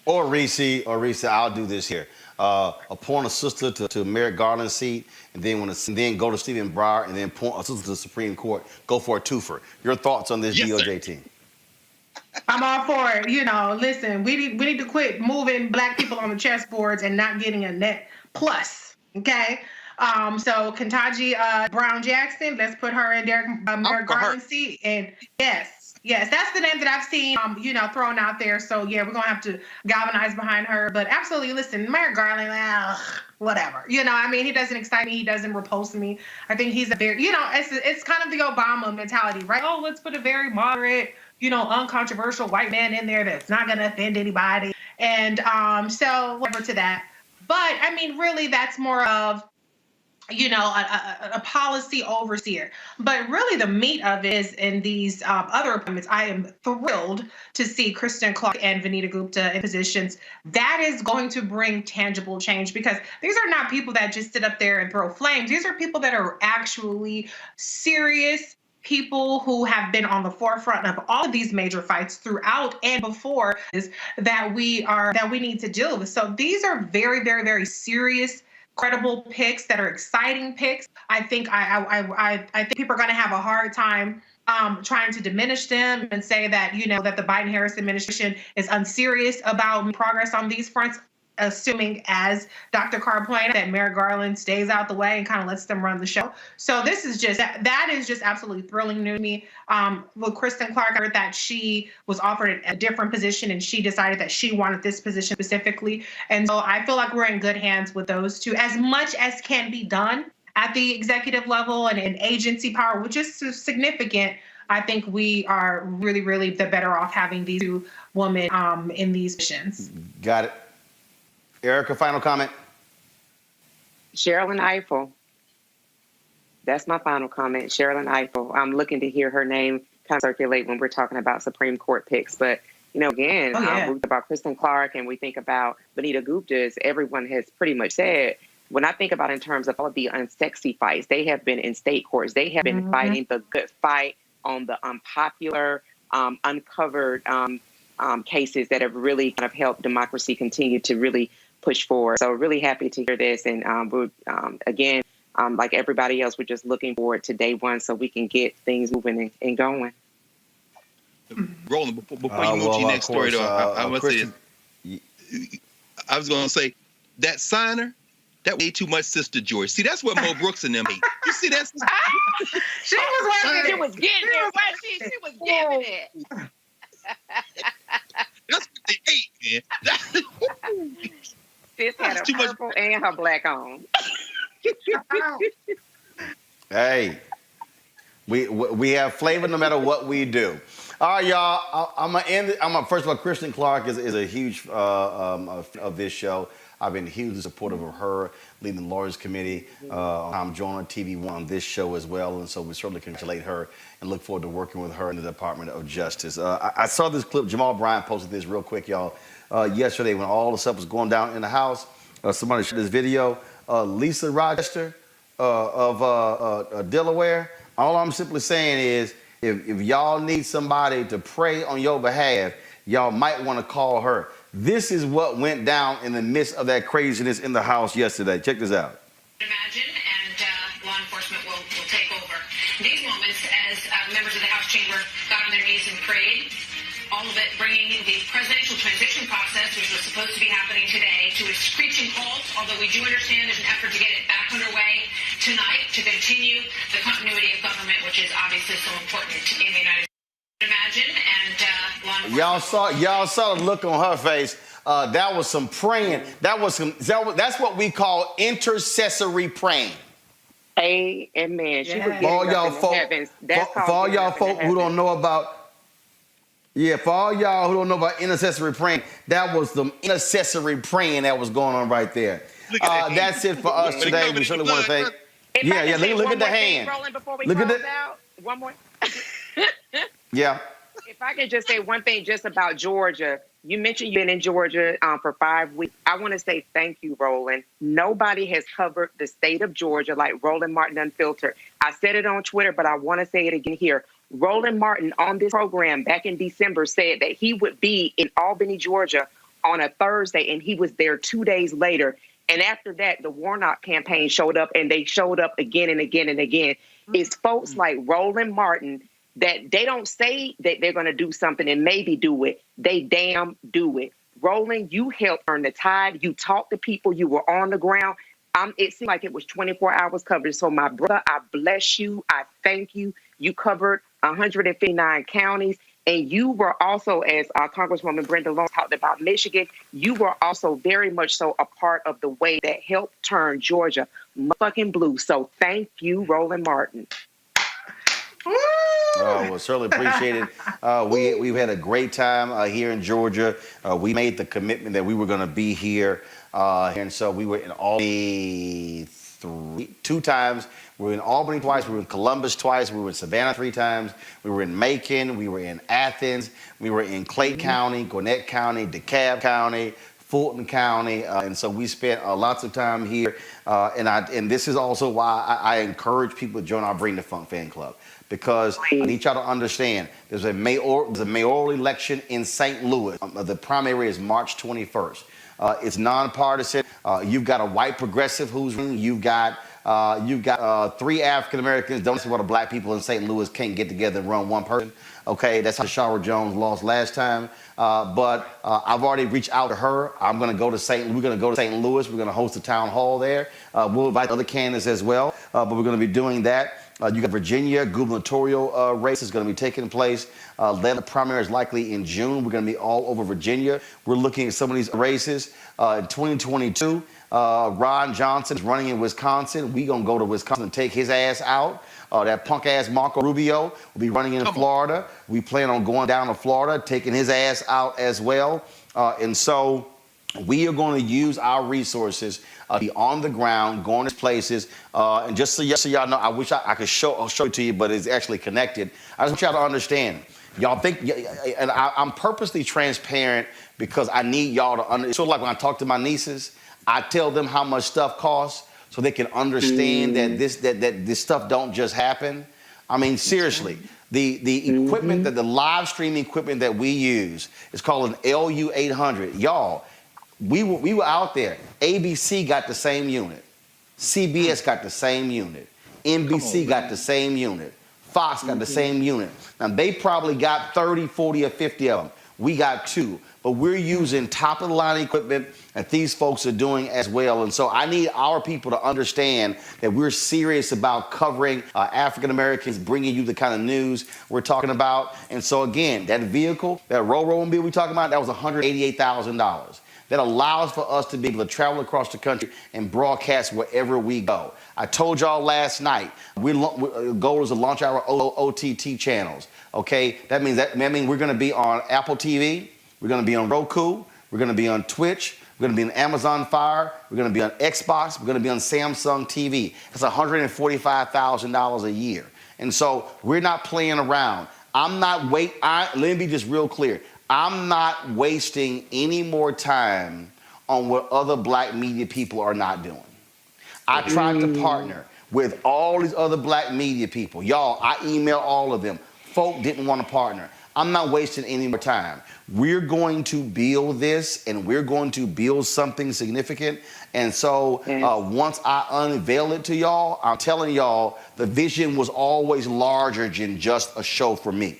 Or Reese, I'll do this here. Appoint a sister to Merrick Garland's seat, and then go to Stephen Breyer, and then appoint a sister to the Supreme Court. Go for a twofer. Your thoughts on this DOJ team? I'm all for it. Listen, we need to quit moving Black people on the chessboards and not getting a net plus. Okay. So Ketanji Brown Jackson, let's put her in Merrick Garland's seat. And yes, that's the name that I've seen, thrown out there. So yeah, we're gonna have to galvanize behind her. But absolutely, listen, Merrick Garland, whatever. He doesn't excite me. He doesn't repulse me. I think he's a very, it's kind of the Obama mentality, right? Oh, let's put a very moderate, uncontroversial white man in there that's not gonna offend anybody. And so whatever to that. But really, that's more of a policy overseer. But really the meat of it is in these other appointments. I am thrilled to see Kristen Clark and Vanita Gupta in positions. That is going to bring tangible change, because these are not people that just sit up there and throw flames. These are people that are actually serious people who have been on the forefront of all of these major fights throughout and before that we need to deal with. So these are very, very, very serious, credible picks that are exciting picks. I think people are going to have a hard time trying to diminish them and say that that the Biden-Harris administration is unserious about progress on these fronts, assuming, as Dr. Carr pointed out, that Merrick Garland stays out the way and kind of lets them run the show. So this is that is just absolutely thrilling to me. With Kristen Clark, I heard that she was offered a different position and she decided that she wanted this position specifically. And so I feel like we're in good hands with those two. As much as can be done at the executive level and in agency power, which is significant, I think we are really, really the better off having these two women in these positions. Got it. Erica, final comment? Sherilyn Ifill. That's my final comment. Sherilyn Ifill. I'm looking to hear her name kind of circulate when we're talking about Supreme Court picks. But, again, we think about Kristen Clark and we think about Vanita Gupta, as everyone has pretty much said. When I think about in terms of all of the unsexy fights, they have been in state courts. They have been fighting the good fight on the unpopular, uncovered cases that have really kind of helped democracy continue to really push forward. So really happy to hear this. And we're, again, like everybody else, we're just looking forward to day one so we can get things moving and going. Roland, before you move to your next story, though, I must say, I was going to say, that signer, that way too much Sister George. See, that's what Mo Brooks and them hate. You see that? She was getting it. She was giving it. That's what they hate, man. Sis had her purple and her black on. Hey, we have flavor no matter what we do. All right, y'all. I'm gonna end it. First of all, Kristen Clark is a huge of this show. I've been hugely supportive of her leading the Lawyers Committee. I'm joining TV1 on this show as well, and so we certainly congratulate her and look forward to working with her in the Department of Justice. I saw this clip. Jamal Bryant posted this real quick, y'all. Yesterday, when all the stuff was going down in the House, somebody shared this video. Lisa Rochester of Delaware. All I'm simply saying is, if y'all need somebody to pray on your behalf, y'all might want to call her. This is what went down in the midst of that craziness in the House yesterday. Check this out. Imagine, and law enforcement will take over. These moments, as members of the House chamber got on their knees and prayed, all of it bringing the presidential transition process, which was supposed to be happening today, to a screeching halt, although we do understand there's an effort to get it back underway tonight to continue the continuity of government, which is obviously so important in the United States. Imagine, and y'all saw the look on her face. That was some praying. That's what we call intercessory praying. Amen. She was for all y'all folk, for all y'all folk who don't know about, for all y'all who don't know about intercessory praying, that was the intercessory praying that was going on right there. That's it for us today. We certainly want to thank. Look at the hand. Roland, before we look close at the, out, one more. Yeah. If I could just say one thing just about Georgia. You mentioned you've been in Georgia for 5 weeks. I want to say thank you, Roland. Nobody has covered the state of Georgia like Roland Martin Unfiltered. I said it on Twitter, but I want to say it again here. Roland Martin on this program back in December said that he would be in Albany, Georgia on a Thursday, and he was there 2 days later. And after that, the Warnock campaign showed up, and they showed up again and again and again. It's folks like Roland Martin that they don't say that they're going to do something and maybe do it. They damn do it. Roland, you helped turn the tide. You talked to people. You were on the ground. It seemed like it was 24 hours coverage. So my brother, I bless you. I thank you. You covered 159 counties. And you were also, as Congresswoman Brenda Long talked about Michigan, you were also very much so a part of the way that helped turn Georgia motherfucking blue. So thank you, Roland Martin. Well, certainly appreciate it. We've had a great time here in Georgia. We made the commitment that we were going to be here. And so we were in Albany two times. We were in Albany twice. We were in Columbus twice. We were in Savannah 3 times. We were in Macon. We were in Athens. We were in Clay County, Gwinnett County, DeKalb County, Fulton County. And so we spent lots of time here. And this is also why I encourage people to join our Bring the Funk fan club. Because I need y'all to understand, there's a mayoral election in St. Louis. The primary is March 21st. It's nonpartisan. You've got a white progressive who's running. You've got 3 African Americans. Don't see why the black people in St. Louis can't get together and run one person. Okay, that's how Shara Jones lost last time. But I've already reached out to her. We're going to go to St. Louis. We're going to host a town hall there. We'll invite other candidates as well. But we're going to be doing that. You got Virginia gubernatorial race is going to be taking place. The primary is likely in June. We're going to be all over Virginia. We're looking at some of these races. In 2022, Ron Johnson is running in Wisconsin. We're going to go to Wisconsin and take his ass out. That punk ass Marco Rubio will be running in Florida. We plan on going down to Florida, taking his ass out as well. And so we are going to use our resources to be on the ground, going to places. And just so y'all know, I wish I could show it to you, but it's actually connected. I just want y'all to understand. Y'all think, and I'm purposely transparent because I need y'all to understand. So like when I talk to my nieces, I tell them how much stuff costs so they can understand that this stuff don't just happen. I mean, seriously. The equipment, the live streaming equipment that we use is called an LU800. Y'all, we were out there. ABC got the same unit. CBS got the same unit. NBC got the same unit. Fox got the same unit. Now, they probably got 30, 40, or 50 of them. We got 2. But we're using top-of-the-line equipment that these folks are doing as well. And so I need our people to understand that we're serious about covering African Americans, bringing you the kind of news we're talking about. And so, again, that vehicle, that roll-roll bill we're talking about, that was $188,000. that allows for us to be able to travel across the country and broadcast wherever we go. I told y'all last night, our goal is to launch our OTT channels, okay? That means we're gonna be on Apple TV, we're gonna be on Roku, we're gonna be on Twitch, we're gonna be on Amazon Fire, we're gonna be on Xbox, we're gonna be on Samsung TV. That's $145,000 a year. And so we're not playing around. Let me be just real clear. I'm not wasting any more time on what other black media people are not doing. I tried to partner with all these other black media people. Y'all, I emailed all of them. Folk didn't want to partner. I'm not wasting any more time. We're going to build this, and we're going to build something significant. And so once I unveil it to y'all, I'm telling y'all, the vision was always larger than just a show for me.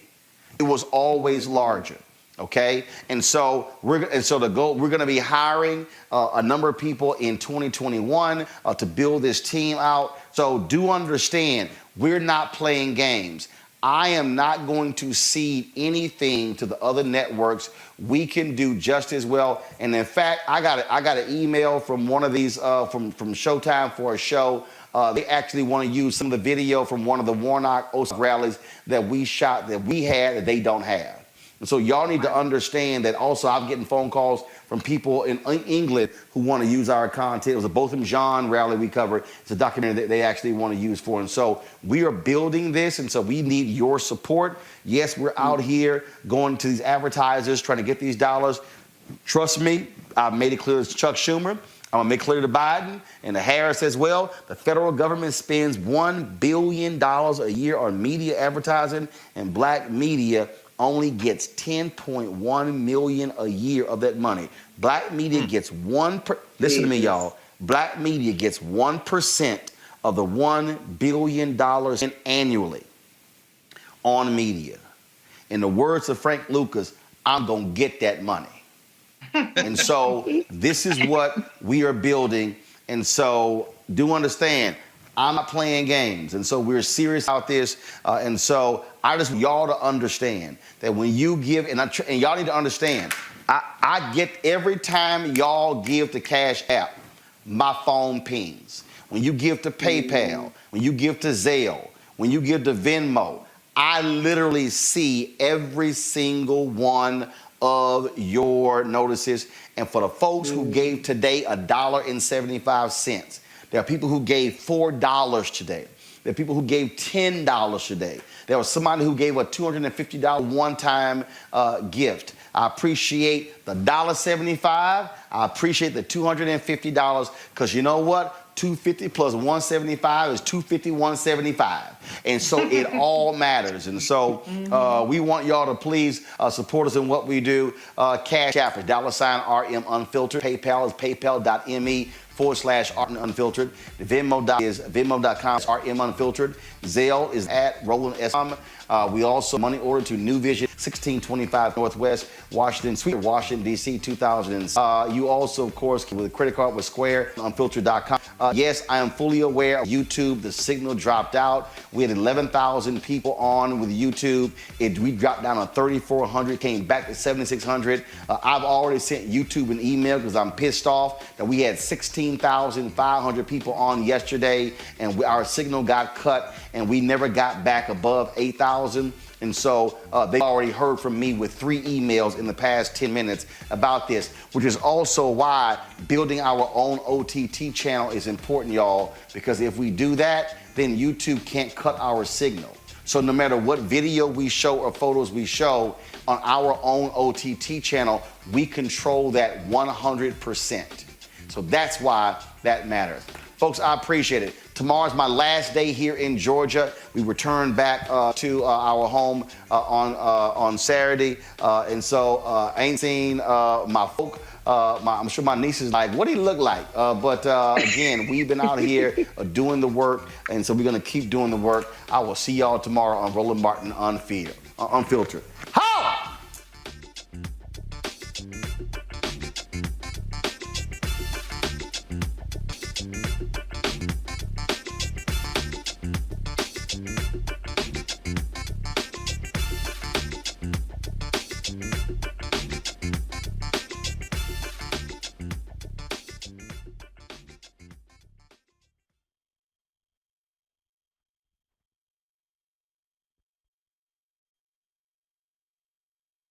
It was always larger. Okay, and so we're going to be hiring a number of people in 2021 to build this team out. So do understand, we're not playing games. I am not going to cede anything to the other networks. We can do just as well. And in fact, I got an email from one of these from Showtime for a show. They actually want to use some of the video from one of the Warnock rallies that we shot that they don't have. And so y'all need to understand that also I'm getting phone calls from people in England who want to use our content. It was a Botham Jean rally we covered. It's a documentary that they actually want to use for. And so we are building this, and so we need your support. Yes, we're out here going to these advertisers trying to get these dollars. Trust me, I've made it clear to Chuck Schumer. I'm going to make clear to Biden and to Harris as well. The federal government spends $1 billion a year on media advertising, and black media only gets $10.1 million a year of that money. Black media gets listen to me, y'all. Black media gets 1% of the $1 billion annually on media. In the words of Frank Lucas, I'm gonna get that money. And so this is what we are building. And so do understand, I'm not playing games. And so we're serious about this. And so I just want y'all to understand that when you give, and y'all need to understand, I get every time y'all give to Cash App, my phone pings. When you give to PayPal, when you give to Zelle, when you give to Venmo, I literally see every single one of your notices. And for the folks who gave today $1.75, there are people who gave $4 today. There are people who gave $10 today. There was somebody who gave a $250 one-time gift. I appreciate the $1.75. I appreciate the $250 because you know what? $250 plus $175 is $250, $175. And so it all matters. And so we want y'all to please support us in what we do. Cash App is $RM Unfiltered. PayPal is paypal.me/RM Unfiltered. The Venmo is venmo.com/RM Unfiltered. Zelle is at Roland S. We also money order to New Vision, 1625 Northwest Washington Street, Washington, D.C., 2000. You also, of course, with a credit card with Square, unfiltered.com. Yes, I am fully aware of YouTube. The signal dropped out. We had 11,000 people on with YouTube. We dropped down to 3,400, came back to 7,600. I've already sent YouTube an email because I'm pissed off that we had 16,500 people on yesterday, and our signal got cut, and we never got back above 8,000. And so they already heard from me with 3 emails in the past 10 minutes about this, which is also why building our own OTT channel is important, y'all, because if we do that, then YouTube can't cut our signal. So no matter what video we show or photos we show on our own OTT channel, we control that 100%. So that's why that matters. Folks, I appreciate it. Tomorrow's my last day here in Georgia. We return back to our home on Saturday. And so I ain't seen my folk. I'm sure my niece is like, what do he look like? But again, we've been out here doing the work. And so we're going to keep doing the work. I will see y'all tomorrow on Roland Martin Unfiltered.